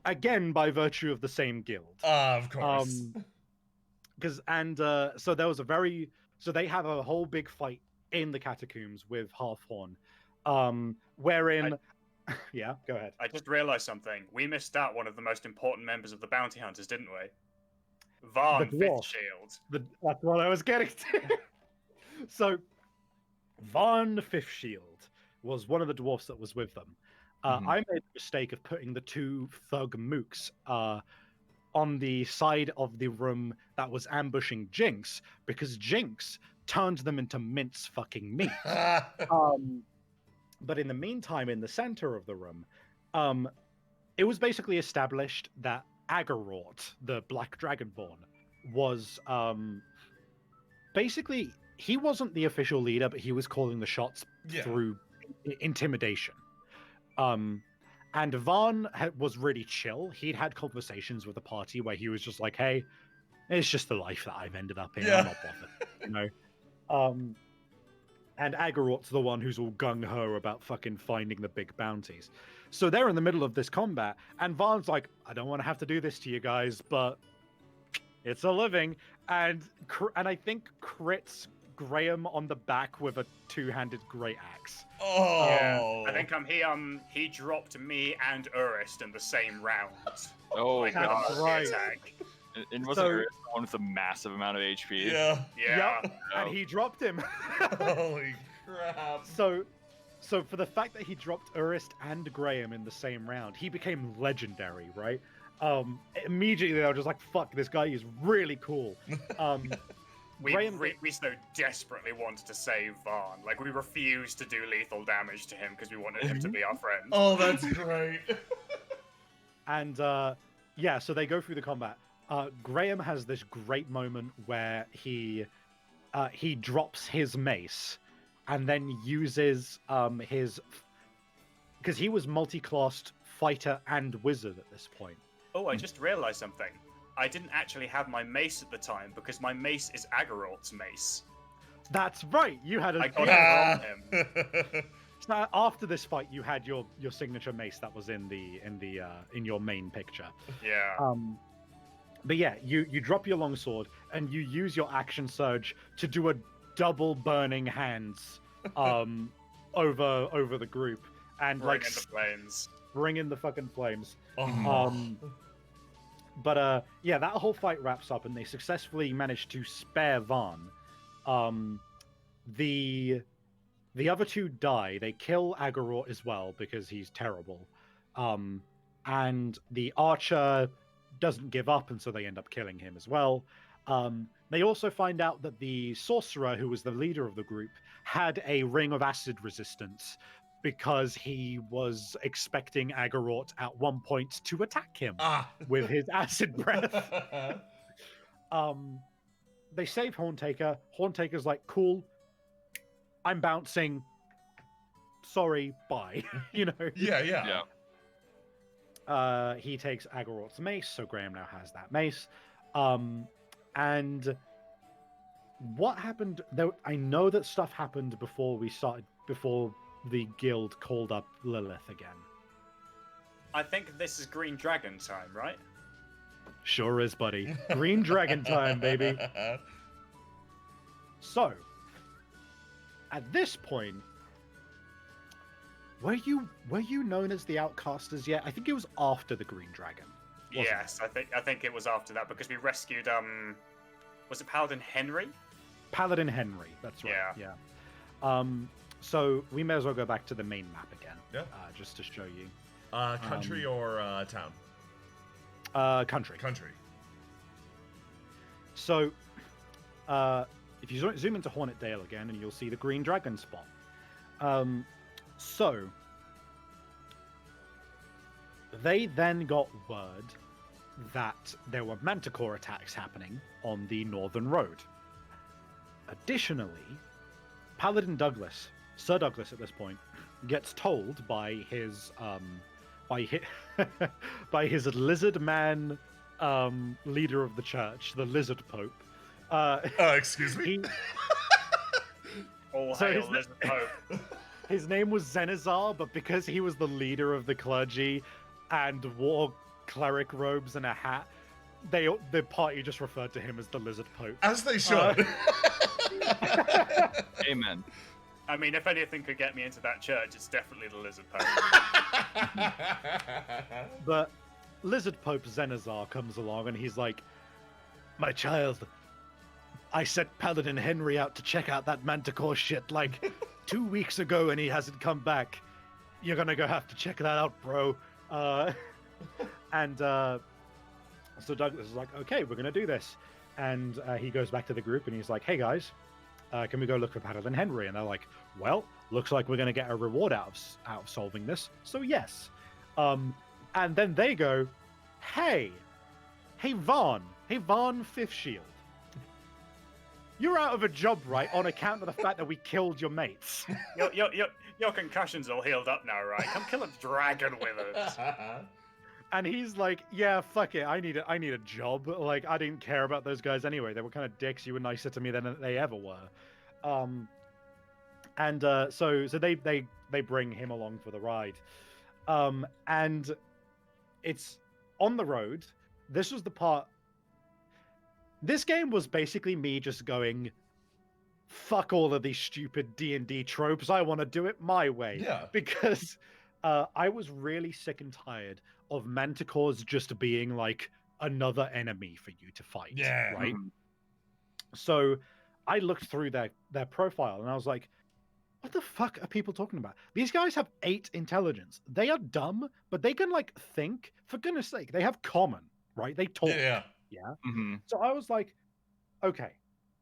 again by virtue of the same guild. Of course. So there was so they have a whole big fight in the catacombs with Halfhorn, wherein... Yeah, go ahead. I just realized something. We missed out one of the most important members of the Bounty Hunters, didn't we? Varn Fifth Shield. That's what I was getting to. So, Varn Fifth Shield was one of the dwarfs that was with them. I made the mistake of putting the two thug mooks on the side of the room that was ambushing Jinx, because Jinx turned them into mince fucking meat. But in the meantime, in the center of the room, it was basically established that Agarort, the Black Dragonborn, was basically, he wasn't the official leader, but he was calling the shots through intimidation. And Varn was really chill. He'd had conversations with the party where he was just like, hey, it's just the life that I've ended up in. I'm not bothered, And Agarort's the one who's all gung-ho about fucking finding the big bounties. So they're in the middle of this combat, and Varn's like, I don't want to have to do this to you guys, but it's a living. And I think crits Graham on the back with a two-handed great axe. Oh! Yeah, I think he dropped me and Urist in the same round. Oh, my God. That's right. And wasn't Urist the one with a massive amount of HP? Yeah. Yep. And he dropped him. Holy crap. So for the fact that he dropped Urist and Graham in the same round, he became legendary, right? Immediately they were just like, fuck, this guy is really cool. We so desperately wanted to save Varn. Like, we refused to do lethal damage to him because we wanted him to be our friend. Oh, that's great. And so they go through the combat. Graham has this great moment where he drops his mace and then uses his, because he was multi-classed fighter and wizard at this point. Oh, I just realized something. I didn't actually have my mace at the time because my mace is Agarort's mace. That's right. You had I got it from him. So after this fight, you had your signature mace that was in your main picture. Yeah. But yeah, you drop your longsword and you use your action surge to do a double burning hands over the group and bring in the flames. Bring in the fucking flames. Oh. But that whole fight wraps up and they successfully manage to spare Varn. The other two die. They kill Agarort as well because he's terrible. And the archer doesn't give up, and so they end up killing him as well. They also find out that the sorcerer, who was the leader of the group, had a ring of acid resistance because he was expecting Agarort at one point to attack him with his acid breath. They save Horntaker. Horntaker's like, cool, I'm bouncing. Sorry, bye. You know? Yeah. He takes Agarort's mace, so Graham now has that mace. And what happened? Though I know that stuff happened before the guild called up Lilith again. I think this is Green Dragon time, right? Sure is, buddy. Green Dragon time, baby. So, at this point, were you known as the Outcasters yet? I think it was after the Green Dragon. Yes, I think it was after that because we rescued was it Paladin Henry? Paladin Henry, that's right. Yeah. So we may as well go back to the main map again. Yeah. Just to show you. Country or town? Country. Country. So, if you zoom into Hornet Dale again, and you'll see the Green Dragon spot. So, they then got word that there were Manticore attacks happening on the Northern Road. Additionally, Paladin Douglas, Sir Douglas at this point, gets told by his by his lizard man leader of the church, the Lizard Pope. Excuse me? All hail Lizard Pope. His name was Zenizar, but because he was the leader of the clergy and wore cleric robes and a hat, the party just referred to him as the Lizard Pope. As they should. Amen. I mean, if anything could get me into that church, it's definitely the Lizard Pope. But Lizard Pope Zenizar comes along and he's like, my child, I sent Paladin Henry out to check out that Manticore shit like 2 weeks ago and he hasn't come back. You're gonna go have to check that out, bro. So Douglas is like, okay, we're gonna do this. And he goes back to the group and he's like, hey guys, can we go look for Paladin Henry? And they're like, well, looks like we're gonna get a reward out of solving this. So yes. And then they go, hey Vaughn Fifth Shield. You're out of a job, right, on account of the fact that we killed your mates. Your concussion's all healed up now, right? Come kill a dragon with us. And he's like, yeah, fuck it. I need a job. Like, I didn't care about those guys anyway. They were kind of dicks. You were nicer to me than they ever were. So they bring him along for the ride. And it's on the road. This was the part. This game was basically me just going, fuck all of these stupid D&D tropes. I want to do it my way. Yeah. Because I was really sick and tired of Manticores just being like another enemy for you to fight. Yeah. Right? So I looked through their profile and I was like, what the fuck are people talking about? These guys have 8 intelligence. They are dumb, but they can like think. For goodness sake, they have common, right? They talk. Yeah. Yeah. So I was like, okay,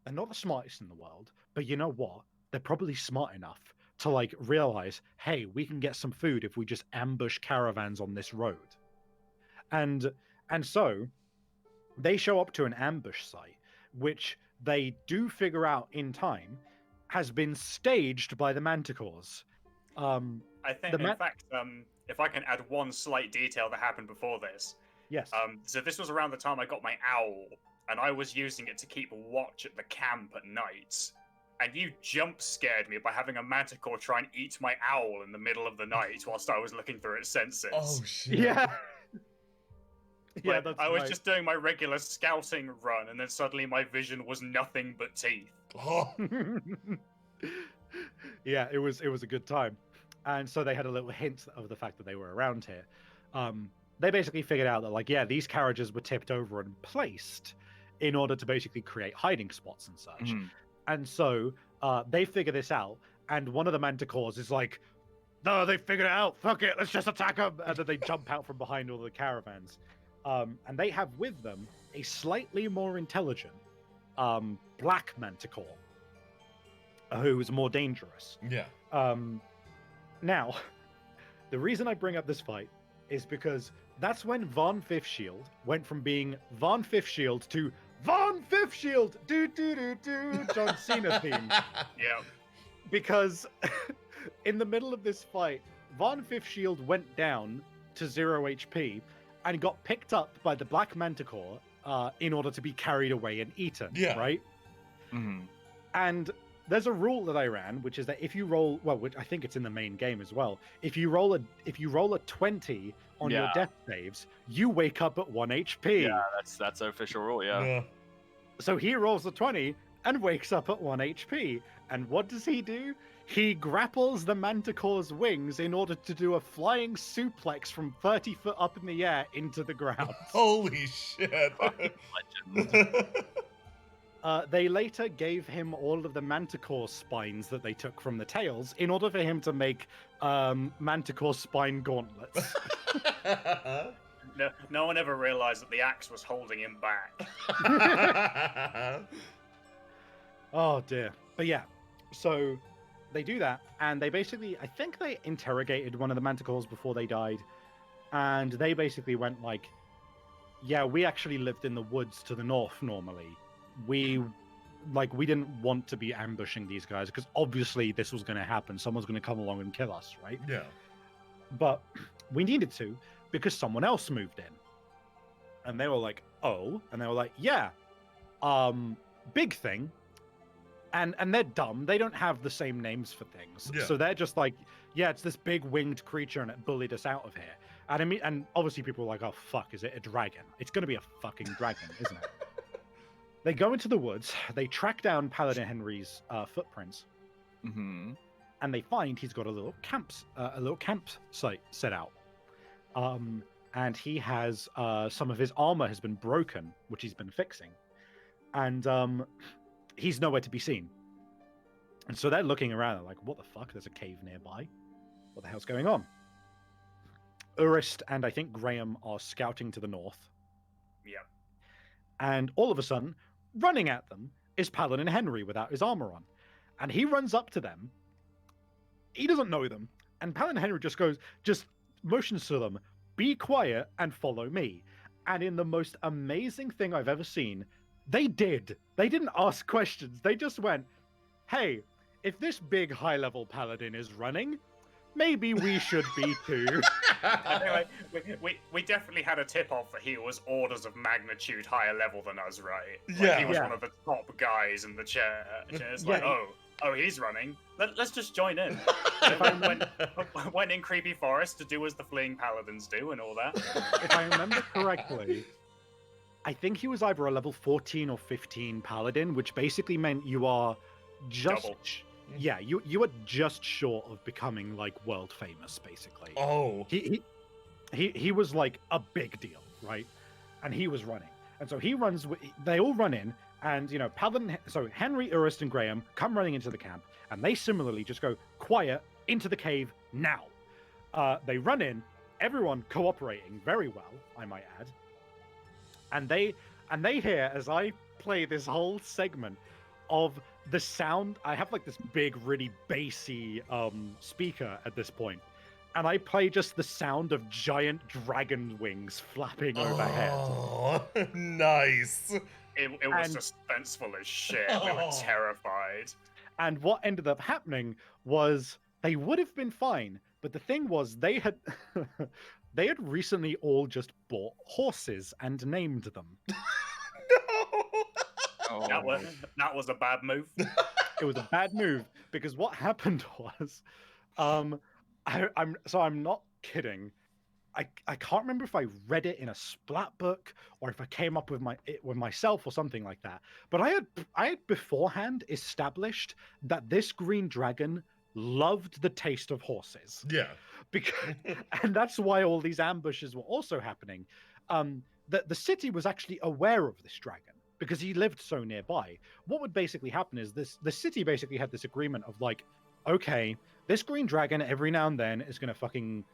they're not the smartest in the world, but you know what? They're probably smart enough to like realize, hey, we can get some food if we just ambush caravans on this road. And so they show up to an ambush site, which they do figure out in time has been staged by the Manticores. I think, in fact, if I can add one slight detail that happened before this. Yes. So this was around the time I got my owl, and I was using it to keep watch at the camp at night. And you jump scared me by having a Manticore try and eat my owl in the middle of the night whilst I was looking through its senses. Oh shit. Yeah. Yeah, that's I was just doing my regular scouting run, and then suddenly my vision was nothing but teeth. Oh. Yeah, it was a good time. And so they had a little hint of the fact that they were around here. They basically figured out that, like, yeah, these carriages were tipped over and placed in order to basically create hiding spots and such. And so they figure this out, and one of the Manticores is like, no, they figured it out. Fuck it, let's just attack them. And then they jump out from behind all the caravans. And they have with them a slightly more intelligent Black Manticore, who is more dangerous. Yeah. Now, the reason I bring up this fight is because that's when Von Fifth Shield went from being Von Fifth Shield to Von Fifth Shield, John Cena theme. Yeah. Because in the middle of this fight, Von Fifth Shield went down to 0 HP and got picked up by the Black Manticore in order to be carried away and eaten. Yeah. Right? Mm-hmm. And there's a rule that I ran, which is that if you roll, well, which I think it's in the main game as well. If you roll a 20 on your death saves, you wake up at 1 HP. Yeah, that's the official rule. Yeah. So he rolls a 20 and wakes up at 1 HP. And what does he do? He grapples the Manticore's wings in order to do a flying suplex from 30 foot up in the air into the ground. Holy shit. Legend. They later gave him all of the Manticore spines that they took from the tails in order for him to make Manticore spine gauntlets. No one ever realized that the axe was holding him back. Oh dear. But yeah, so they do that, and they basically, I think they interrogated one of the Manticores before they died, and they basically went like, yeah, we actually lived in the woods to the north normally. We didn't want to be ambushing these guys because obviously this was going to happen. Someone's going to come along and kill us, right? Yeah. But we needed to because someone else moved in. And they were like, oh, and they were like, yeah, big thing. And they're dumb. They don't have the same names for things. Yeah. So they're just like, yeah, it's this big winged creature and it bullied us out of here. And I mean, and obviously people were like, oh, fuck, is it a dragon? It's going to be a fucking dragon, isn't it? They go into the woods, they track down Paladin Henry's footprints, Mm-hmm. and they find he's got a little campsite set out. And he has some of his armor has been broken, which he's been fixing, and he's nowhere to be seen. And so they're looking around, they're like, what the fuck? There's a cave nearby. What the hell's going on? Urist and I think Graham are scouting to the north. Yeah. And all of a sudden, running at them is Paladin Henry without his armor on. And he runs up to them. He doesn't know them. And Paladin Henry just motions to them, be quiet and follow me. And in the most amazing thing I've ever seen, they did. They didn't ask questions. They just went, hey, if this big high-level paladin is running, maybe we should be too. Anyway, we definitely had a tip-off that he was orders of magnitude higher level than us, right? Like, he was one of the top guys in the chair. It's like, oh, he's running. Let's just join in. Went in Creepy Forest to do as the fleeing paladins do and all that. If I remember correctly, I think he was either a level 14 or 15 paladin, which basically meant you are just... Double. Yeah, you are just short of becoming like world famous, basically. Oh. He was like a big deal, right? And he was running, and so he runs. They all run in, and you know, Paladin. So Henry, Urist, and Graham come running into the camp, and they similarly just go quiet into the cave now. They run in, everyone cooperating very well, I might add. And they hear as I play this whole segment of the sound. I have like this big, really bassy speaker at this point, and I play just the sound of giant dragon wings flapping overhead. Oh, nice. It was suspenseful as shit. We were terrified. And what ended up happening was they would have been fine, but the thing was they had they had recently all just bought horses and named them. Oh. That was a bad move. It was a bad move because what happened was, I'm not kidding. I can't remember if I read it in a splat book or if I came up with myself or something like that. But I had beforehand established that this green dragon loved the taste of horses. Yeah. And that's why all these ambushes were also happening. The city was actually aware of this dragon because he lived so nearby. What would basically happen is the city basically had this agreement of like, okay, this green dragon every now and then is going to fucking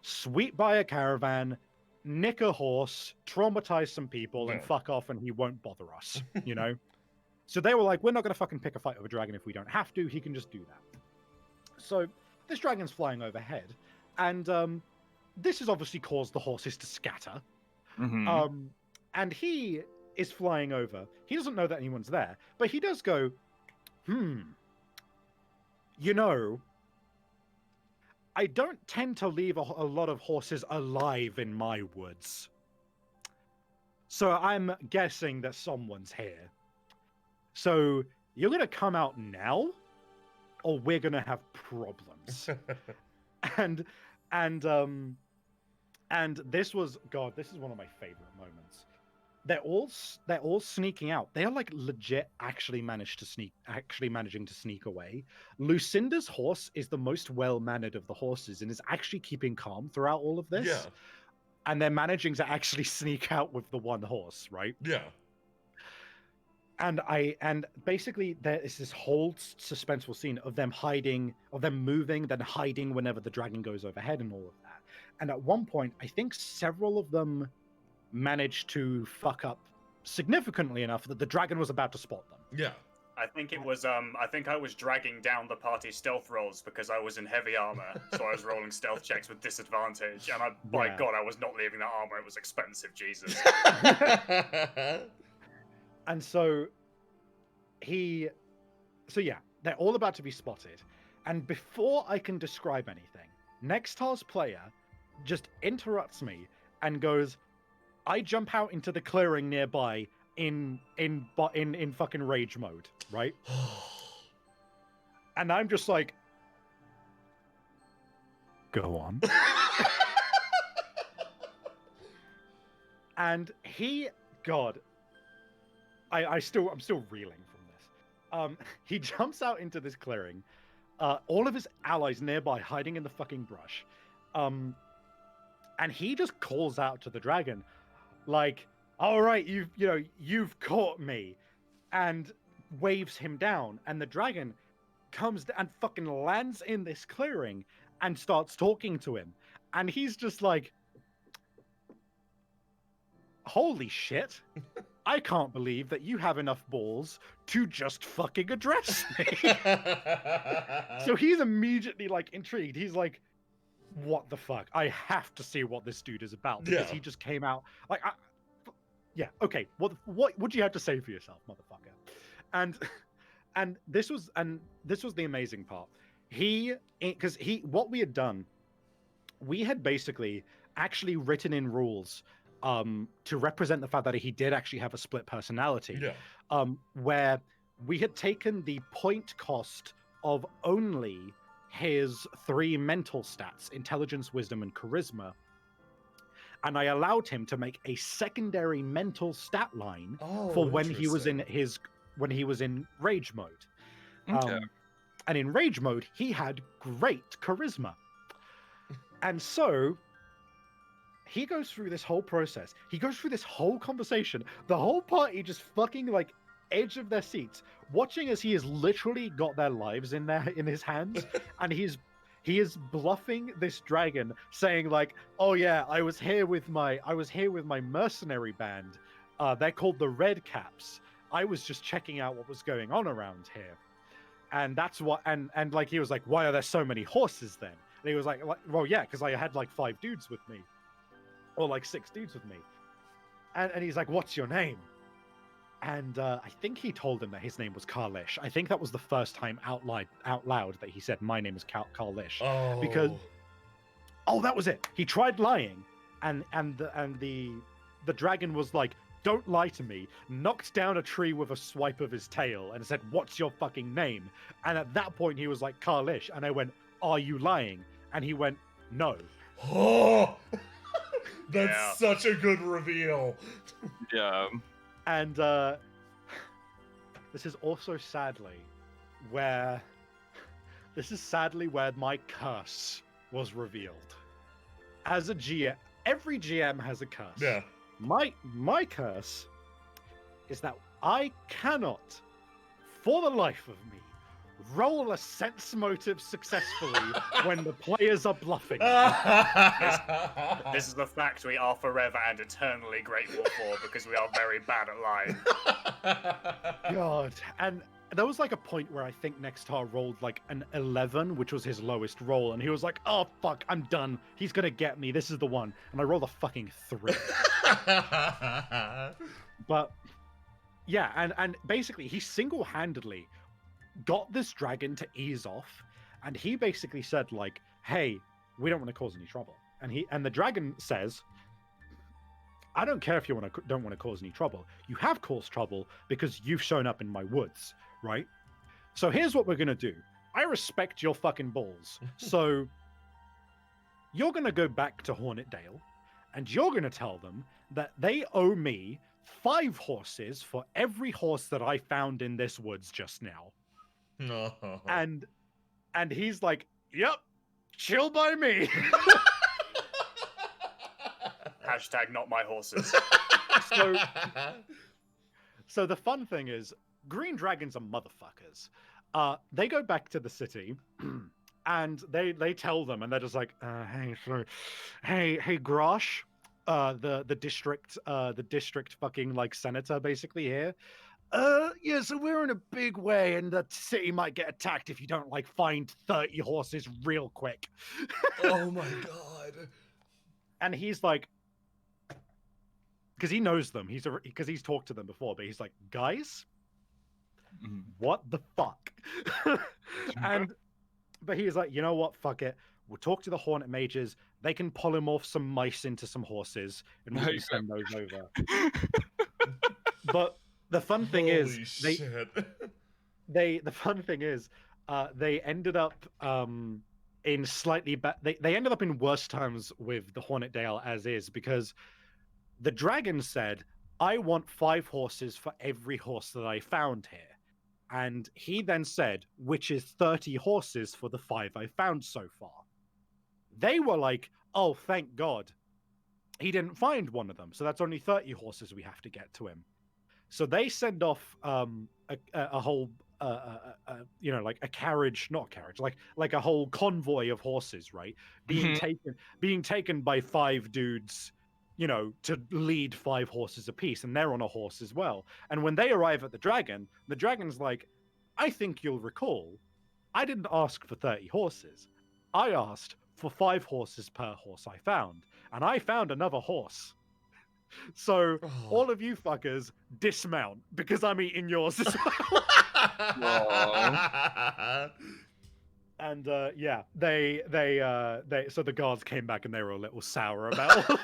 sweep by a caravan, nick a horse, traumatize some people, and fuck off, and he won't bother us, you know? So they were like, we're not going to fucking pick a fight with a dragon if we don't have to. He can just do that. So this dragon's flying overhead, and this has obviously caused the horses to scatter. Mm-hmm. And he is flying over. He doesn't know that anyone's there, but he does go, you know, I don't tend to leave a lot of horses alive in my woods. So I'm guessing that someone's here. So you're going to come out now, or we're going to have problems. and this was, God, this is one of my favorite moments. They're all sneaking out. They are like legit actually managing to sneak away. Lucinda's horse is the most well-mannered of the horses and is actually keeping calm throughout all of this. Yeah. And they're managing to actually sneak out with the one horse, right? Yeah. And basically there is this whole suspenseful scene of them hiding, of them moving, then hiding whenever the dragon goes overhead and all of that. And at one point, I think several of them managed to fuck up significantly enough that the dragon was about to spot them. Yeah. I think it was I think I was dragging down the party stealth rolls because I was in heavy armor, so I was rolling stealth checks with disadvantage, and by God, I was not leaving that armor. It was expensive, Jesus. And so yeah, they're all about to be spotted. And before I can describe anything, Nextar's player just interrupts me and goes, I jump out into the clearing nearby in fucking rage mode, right? And I'm just like, go on. And God, I'm still reeling from this. He jumps out into this clearing. All of his allies nearby hiding in the fucking brush. And he just calls out to the dragon, like, all right, you've caught me, and waves him down. And the dragon comes and fucking lands in this clearing and starts talking to him. And he's just like, holy shit, I can't believe that you have enough balls to just fucking address me. So he's immediately like intrigued. He's like, what the fuck? I have to see what this dude is about, because he just came out like, yeah, okay. What do you have to say for yourself, motherfucker? And this was the amazing part. What we had done, we had basically actually written in rules to represent the fact that he did actually have a split personality. Yeah. Where we had taken the point cost of only his 3 mental stats, intelligence, wisdom, and charisma, and I allowed him to make a secondary mental stat line for when he was in rage mode. Okay. And in rage mode, he had great charisma. And so he goes through this whole process. He goes through this whole conversation. The whole party just fucking like edge of their seats, watching as he has literally got their lives in his hands, and he is bluffing this dragon, saying like, "Oh yeah, I was here with my mercenary band. They're called the Red Caps. I was just checking out what was going on around here." And that's what, and like he was like, "Why are there so many horses then?" And he was like well, yeah, because I had like 5 dudes with me, or like 6 dudes with me. And he's like, "What's your name?" And I think he told him that his name was Karlish. I think that was the first time out loud that he said, "My name is Karlish." Oh. Because that was it. He tried lying, and the dragon was like, "Don't lie to me," knocked down a tree with a swipe of his tail and said, "What's your fucking name?" And at that point he was like, "Karlish." And I went, "Are you lying?" And he went, "No." Oh, that's such a good reveal. Yeah. And this is also sadly where my curse was revealed. As a GM, every GM has a curse. Yeah. My curse is that I cannot, for the life of me, roll a sense motive successfully when the players are bluffing. This is the fact we are forever and eternally grateful for, because we are very bad at lying. God. And there was like a point where I think Nextar rolled like an 11, which was his lowest roll, and he was like, "Oh fuck, I'm done. He's gonna get me. This is the one." And I rolled a fucking 3. But yeah, and basically he single-handedly got this dragon to ease off, and he basically said like, "Hey, we don't want to cause any trouble." And the dragon says, "I don't care if you don't want to cause any trouble. You have caused trouble because you've shown up in my woods, right? So here's what we're gonna do. I respect your fucking balls. So you're gonna go back to Hornetdale, and you're gonna tell them that they owe me 5 horses for every horse that I found in this woods just now." No. And he's like, "Yep, chill by me." Hashtag not my horses. So the fun thing is, green dragons are motherfuckers. They go back to the city, and they tell them, and they're just like, hey, Grosh, the district fucking like senator basically here. Yeah, so we're in a big way, and the city might get attacked if you don't like find 30 horses real quick. Oh my god. And he's like, because he knows them, because he's talked to them before, but he's like, "Guys, what the fuck?" But he's like, "You know what? Fuck it. We'll talk to the Hornet Mages. They can polymorph some mice into some horses, and we can send those over." But the fun thing is, the fun thing is, they ended up in slightly they ended up in worse times with the Hornetdale as is, because the dragon said, "I want 5 horses for every horse that I found here." And he then said, "Which is 30 horses for the 5 I found so far." They were like, "Oh, thank God. He didn't find one of them, so that's only 30 horses we have to get to him." So they send off a whole, you know, like a carriage, not a carriage, like a whole convoy of horses, right? Being taken by 5 dudes, you know, to lead 5 horses apiece, and they're on a horse as well. And when they arrive at the dragon's like, "I think you'll recall, I didn't ask for 30 horses. I asked for 5 horses per horse I found, and I found another horse. So all of you fuckers dismount because I'm eating yours as well." And yeah, they so the guards came back and they were a little sour about it.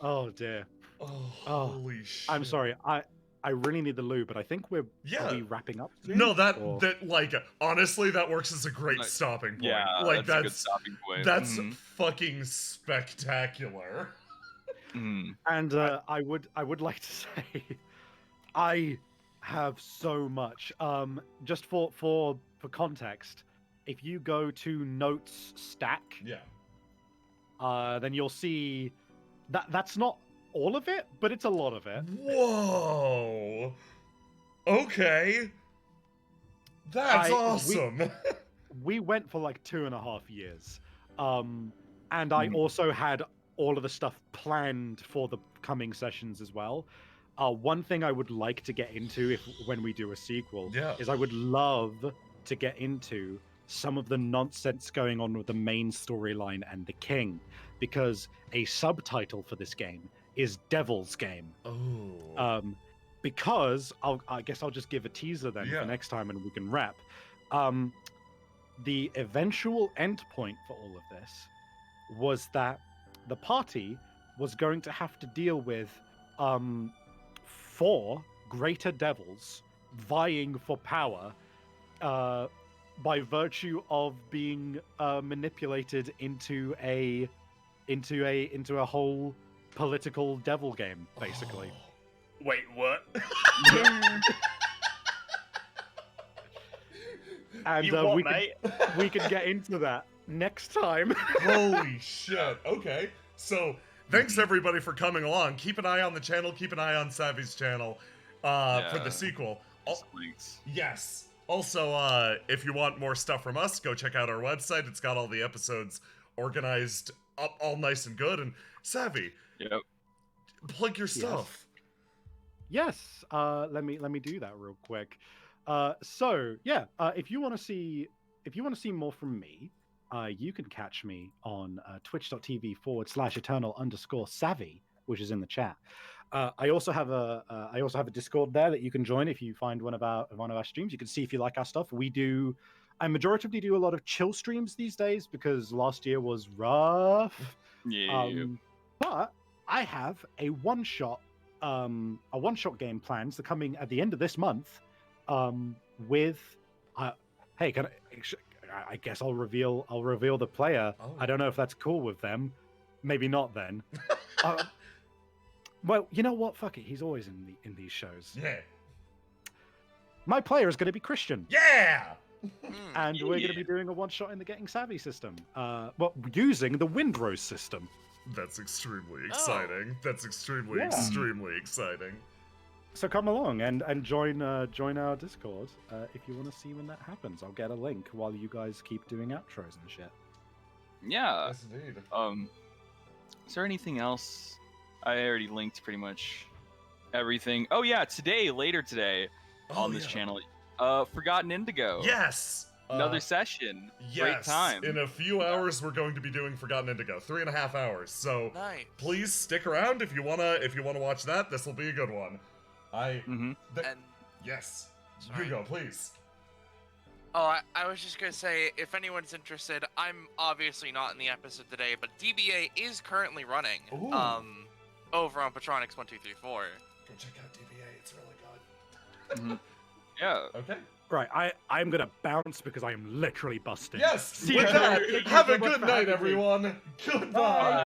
Oh dear. Oh, holy shit. I'm sorry. I really need the loo, but I think we're probably wrapping up soon, No, that like honestly, that works as a great stopping point. Yeah, like that's a good stopping point. That's fucking spectacular. And I would like to say, I have so much. Just for context, if you go to notes stack, then you'll see that's not all of it, but it's a lot of it. Whoa. Okay. That's awesome. We went for like 2.5 years. And I also had all of the stuff planned for the coming sessions as well. One thing I would like to get into when we do a sequel is I would love to get into some of the nonsense going on with the main storyline and the king, because a subtitle for this game is Devil's Game. Oh. Because I guess I'll just give a teaser then for next time and we can wrap. The eventual endpoint for all of this was that the party was going to have to deal with 4 greater devils vying for power by virtue of being manipulated into a whole political devil game, basically. Wait, what? And we can get into that next time. Holy shit. Okay. So, thanks everybody for coming along. Keep an eye on the channel. Keep an eye on Savvy's channel for the sequel. Yes. Also, if you want more stuff from us, go check out our website. It's got all the episodes organized up all nice and good. And Savvy, plug your stuff. Yes. Let me do that real quick. If you want to see more from me, you can catch me on twitch.tv/eternal_savvy, which is in the chat. I also have a Discord there that you can join if you find one of our streams. You can see if you like our stuff. I majoritively do a lot of chill streams these days because last year was rough. Yeah. But I have a one-shot game planned. So coming at the end of this month, hey, I guess I'll reveal the player. Oh. I don't know if that's cool with them. Maybe not then. Well, you know what? Fuck it. He's always in these shows. Yeah. My player is going to be Christian. Yeah. And we're going to be doing a one-shot in the Getting Savvy system. Using the Windrose system. That's extremely exciting. That's extremely exciting. So come along and join our Discord if you want to see when that happens. I'll get a link while you guys keep doing outros and shit. Yeah. Yes, indeed. Is there anything else? I already linked pretty much everything. Oh yeah, later today on this channel, Forgotten Indigo. Yes. Another session. Yes. Great time. In a few hours, we're going to be doing Forgotten Indigo. 3.5 hours. So Nice. please stick around if you wanna watch that. This will be a good one. Yes. Sorry. You go, please. Oh, I was just gonna say, if anyone's interested, I'm obviously not in the episode today, but DBA is currently running. Ooh. Over on Patronix 1234. Go check out DBA. It's really good. Yeah. Okay. Right, I'm gonna bounce because I am literally busted. Yes. See With you that, later. have a Thank you so good much for night, having me. everyone. Goodbye.